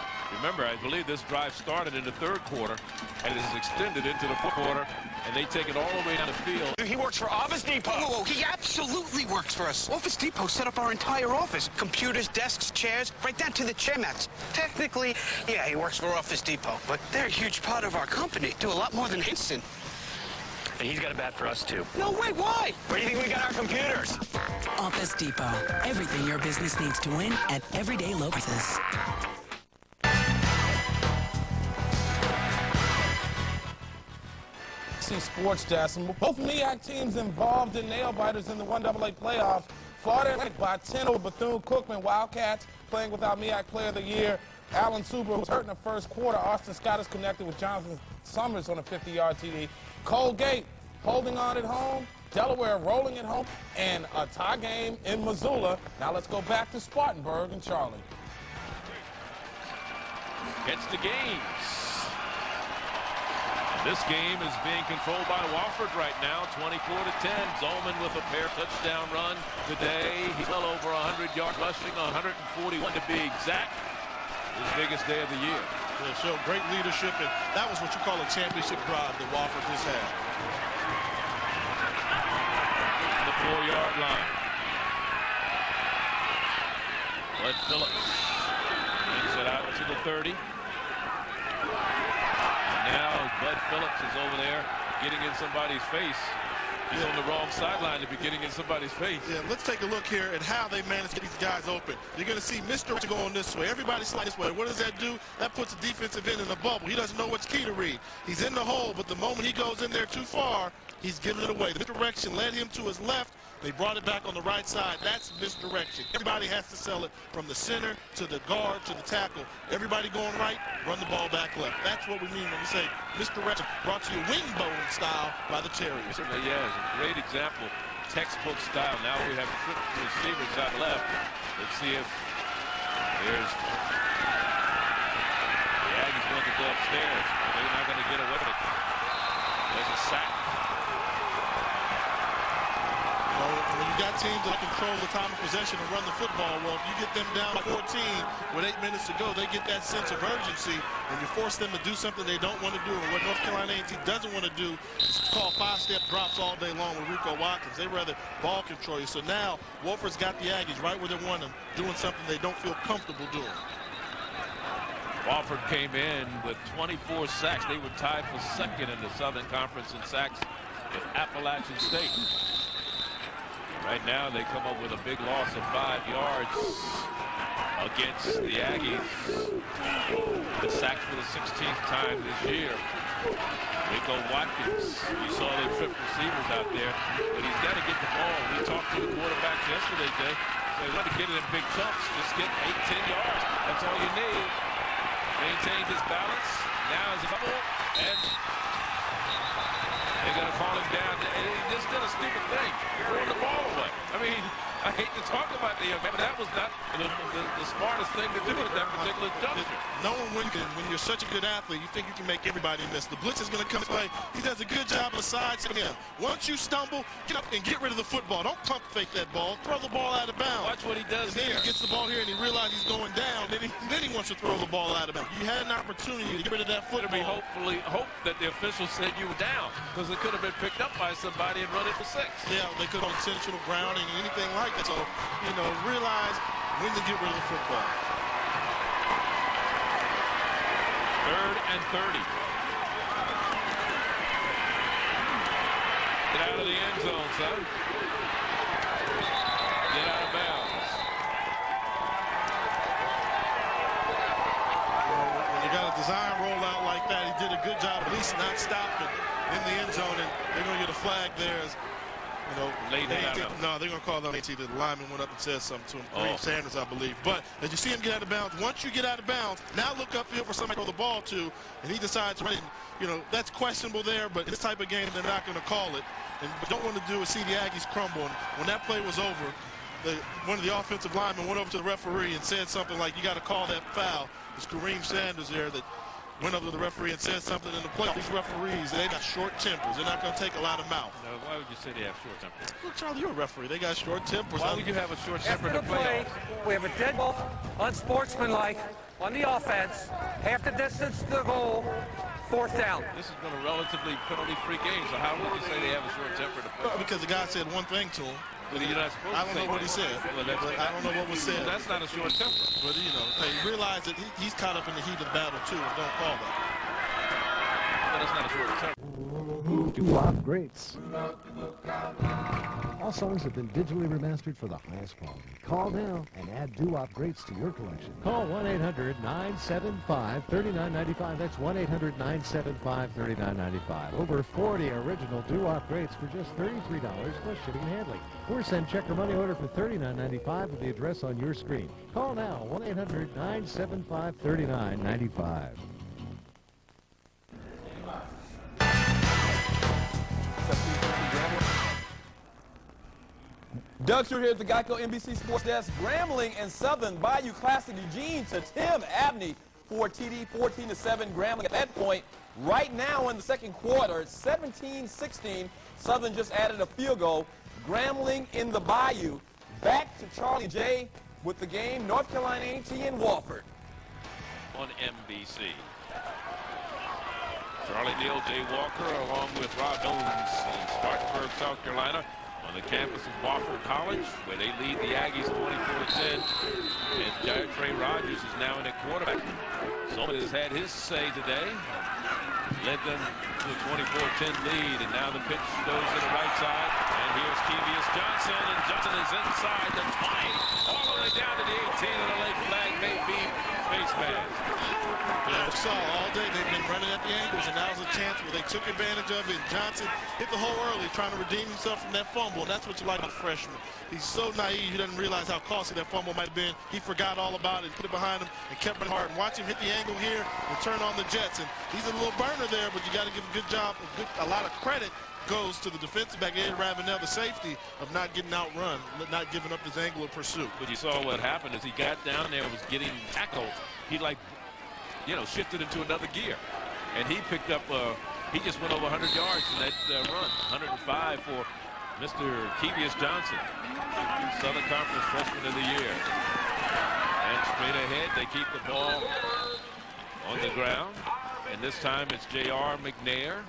Remember, I believe this drive started in the 3rd quarter and it is extended into the 4th quarter, and they take it all the way down the field. He works for Office Depot. Whoa, he absolutely works for us. Office Depot set up our entire office. Computers, desks, chairs, right down to the chair mats. Technically, yeah, he works for Office Depot, but they're a huge part of our company. Do a lot more than Hinson. And he's got a bat for us, too. No way, why? Where do you think we got our computers? Office Depot. Everything your business needs to win at everyday low prices. Sports Desk. Both MEAC teams involved in nail-biters in the 1AA playoffs. Florida Atlantic by 10 over Bethune-Cookman. Wildcats playing without MEAC Player of the Year. Alan Suber was hurt in the first quarter. Austin Scott is connected with Jonathan Summers on a 50-yard TD. Colgate holding on at home. Delaware rolling at home. And a tie game in Missoula. Now let's go back to Spartanburg and Charlie. Gets the games. This game is being controlled by Wofford right now, 24-10. Zolman with a pair touchdown run today. He's well over 100 yards rushing, 141 to be exact. His biggest day of the year. They showed great leadership, and that was what you call a championship drive that Wofford just had. The 4-yard line. Bud Phillips brings it out to the 30. Now Bud Phillips is over there getting in somebody's face. He's on the wrong sideline to be getting in somebody's face. Yeah, let's take a look here at how they manage to get these guys open. You're going to see Mr. going this way. Everybody slide this way. What does that do? That puts the defensive end in the bubble. He doesn't know which key to read. He's in the hole, but the moment he goes in there too far, he's giving it away. The misdirection led him to his left. They brought it back on the right side. That's misdirection. Everybody has to sell it from the center to the guard to the tackle. Everybody going right, run the ball back left. That's what we mean when we say misdirection. Brought to you wing-bone style by the Terriers. Yeah, it's a great example. Textbook style. Now we have receivers out left. Let's see if there's the Aggies want to go upstairs. They're not going to get away with it. There's a sack. When you got teams that control the time of possession and run the football, well, if you get them down by 14 with 8 minutes to go, they get that sense of urgency, and you force them to do something they don't want to do. And what North Carolina A&T doesn't want to do is call 5-step drops all day long with Rico Watkins. They rather ball control you. So now Wofford's got the Aggies right where they want them, doing something they don't feel comfortable doing. Wofford came in with 24 sacks. They were tied for second in the Southern Conference in sacks with Appalachian State. Right now, they come up with a big loss of 5 yards against the Aggies. The sack for the 16th time this year. Rico Watkins, we saw their trip receivers out there, but he's got to get the ball. We talked to the quarterbacks yesterday, Jay. They want to get it in big chunks. Just get 8-10 yards. That's all you need. Maintain his balance. Now is a bubble, and they're going to call him down. He just did a stupid thing, throwing the ball away. I mean, I hate to talk about the event, but that was not the smartest thing to do at that particular juncture. Knowing when you're such a good athlete, you think you can make everybody miss. The blitz is going to come his way. He does a good job of the sides to him. Once you stumble, get up and get rid of the football. Don't pump fake that ball. Throw the ball out of bounds. Watch what he does and then here. He gets the ball here and he realizes he's going down. Then he wants to throw the ball out of bounds. You had an opportunity to get rid of that football. Hope that the officials said you were down, because it could have been picked up by somebody and run it for 6. Yeah, they could have intentional grounding, anything like that. So, you know, realize when to get rid of the football. 3rd and 30. Get out of the end zone, son. Get out of bounds. When you got a design rollout like that, he did a good job at least not stopping in the end zone, and they're going to get a flag there. As, you know, no, they're going to call them A&T. The lineman went up and said something to him. Kareem Sanders, I believe. But as you see him get out of bounds, once you get out of bounds, now look upfield for somebody to throw the ball to, and he decides to run it. You know, that's questionable there, but in this type of game, they're not going to call it. And what you don't want to do is see the Aggies crumble. And when that play was over, one of the offensive linemen went over to the referee and said something like, you got to call that foul. It's Kareem Sanders there that went over to the referee and said something in the play. These referees, they got short tempers. They're not going to take a lot of mouth. No, why would you say they have short tempers? Well, Charlie, you're a referee. They got short tempers. Why would you have a short temper in the playoffs? We have a dead ball, unsportsmanlike on the offense, half the distance to the goal, 4th down. This has been a relatively penalty-free game, so how would you say they have a short temper in the playoffs? Because the guy said one thing to him. But you're not supposed I don't know what he said. Well, I don't know what was said. That's not a short temper. But, you know, hey, realize that he's caught up in the heat of battle, too, and don't call that. But that's not a short temper. Doo-wop greats. All songs have been digitally remastered for the highest quality. Call now and add doo-wop greats to your collection. Call 1-800-975-3995. That's 1-800-975-3995. Over 40 original doo-wop greats for just $33 plus shipping and handling. Or send check or money order for $39.95 with the address on your screen. Call now, 1-800-975-3995. Doug Stewart here at the Geico NBC Sports Desk. Grambling and Southern Bayou Classic Eugene to Tim Abney for TD, 14-7. Grambling at that point. Right now in the second quarter, it's 17-16. Southern just added a field goal. Grambling in the Bayou. Back to Charlie J with the game. North Carolina A&T and Wofford. On NBC. Charlie Neal, Jay Walker, along with Rob Jones in Spartanburg, South Carolina, on the campus of Wofford College, where they lead the Aggies 24-10. And Trey Rogers is now in at quarterback. Someone has had his say today. led them to a 24-10 lead, and now the pitch goes to the right side, and here's Kevius Johnson, and Johnson is inside the 20, all the way down to the 18, and a late flag may be face mask. Yeah, we saw all day they've been running at the angles, and that was a chance where they took advantage of it. Johnson hit the hole early, trying to redeem himself from that fumble, and that's what you like about the freshman. He's so naive, he doesn't realize how costly that fumble might have been. He forgot all about it, put it behind him, and kept it hard. And watch him hit the angle here and turn on the Jets. And he's a little burner there, but you got to give him a good job. A lot of credit goes to the defensive back, Ed Ravenel, the safety, of not getting outrun, not giving up his angle of pursuit. But you saw what happened as he got down there, was getting tackled. He shifted into another gear, and he picked up. He just went over 100 yards in that run. 105 for Mr. Kevius Johnson, Southern Conference Freshman of the Year. And straight ahead, they keep the ball on the ground, and this time it's J.R. McNair.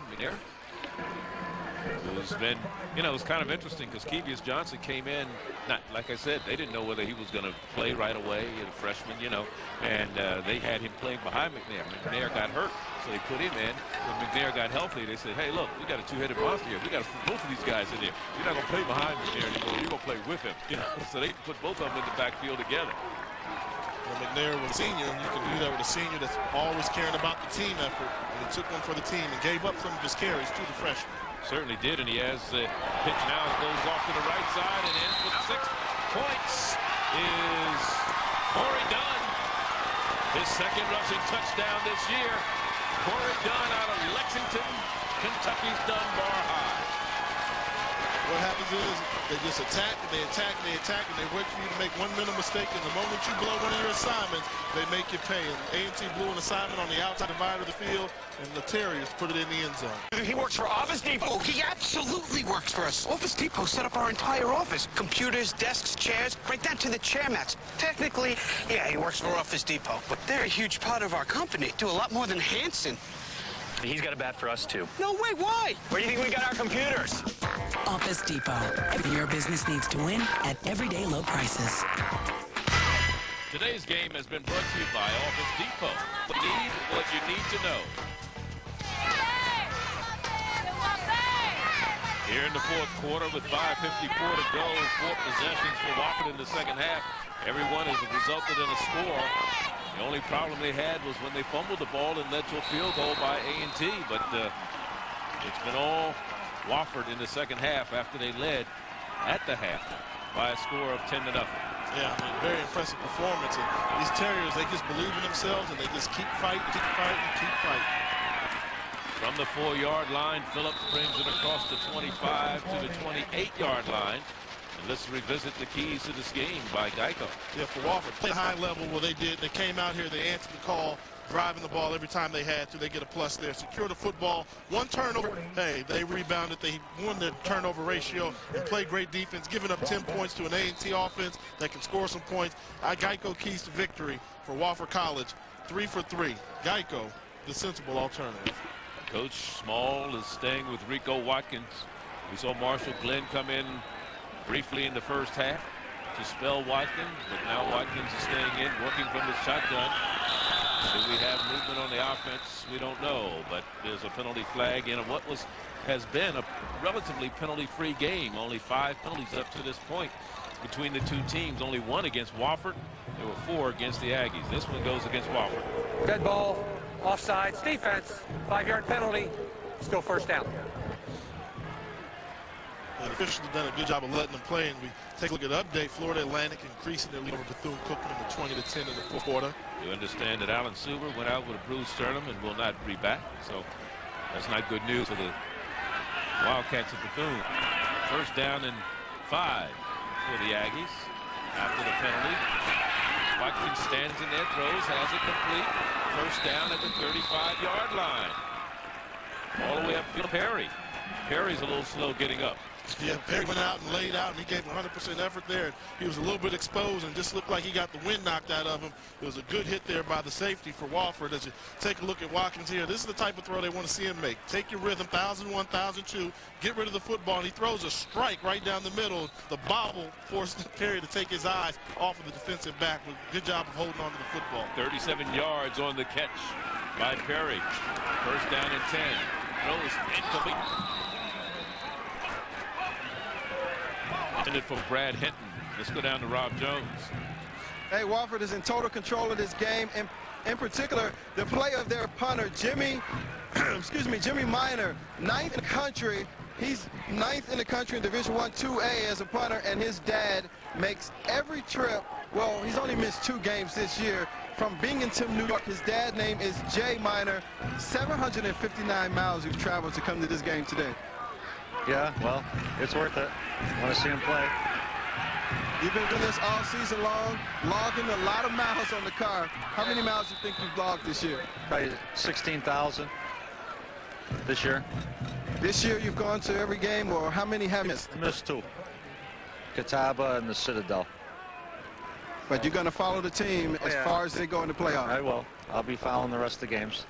Who's been, it was kind of interesting because Kevius Johnson came in, not like I said, they didn't know whether he was going to play right away, a freshman, and they had him playing behind McNair. McNair got hurt, so they put him in. When McNair got healthy, they said, hey, look, we got a two-headed monster here. We got to put both of these guys in here. You're not going to play behind McNair anymore. You're going to play with him. So they put both of them in the backfield together. Well, McNair was a senior, and you can do that with a senior that's always caring about the team effort, and he took one for the team and gave up some of his carries to the freshman. Certainly did, and he has the pitch now. Goes off to the right side, and in for 6 points is Corey Dunn. His second rushing touchdown this year. Corey Dunn out of Lexington, Kentucky's Dunbar High. What happens is they just attack, and they attack, and they attack, and they wait for you to make one mental mistake. And the moment you blow one of your assignments, they make you pay. And A&T blew an assignment on the outside divider of the field, and the Terriers put it in the end zone. He works for Office Depot. He absolutely works for us. Office Depot set up our entire office. Computers, desks, chairs, right down to the chair mats. Technically, yeah, he works for Office Depot. But they're a huge part of our company. Do a lot more than Hanson. He's got a bat for us, too. No way, why? Where do you think we got our computers? Office Depot. Your business needs to win at everyday low prices. Today's game has been brought to you by Office Depot. Need what you need to know. Here in the fourth quarter with 5:54 to go, 4 possessions for Wofford in the second half. Everyone has resulted in a score. The only problem they had was when they fumbled the ball and led to a field goal by A&T, but it's been all Wofford in the second half after they led at the half by a score of 10-0. Yeah, very impressive performance. And these Terriers, they just believe in themselves, and they just keep fighting, keep fighting. From the 4-yard line, Phillips brings it across the 25 to the 28-yard line. And let's revisit the keys to this game by Geico. Yeah, for Wofford, play high level. Well, they did. They came out here. They answered the call, driving the ball every time they had to. They get a plus there. Secure the football. 1 turnover. Hey, they rebounded. They won their turnover ratio and played great defense, giving up 10 points to an A&T offense that can score some points. Geico keys to victory for Wofford College. 3 for 3. Geico, the sensible alternative. Coach Small is staying with Rico Watkins. We saw Marshall Glenn come in briefly in the first half to spell Watkins, but now Watkins is staying in, working from the shotgun. Do we have movement on the offense? We don't know, but there's a penalty flag in what has been a relatively penalty-free game. Only 5 penalties up to this point between the two teams. Only 1 against Wofford. There were 4 against the Aggies. This one goes against Wofford. Dead ball, offsides, defense, 5-yard penalty, still first down. And officials have done a good job of letting them play. And we take a look at the update. Florida Atlantic increasing their lead over Bethune-Cookman to 20-10 in the fourth quarter. You understand that Alan Suber went out with a bruised sternum and will not be back. So that's not good news for the Wildcats of Bethune. First down and 5 for the Aggies after the penalty. Watkins stands in there, throws, has it complete. First down at the 35-yard line. All the way up to Perry. Perry's a little slow getting up. Yeah, Perry went out and laid out, and he gave 100% effort there. He was a little bit exposed and just looked like he got the wind knocked out of him. It was a good hit there by the safety for Wofford. As you take a look at Watkins here, this is the type of throw they want to see him make. Take your rhythm, 1,001, 1,002, get rid of the football, and he throws a strike right down the middle. The bobble forced Perry to take his eyes off of the defensive back. Good job of holding on to the football. 37 yards on the catch by Perry. First down and 10. Throws incomplete. Intended for Brad Hinton. Let's go down to Rob Jones. Hey, Wofford is in total control of this game. In particular, the play of their punter, Jimmy Minor, 9th in the country. He's 9th in the country in Division I 2A as a punter, and his dad makes every trip. Well, he's only missed 2 games this year from Binghamton, New York. His dad's name is Jay Minor. 759 miles he's traveled to come to this game today. Yeah, well, it's worth it. I want to see him play. You've been doing this all season long, logging a lot of miles on the car. How many miles do you think you've logged this year? Probably 16,000 this year. This year you've gone to every game, or how many have missed? Missed 2. Catawba and the Citadel. But you're going to follow the team as far as they go in the playoffs. I will. I'll be following the rest of the games.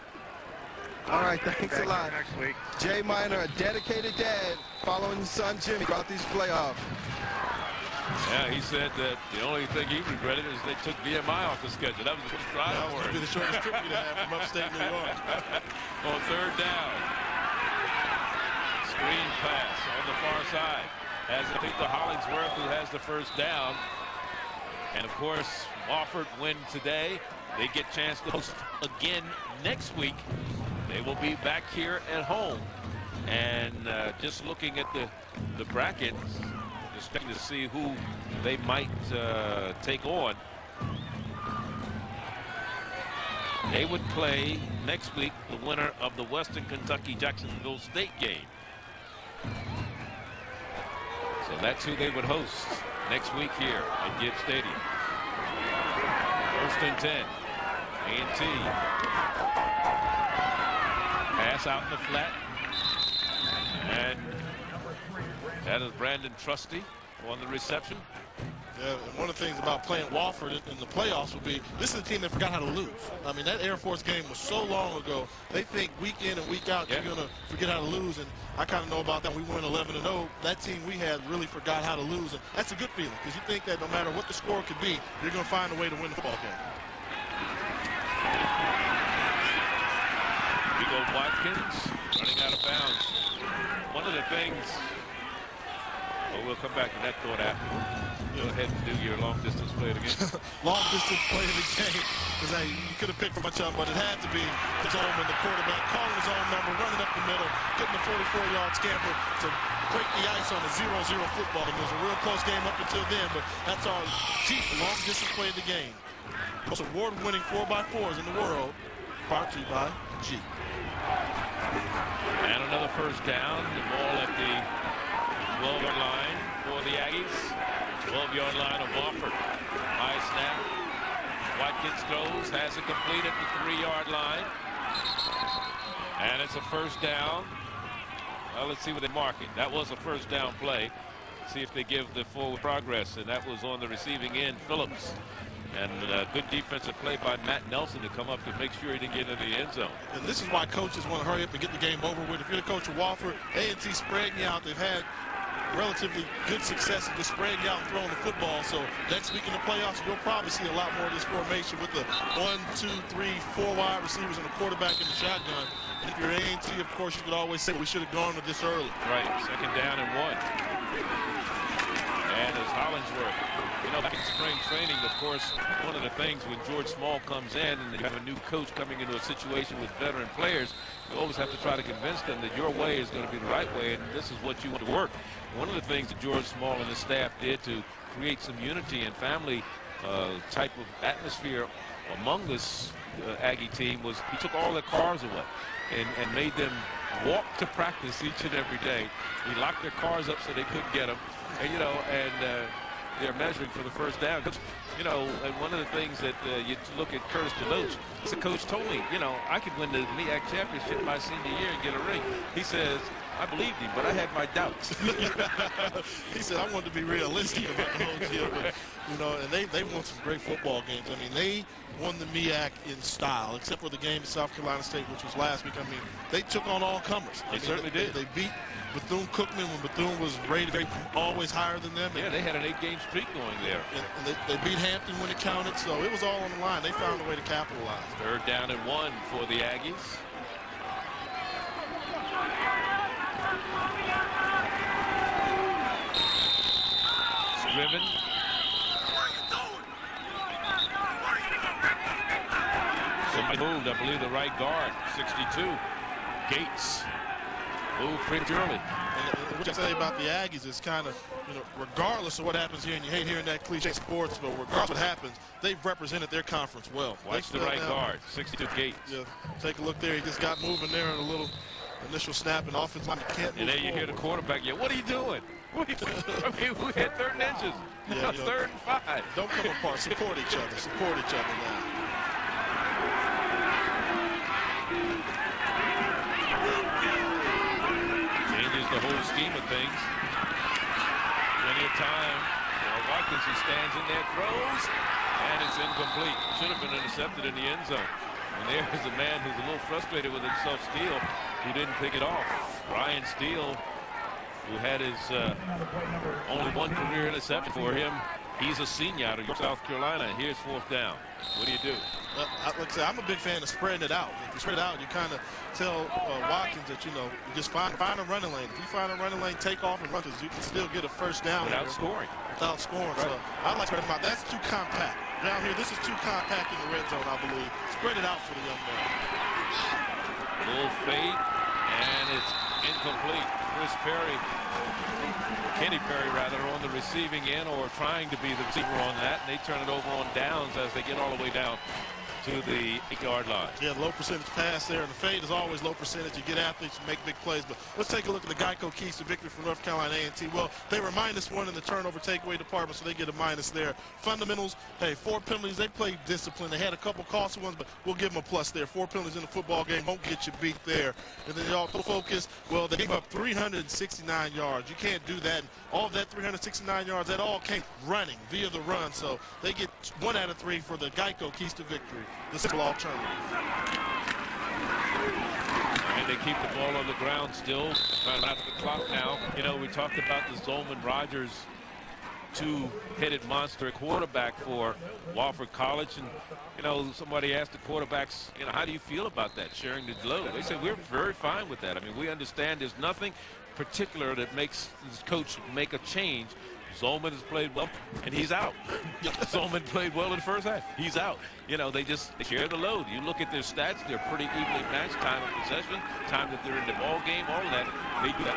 All right, thanks a lot. Next week. Jay Minor, a dedicated dad, following his son Jimmy throughout these playoffs. Yeah, he said that the only thing he regretted is they took VMI off the schedule. That was the first drive for him. That would be the shortest trip you'd have from upstate New York. On third down. Screen pass on the far side. As I think the Hollingsworth who has the first down. And of course, Wofford win today. They get a chance to host again next week. They will be back here at home. And just looking at the bracket, just checking to see who they might take on. They would play next week the winner of the Western Kentucky-Jacksonville State game. So that's who they would host next week here at Gibbs Stadium. First and 10. A&T. Pass out in the flat. And that is Brandon Trusty on the reception. Yeah, and one of the things about playing Wofford in the playoffs would be this is a team that forgot how to lose. I mean, that Air Force game was so long ago. They think week in and week out you're going to forget how to lose, and I kind of know about that. We went 11-0. That team we had really forgot how to lose, and that's a good feeling because you think that no matter what the score could be, you're going to find a way to win the football game. We go Watkins running out of bounds. One of the things, well, we'll come back to that thought after. Go ahead and do your long distance play it again. Long distance play of the game, because you could have picked for much of, but it had to be the gentleman, the quarterback, calling his own number, running up the middle, getting the 44-yard scamper to break the ice on a 0-0 football. And it was a real close game up until then, but that's our Jeep long distance play of the game. Most award-winning 4x4s in the world, brought to you by Jeep. And another first down. The ball at the 12-yard line for the Aggies. 12-yard line of Wofford. High snap. Watkins throws, has it complete at the 3-yard line. And it's a first down. Well, let's see what they mark it. That was a first down play. See if they give the forward progress. And that was on the receiving end, Phillips. And good defensive play by Matt Nelson to come up to make sure he didn't get into the end zone. And this is why coaches want to hurry up and get the game over with. If you're the coach of Wofford, A&T spreading you out. They've had relatively good success in just spreading you out and throwing the football. So next week in the playoffs, you'll probably see a lot more of this formation with the 1, 2, 3, 4 wide receivers and the quarterback in the shotgun. And if you're A&T, of course, you could always say we should have gone to this early. Right, second down and 1. And it's Hollingsworth. You know, back in spring training, of course, one of the things when George Small comes in and you have a new coach coming into a situation with veteran players, you always have to try to convince them that your way is going to be the right way and this is what you want to work. One of the things that George Small and his staff did to create some unity and family type of atmosphere among this Aggie team was he took all their cars away and made them walk to practice each and every day. He locked their cars up so they couldn't get them. And, you know, they're measuring for the first down. You know, and one of the things that you look at Curtis DeLoach, the coach told me, you know, I could win the MEAC championship my senior year and get a ring. He says, I believed him, but I had my doubts. He said, I wanted to be realistic about the whole deal. But, you know, and they won some great football games. I mean, they won the MEAC in style, except for the game at South Carolina State, which was last week. I mean, they took on all comers. They certainly did. They beat Bethune-Cookman, when Bethune was rated always higher than them. Yeah, they had an 8-game streak going there. And they beat Hampton when it counted, so it was all on the line. They found a way to capitalize. 3rd down and 1 for the Aggies. Scriven. Somebody moved, I believe, the right guard, 62. Gates moved pretty early. And what I say about the Aggies is kind of, regardless of what happens here, and you hate hearing that cliche sports, but regardless of what happens, they've represented their conference well. Watch the right guard, 62 Gates. Yeah, take a look there. He just got moving there in a little initial snap, and offense line can't move and then you hear the quarterback, what are you doing? What are you doing? I mean, we had 3rd and inches. Yeah, 3rd and 5. Don't come apart. Support each other. Support each other now. Changes the whole scheme of things. Plenty of time. Watkins, he stands in there, throws, and it's incomplete. Should have been intercepted in the end zone. And there's a man who's a little frustrated with himself, Steele, who didn't pick it off. Ryan Steele, who had his only 1 career interception for him. He's a senior out of South Carolina. Here's 4th down. What do you do? Like I said, I'm a big fan of spreading it out. If you spread it out, you kind of tell Watkins that, you just find a running lane. If you find a running lane, take off and run, because you can still get a 1st down. Without scoring. Without scoring. Right. So I like spreading them out. That's too compact. Down here, this is too compact in the red zone, I believe. Spread it out for the young man. Little fade, and it's incomplete. Chris Perry, Kenny Perry rather, on the receiving end, or trying to be the receiver on that, and they turn it over on downs as they get all the way down to the 8-yard line. Yeah, low percentage pass there, and the fade is always low percentage. You get athletes, you make big plays, but let's take a look at the Geico keys to victory for North Carolina A&T. Well, they were -1 in the turnover takeaway department, so they get a minus there. Fundamentals, hey, 4 penalties. They played discipline. They had a couple costly ones, but we'll give them a plus there. 4 penalties in the football game won't get you beat there. And then y'all focus, well, they gave up 369 yards. You can't do that. And all of that 369 yards, that all came running via the run, so they get 1 out of 3 for the Geico keys to victory. The simple alternative. And they keep the ball on the ground still. Trying out the clock now. We talked about the Zolman-Rogers 2-headed monster quarterback for Wofford College. And, somebody asked the quarterbacks, how do you feel about that, sharing the load? They said, we're very fine with that. I mean, we understand there's nothing particular that makes this coach make a change. Zolman has played well, and he's out. Zolman played well in the 1st half. He's out. They share the load. You look at their stats, they're pretty evenly matched. Time of possession, time that they're in the ball game, all of that. They do that,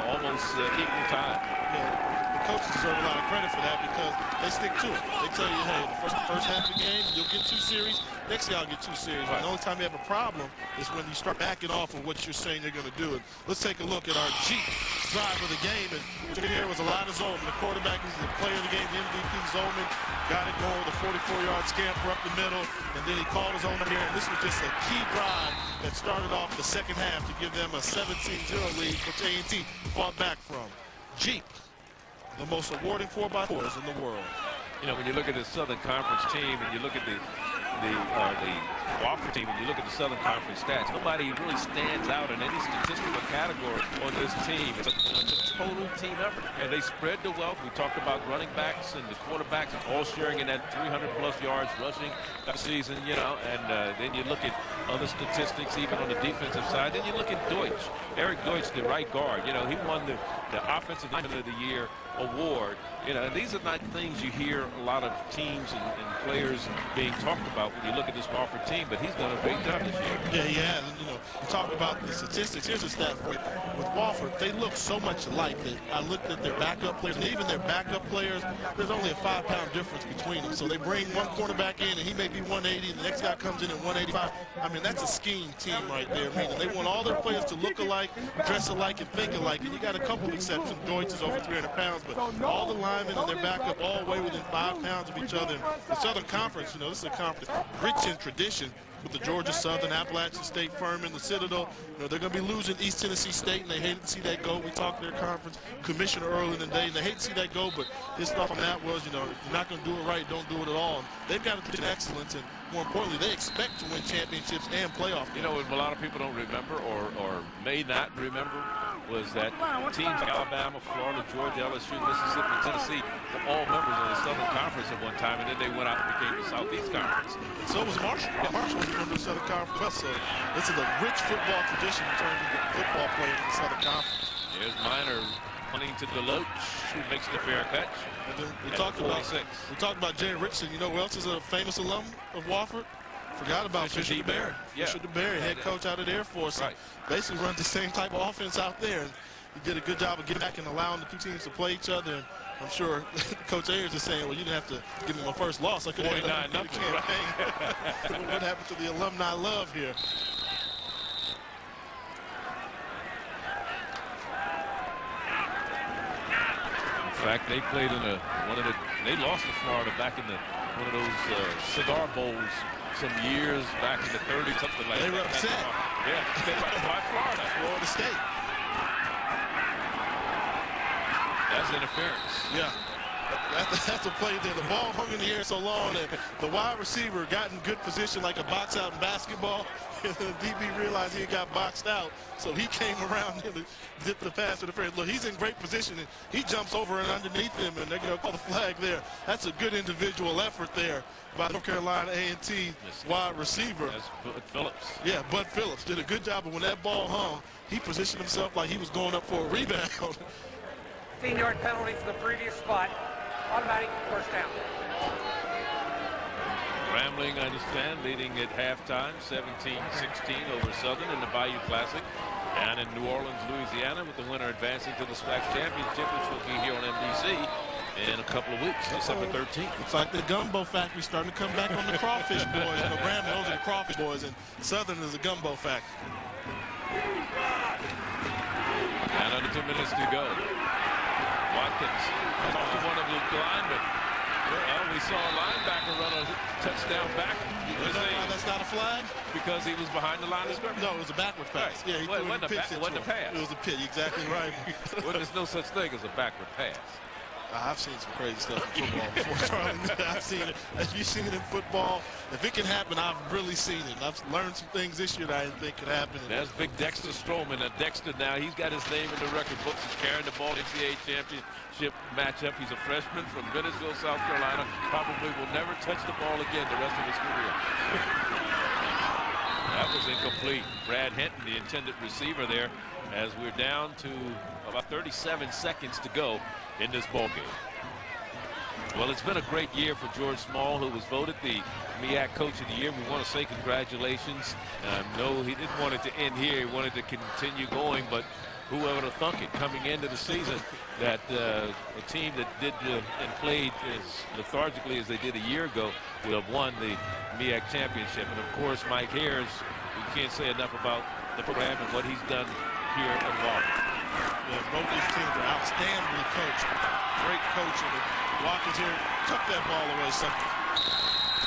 almost equal time. Yeah. The coaches deserve a lot of credit for that because they stick to it. They tell you, hey, the first half of the game, you'll get 2 series. Next year, I'll get 2 series. And the only time you have a problem is when you start backing off of what you're saying you're going to do. And let's take a look at our Jeep drive of the game. And here was a lot of Zolman. The quarterback is the player of the game, the MVP. Zolman got it going with a 44-yard scamper up the middle. And then he called his own here. And this was just a key drive that started off the 2nd half to give them a 17-0 lead, which A&T fought back from. Jeep, the most awarding 4x4s in the world. When you look at the Southern Conference team and you look at the Wofford team and you look at the Southern Conference stats, nobody really stands out in any statistical category on this team. It's a total team effort. And they spread the wealth. We talked about running backs and the quarterbacks all sharing in that 300-plus yards rushing that season, and then you look at other statistics even on the defensive side. Then you look at Deutsch. Eric Deutsch, the right guard. He won the Offensive Lineman of the Year award. And these are not things you hear a lot of teams and players being talked about when you look at this Wofford team, but he's done a great job this year. Yeah, he has. And, you talk about the statistics. Here's a stat for you. With Wofford, they look so much alike that I looked at their backup players, and even their backup players, there's only a 5-pound difference between them. So they bring one cornerback in, and he may be 180, and the next guy comes in at 185. I mean, that's a scheme team right there, meaning they want all their players to look alike, dress alike, and think alike. And you got a couple of exceptions. Deutsch is over 300 pounds, but all the linemen and their backup all weigh within 5 pounds of each other. And the Southern Conference, this is a conference rich in tradition with the Georgia Southern, Appalachian State, Furman, the Citadel. They're going to be losing East Tennessee State, and they hated to see that go. We talked to their conference commissioner early in the day, and they hate to see that go, but his thought on that was, if you're not going to do it right, don't do it at all. And they've got to do excellence, and more importantly, they expect to win championships and playoff games. What a lot of people don't remember or may not remember, was that teams like Alabama, Florida, Georgia, LSU, Mississippi, Tennessee were all members of the Southern Conference at one time, and then they went out and became the Southeast Conference. So was Marshall. Yeah, Marshall was a member of the Southern Conference. So this is a rich football tradition in terms of the football players in the Southern Conference. There's Minor punting to Deloach, who makes the fair catch. We talked about Jay Richardson. You know who else is a famous alum of Wofford? Forgot about Fisher DeBerry. Fisher DeBerry, head coach out of the Air Force. Right. Basically runs the same type of offense out there. And he did a good job of getting back and allowing the two teams to play each other. And I'm sure Coach Ayers is saying, well, you didn't have to give me my first loss. I could have 49 nothing. What happened to the alumni love here? In fact, they played in they lost to Florida back in one of those cigar bowls some years back in the 30s, something like that. They were upset. Yeah, they were by Florida. Florida State. That's interference. Yeah. That's a play there. The ball hung in the air so long that the wide receiver got in good position like a box out in basketball. And the DB realized he got boxed out, so he came around and dipped the pass to the fair. Look, he's in great position, and he jumps over and underneath him, and they're going to call the flag there. That's a good individual effort there by North Carolina A&T wide receiver. That's Bud Phillips. Yeah, Bud Phillips did a good job, but when that ball hung, he positioned himself like he was going up for a rebound. 15-yard penalty for the previous spot. Automatic first down. Grambling, I understand, leading at halftime, 17-16 over Southern in the Bayou Classic. Down in New Orleans, Louisiana, with the winner advancing to the SWAC Championship, which will be here on MBC in a couple of weeks, December 13th. It's like the gumbo factory starting to come back on the crawfish boys. You know, Grambling, those are the crawfish boys, and Southern is a gumbo factory. And under 2 minutes to go. Watkins talked to one of the linemen. Well, we saw a linebacker run a touchdown back. That's not a flag? Because he was behind the line of scrimmage. No, it was a backward pass. Right. Yeah, it wasn't a pass. It was a pitch, exactly right. Well, there's no such thing as a backward pass. I've seen some crazy stuff in football before, Charlie. I've seen it. If you've seen it in football, if it can happen, I've really seen it. I've learned some things this year that I didn't think could happen. That's big Dexter Stroman. Dexter now, he's got his name in the record books. He's carrying the ball in the NCAA championship matchup. He's a freshman from Bennettsville, South Carolina. Probably will never touch the ball again the rest of his career. That was incomplete. Brad Hinton, the intended receiver there, as we're down to about 37 seconds to go in this ball game. Well, it's been a great year for George Small, who was voted the MEAC Coach of the Year. We want to say congratulations. No, he didn't want it to end here. He wanted to continue going, but whoever would have thunk it coming into the season that a team that did and played as lethargically as they did a year ago would have won the MEAC championship. And of course, Mike Ayers, we can't say enough about the program and what he's done here at Wofford. Yeah, both these teams are outstandingly coached. Great coaching. Watkins here took that ball away.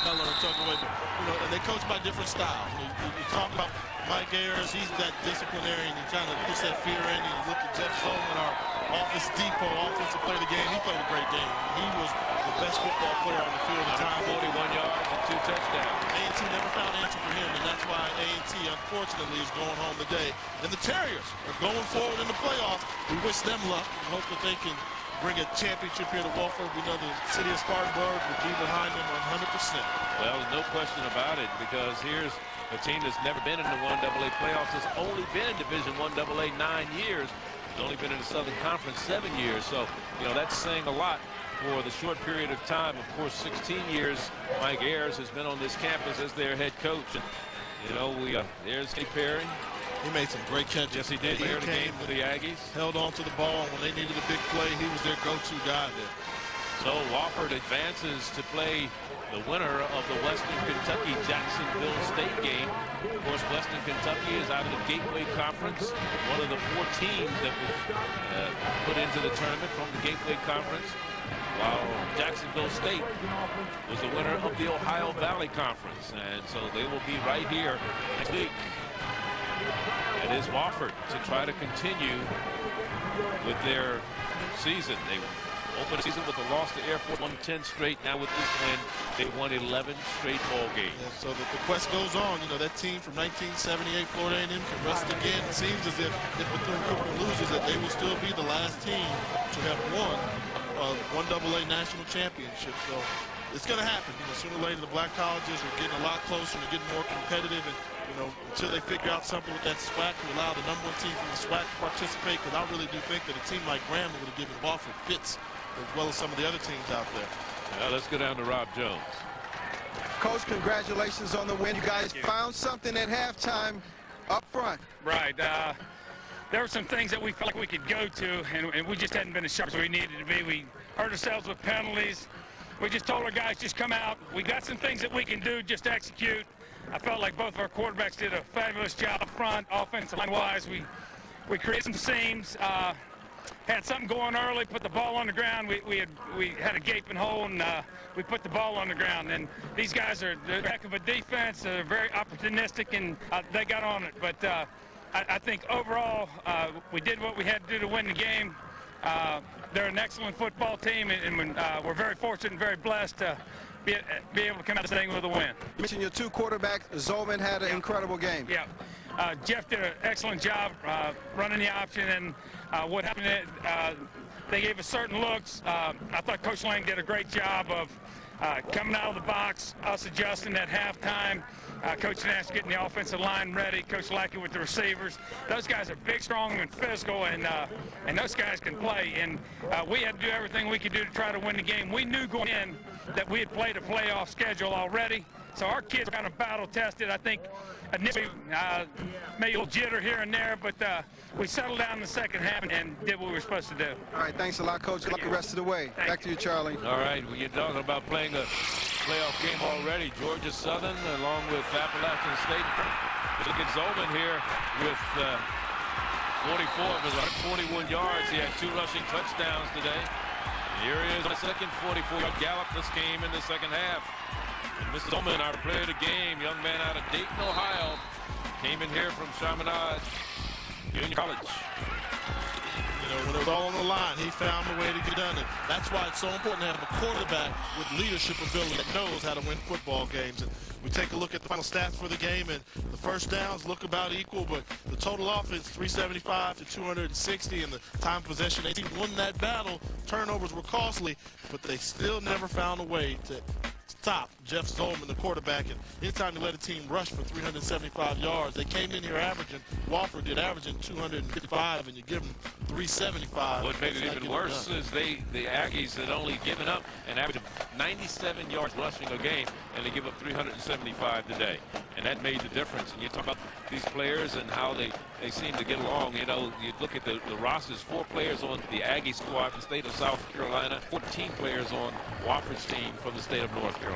Heller took away, and they coach by different styles. You talk about Mike Ayers, he's that disciplinarian. He kind of puts that fear in. You look at Jeff Solomon, our Office Depot offensive player of the game. He played a great game. He was the best football player on the field at the time. 41 yards and 2 touchdowns. A&T never found an answer for him, and that's why A&T, unfortunately, is going home today. And the Terriers are going forward in the playoffs. We wish them luck and hope that they can bring a championship here to Wofford. We know the city of Spartanburg will be behind them 100%. Well, no question about it, because here's a team that's never been in the 1AA playoffs. Has only been in Division 1AA 9 years. It's only been in the Southern Conference 7 years. So, that's saying a lot for the short period of time. Of course, 16 years Mike Ayers has been on this campus as their head coach. And, there's Steve Perry. He made some great catches. Yes, he did. He came, the game for the Aggies. Held on to the ball when they needed a big play. He was their go-to guy there. So Wofford advances to play the winner of the Western Kentucky-Jacksonville State game. Of course, Western Kentucky is out of the Gateway Conference, one of the 4 teams that was put into the tournament from the Gateway Conference, while Jacksonville State was the winner of the Ohio Valley Conference. And so they will be right here next week. It is Wofford to try to continue with their season. They Open the season with a loss to Air Force, won 10 straight. Now with this win, they won 11 straight ball games. Yeah, so the quest goes on. You know, that team from 1978, Florida A&M, can rest again. It seems as if Bethune-Cookman loses, that they will still be the last team to have won one AA national championship. So it's going to happen. You know, sooner or later, the black colleges are getting a lot closer and getting more competitive. And you know, until they figure out something with that SWAC to allow the #1 team from the SWAC to participate, because I really do think that a team like Grambling would have given Wofford fits, as well as some of the other teams out there. Now let's go down to Rob Jones. Coach, congratulations on the win. You guys found something at halftime up front. Right. There were some things that we felt like we could go to, and we just hadn't been as sharp as we needed to be. We hurt ourselves with penalties. We just told our guys, just come out. We got some things that we can do, just execute. I felt like both of our quarterbacks did a fabulous job up front, offensive line-wise. We created some seams, had something going early, put the ball on the ground. We had a gaping hole, and we put the ball on the ground. And these guys are a heck of a defense. They're very opportunistic, and they got on it. But I think overall, we did what we had to do to win the game. They're an excellent football team, and we're very fortunate and very blessed to be able to come out of this thing with a win. You mentioned your two quarterbacks. Zolman had an incredible game. Yeah. Jeff did an excellent job running the option, and what happened, they gave us certain looks. I thought Coach Lang did a great job of coming out of the box, us adjusting at halftime. Coach Nash getting the offensive line ready. Coach Lackey with the receivers. Those guys are big, strong, and physical, and those guys can play. And we had to do everything we could do to try to win the game. We knew going in that we had played a playoff schedule already, so our kids were kind of battle-tested. I think initially maybe a little jitter here and there, but we settled down in the second half and did what we were supposed to do. All right, thanks a lot, Coach. Good luck the rest of the way. Back to you, Charlie. All right, well, you're talking about playing a playoff game already. Georgia Southern, along with Appalachian State. Look at Zolman here with 44 of his 141 yards. He had 2 rushing touchdowns today. Here he is on the second 44-yard gallop this game in the second half. And Mr. Zolman, our player of the game, young man out of Dayton, Ohio, came in here from Chaminade Junior College. You know, when it was all on the line, he found a way to get done. And that's why it's so important to have a quarterback with leadership ability that knows how to win football games. And we take a look at the final stats for the game, and the first downs look about equal, but the total offense, 375 to 260, and the time possession, they won that battle. Turnovers were costly, but they still never found a way to stop Jeff Zolman, the quarterback. And anytime they let a team rush for 375 yards, they came in here averaging, Wofford did averaging 255, and you give them 375. What made it even worse is the Aggies had only given up an average of 97 yards rushing a game, and they give up 375 today. And that made the difference. And you talk about these players and how they seem to get along. You know, you look at the rosters, 4 players on the Aggie squad from the state of South Carolina, 14 players on Wofford's team from the state of North Carolina.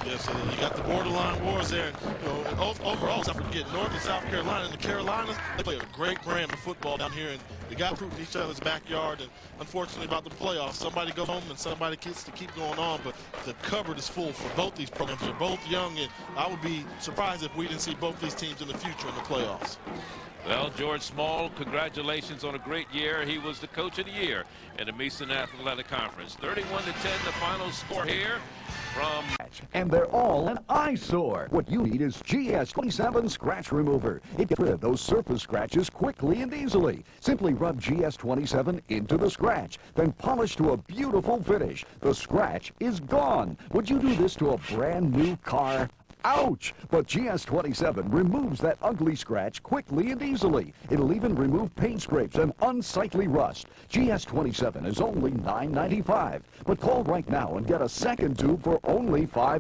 Yes, so you got the borderline wars there. You know, and overall, let's not forget, North and South Carolina and the Carolinas, they play a great brand of football down here, and they got recruiting each other's backyard. And unfortunately, about the playoffs, somebody goes home and somebody gets to keep going on. But the cupboard is full for both these programs. They're both young, and I would be surprised if we didn't see both these teams in the future in the playoffs. Well, George Small, congratulations on a great year. He was the coach of the year in the Mason Athletic Conference. 31-10, the final score here from... And they're all an eyesore. What you need is GS27 Scratch Remover. It gets rid of those surface scratches quickly and easily. Simply rub GS27 into the scratch, then polish to a beautiful finish. The scratch is gone. Would you do this to a brand new car? Ouch! But GS27 removes that ugly scratch quickly and easily. It'll even remove paint scrapes and unsightly rust. GS27 is only $9.95. But call right now and get a second tube for only $5.